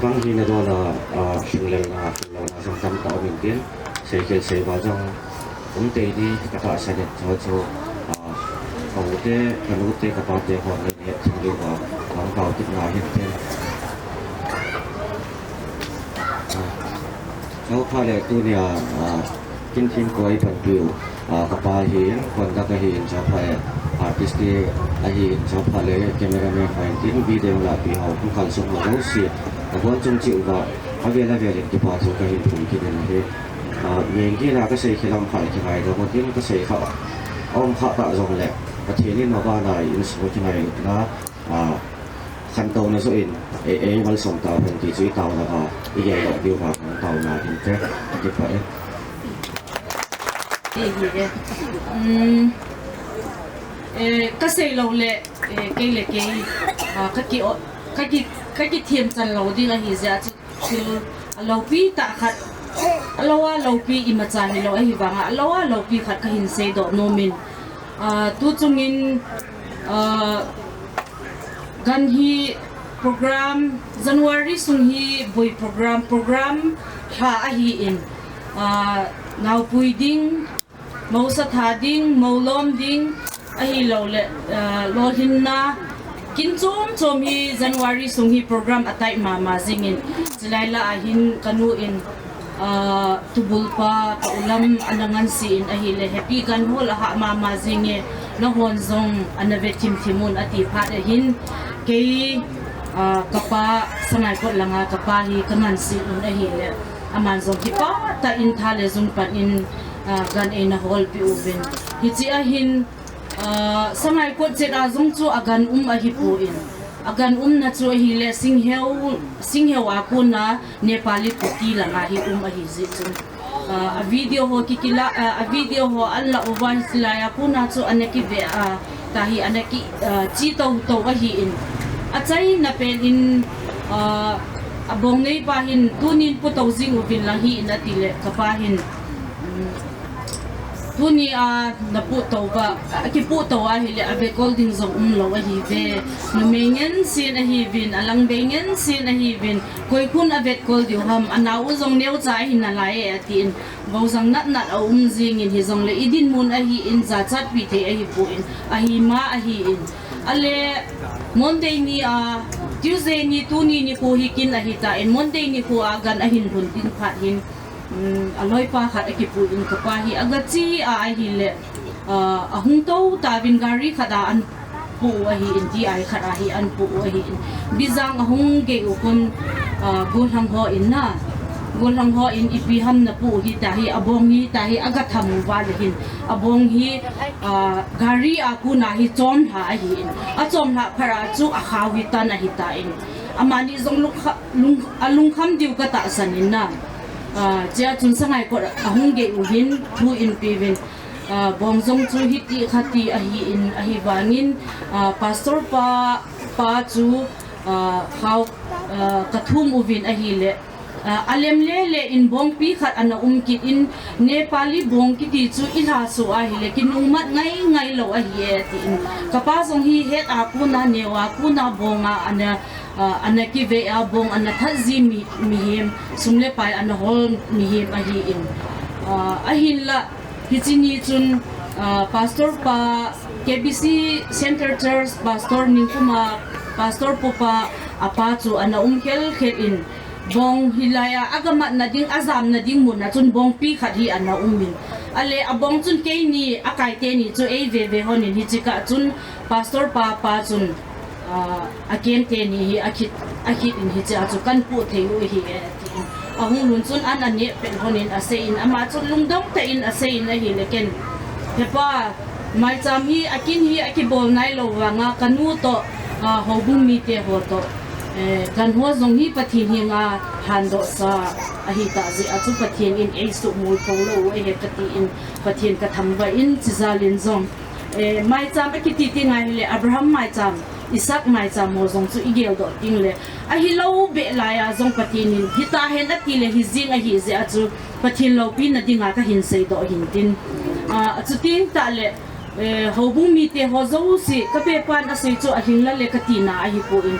Bang hi na do na shinglel na sang tam tao min tin sei sei ba jang te di ka ta sa de cho kau te kanu te ka pa te ho ne thing lu ba ang kau ti na hin ten cho pha le tu nia kin tin koi pan piu ka pa hi kon da ka hi cho pha artist te a hi cho pha le cameraman fa tin video la pi ho ku kan sum lo si 我中招話 về là về cái bảo thủ cái hình phụng cái này thì những cái là cái xây cái làm phải cái này đó một cái xây họ ông họ tạo dòng lệ và thế nên mà ba này in số cái này làขั้นตอนนั้นส่วนวันส่งเตาเป็นที่ช่วยเตาแล้วก็อีกอย่างเดียวกับเตามาถึงแค่เก็บไว้ก็เสียเราเลยเกี่ยเลยเกี่ยก็เทียมจันเราดีละหิจะคือเราปีตาขัดเราว่าเราปีอิมาจานี่เราไอ้หิบังอ่ะเราว่าเราปีขัดก็หินเสดโนมินตัวจงินกันฮีโปรแกรม January สุงฮีบอยโปรแกรมหาอฮีอินนาวปุยดิ้งมาวสัทธาดิ้งมาวล้อมดิ้งอฮีเราเละลอหินนากินโจมฮี January สุงฮีโปรแกรมอัตายมาซิงอินจะไล่ละอหินกันนูอินตุบุลปาปะอุลัมอันนั้นสิอินอฮีเละแฮปปี้กันหัวละหะมาซิงเงนฮอนซงอันนั้นเวทิมมุนอติพาดหินเกยกปาสมัยก่อนละงากปาฮีกันมันสิอุนเฮีเลอามันซงฮิปาตาอินทาเลซงปันอินกันเอนะฮอลปิอุบินฮิจิอาหินสมัยก่อนเจดาซงจูอากันอหิปูอินอากันนะจูฮีเลสิงเฮวอากุนะเนปาลีปุตีละงาฮีอหิจิจุa video ho kikila a video ho alla ovan sila ya puna chu aneki ve tahi aneki chi to hi in achai na pen in abong nei pa hin tunin pu to jing uvin la hi na tile kapa hin tuni na pu to ba ki pu to a hi le ave golding zong lo a hi ve no mengen sin a hi vin alang bengen sin a hi vin koi kun avet gold yu ham anau zong neu cha hin na lai a tin bo zang nat a jing in hi zong le idin mun a hi in za chat pi the a hi pu in a hi ma a hi in ale monday ni tuesday ni tuni ni ko hi kin a hi ta in monday ni ko agan a hin hun tin phat hin aloi pa khat akipu in kapa hi agachi a hi le ahung to ta bin gari khada an pu a hi in ti ai khada hi an pu a hi in bizang ahung ge ukun gol hang ho in na gol hang ho in ipi ham na pu hi ta hi abong hi ta hi aga thamu wa le hin abong hi gari aku na hi chom ha hi in a chom ha phara chu a khaw hi ta na hi ta in amani zong lung kham diu ka ta sanin na chia chun sangai ko ahung ge uhin thu in pivin bong zong chu hiti khati ahi wangin pastor pa chu khau kathum uvin ahi le alem le in bong pi khat ana kit in nepali bong ki ti chu ila so ahi le kinumat ngai lo ahi ti in kapa zong hi het a kuna newa kuna bonga ana ki ve a bong ana thazi mi him sumle pai ana hol mi him ahi in ahin la hichini chun pastor pa KBC Center Church pastor ningkuma pastor popa apa chu ana khel in bong hilaya agamat na ding azam na ding mun na chun bong pi khat hi ana min ale abong chun ke ni akai te ni chu ei ve honin hi chika chun pastor pa chun again te ni hi akit in hi cha chu kan pu theu hi ahung lun chun an ani pen honin ase in ama chun lungdong te in ase in a hi leken hepa Maicham hi akin hi akibol nai lo wanga kanu to hobum mi te ho to kan ho zong hi pathin hi nga hando sa ahi ta ji achu pathin in ei su mul ko lo he kati in pathin ka thamba in chizalin zong Maicham akiti ti ngai le Abraham Maicham Isaac Maicham mo zong chu igel do ting le ahi lo be la ya zong pathin in hita hen ati le hi jing ahi je achu pathin lo pi na dinga ka hin sei do hin tin achu tin ta le hobung mi te ho zo si ka pe pan asei chu ahing la le katina ahi po in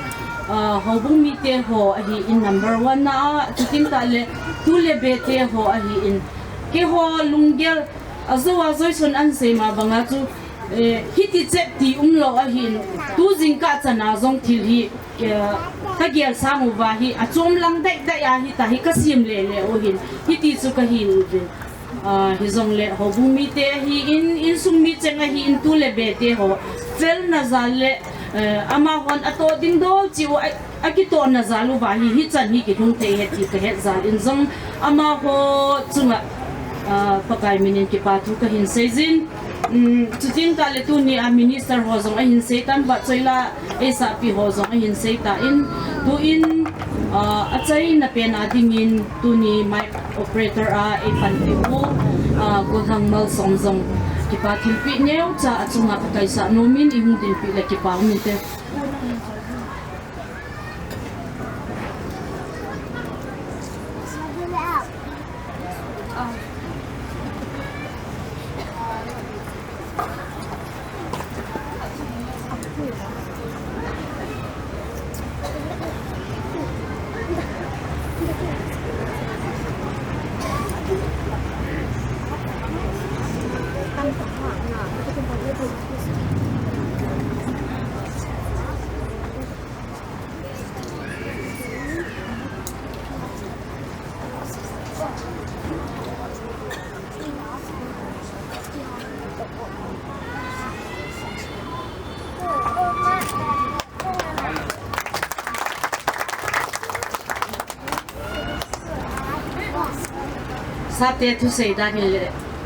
hobung mi te ho ahi in number 1 na chutin ta le tu le be te ho ahi in ke ho lunggel azawa zoison an sei ma banga chu hiti chep ti lo ahi tu jing ka chana zong thil hi ka gel sangu wa hi achom lang dai ya hi ta hi ka sim le o hin hiti chu ka hi uvin hi zong le hobung mi te hi in sum mi chenga hi in tu le be te ho fel na zal le ama hon ato ding do chiu akito na zalu ba hi chan hi ki thung te he ti ka he zal in zong ama ho chunga pakai minin ki pa thu ka hin seizin chutin ka le tu ni a minister ho zong a hin sei tan ba choila e sa pi ho zong a hin sei ta in tu in a chai na pen a ding in tu ni mic operator a e pan pi mo ko hang mal som zong ki pa thil pi neu cha achunga pakai sa nomin i hu din pi le ki pa min te Chate to say that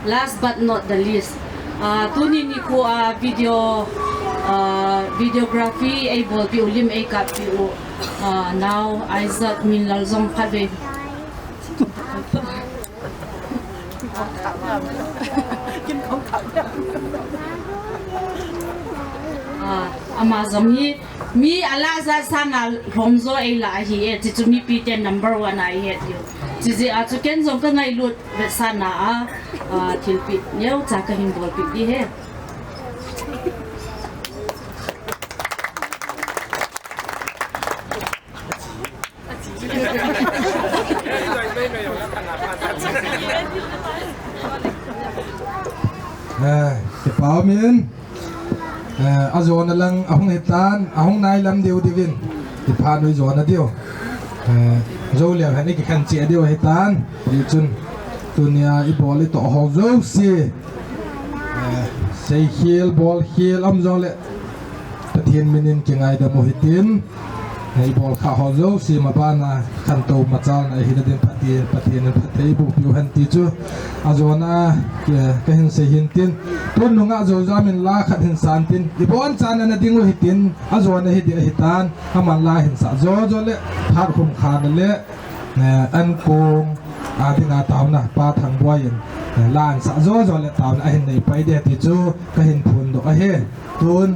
last but not the least tuni ni ko videography able pi ulim e ka pi now Isaac min lalzong khabe amazon hi mi ala za sana romzo e la hi e ti mi pi ten number 1 I hate you Jizi a chu ken zong ka ngai lut ve sana a thil pi neu cha ka hin bol pi di he cái bảo miền azon lang ahong hitan ahong nai lam deu divin thì pha nuôi zon adiu dâu liang hay cái khăn chị điều hay tan đi chun tunia i ball to ho dâu si say heel ball heel am dâu lệ thiên minin cái ngày đó mohitin hay ball khá ho dâu si mà ban na khăn tàu mà chal này hiện đến patien patei bu piu han ti chu azona cái hình say hin tin tuần nung azo zamin la khát hin san tin i ball chan na dingu hitin azona hi dia hitan haman la hin sa zo lệ thar khum khan lệ an kong adinga tauna pa thang boyin lan sa zo lệ tauna hin nei pai de ti chu ka hin phun do a he tun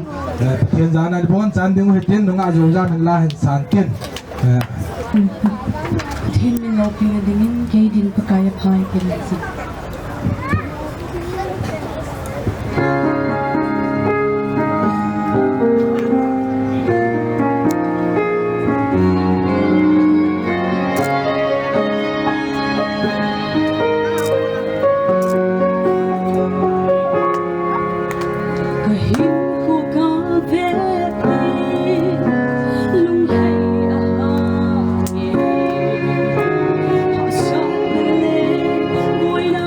thiên gia này ball chan dingu hitin nung azo zamin la hin san kin thiên min lo pi dingin ke din pakaya phai kin si Hãy subscribe cho kênh Ghiền Mì Gõ để không bỏ lỡ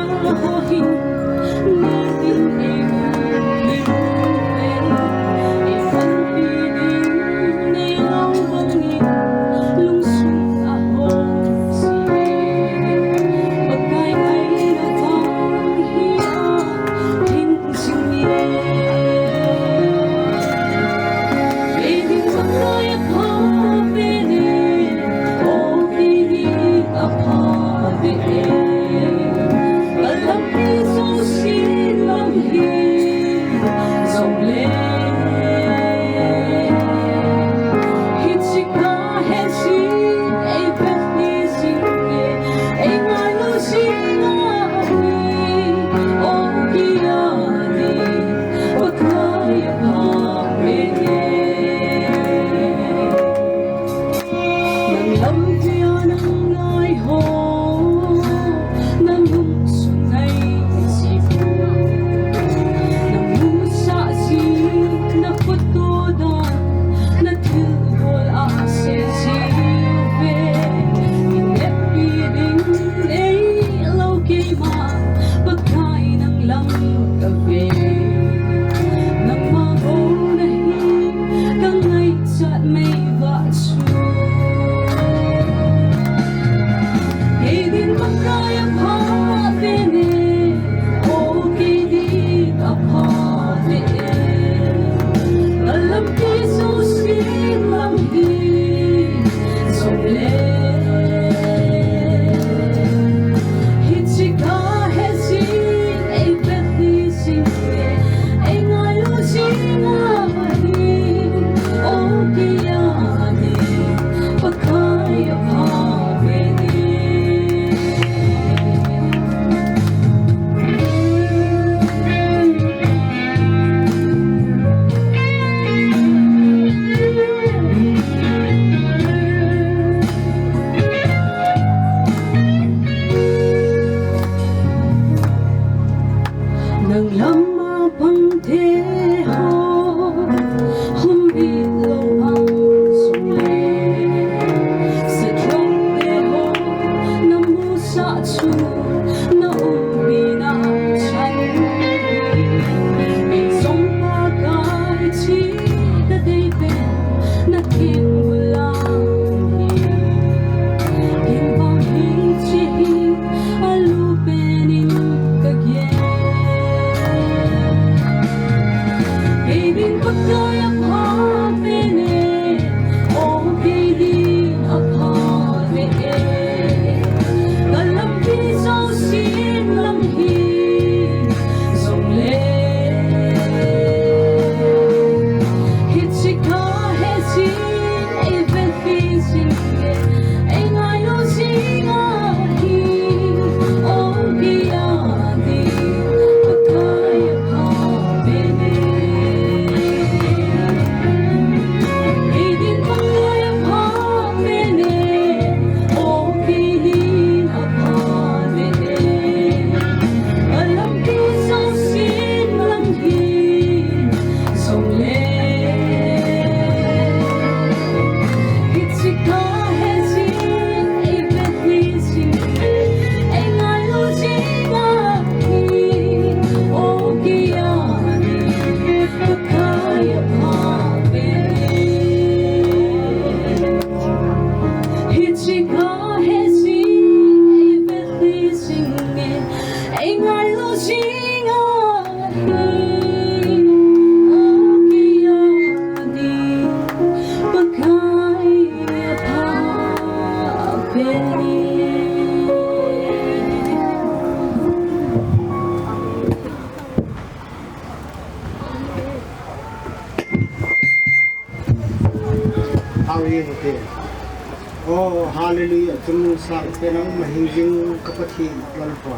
Oh hallelujah tum sang penang mahinging kapati lalpa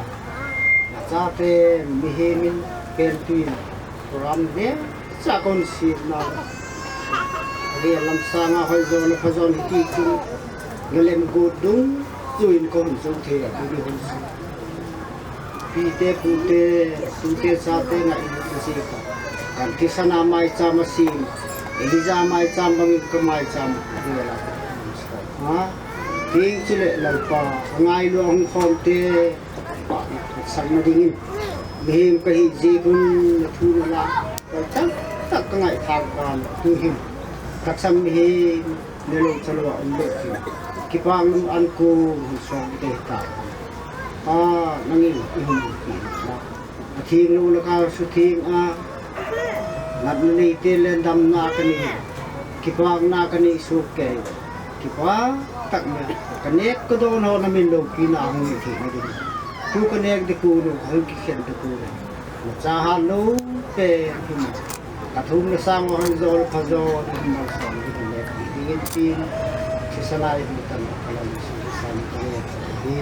Chate mihemin pentuin ram ne sakon si na ri lam sanga hoi zon phazon ki ku ngelen godung chuin kon so the a bi hon si pi te pu te sate na in si ka kan kisana mai chama si eliza mai cham bang ka mai cham la ha ting chile lalpa ngai lo hong khom te pa sang na dingin mehim ka hi ji kun na thu la tak tak ka ngai thang kan tu him tak sam hi ne lo chalo an le ki pang an ko so te ta nangin ihum ki la thing lo la ka su thing nat ni te len dam na ka ni ki pang na ka ni su ke ki pa tak me kanek ko do no na min lo ki na hong ni thi na din ku kanek de ku no hong ki khen de ku na cha ha lo pe him ka thum na sang hong zo pha zo ni ma sa ni ne ki ngin tin si sanai ni tan ala ni sa ni ni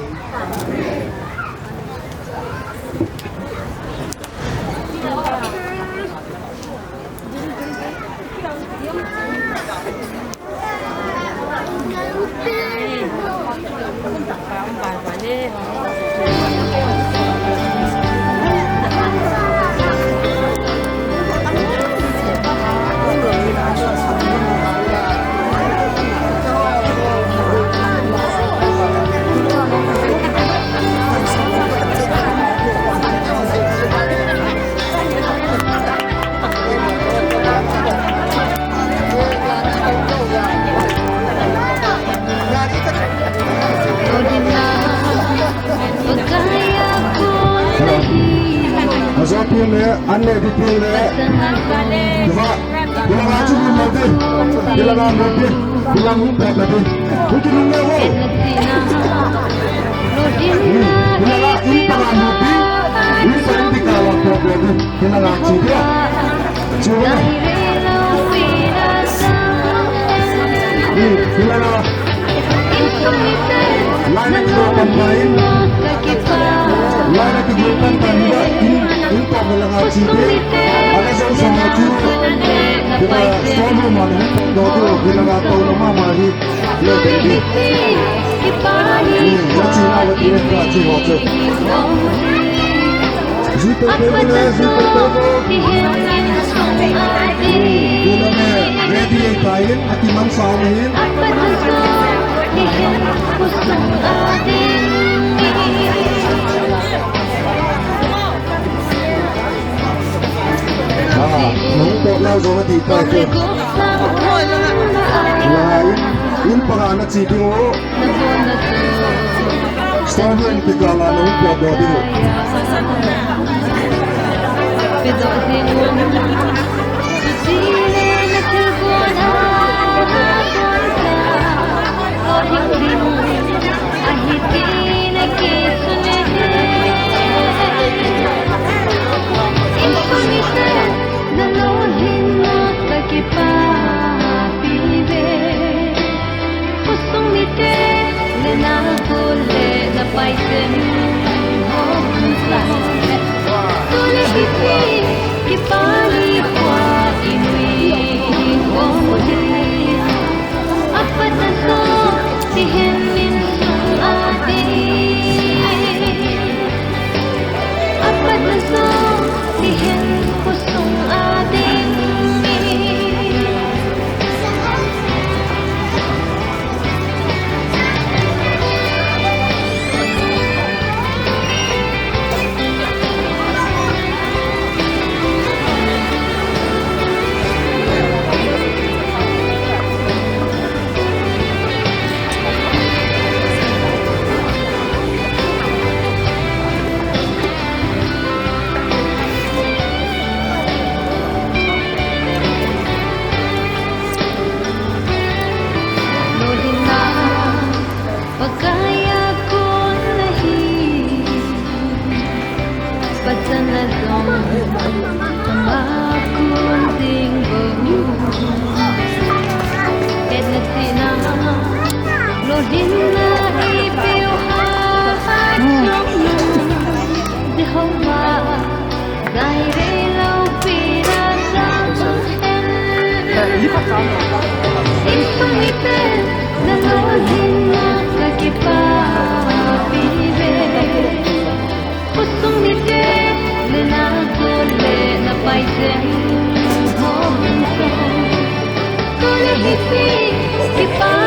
Azapin le, anne dipin le, dua, bilang aja di mobil, bilang mobil, bilang umpet lagi, mungkin ngewo, bilang ini tangan mobil, ini sering dikawal lagi, bilang aja dia. Keep on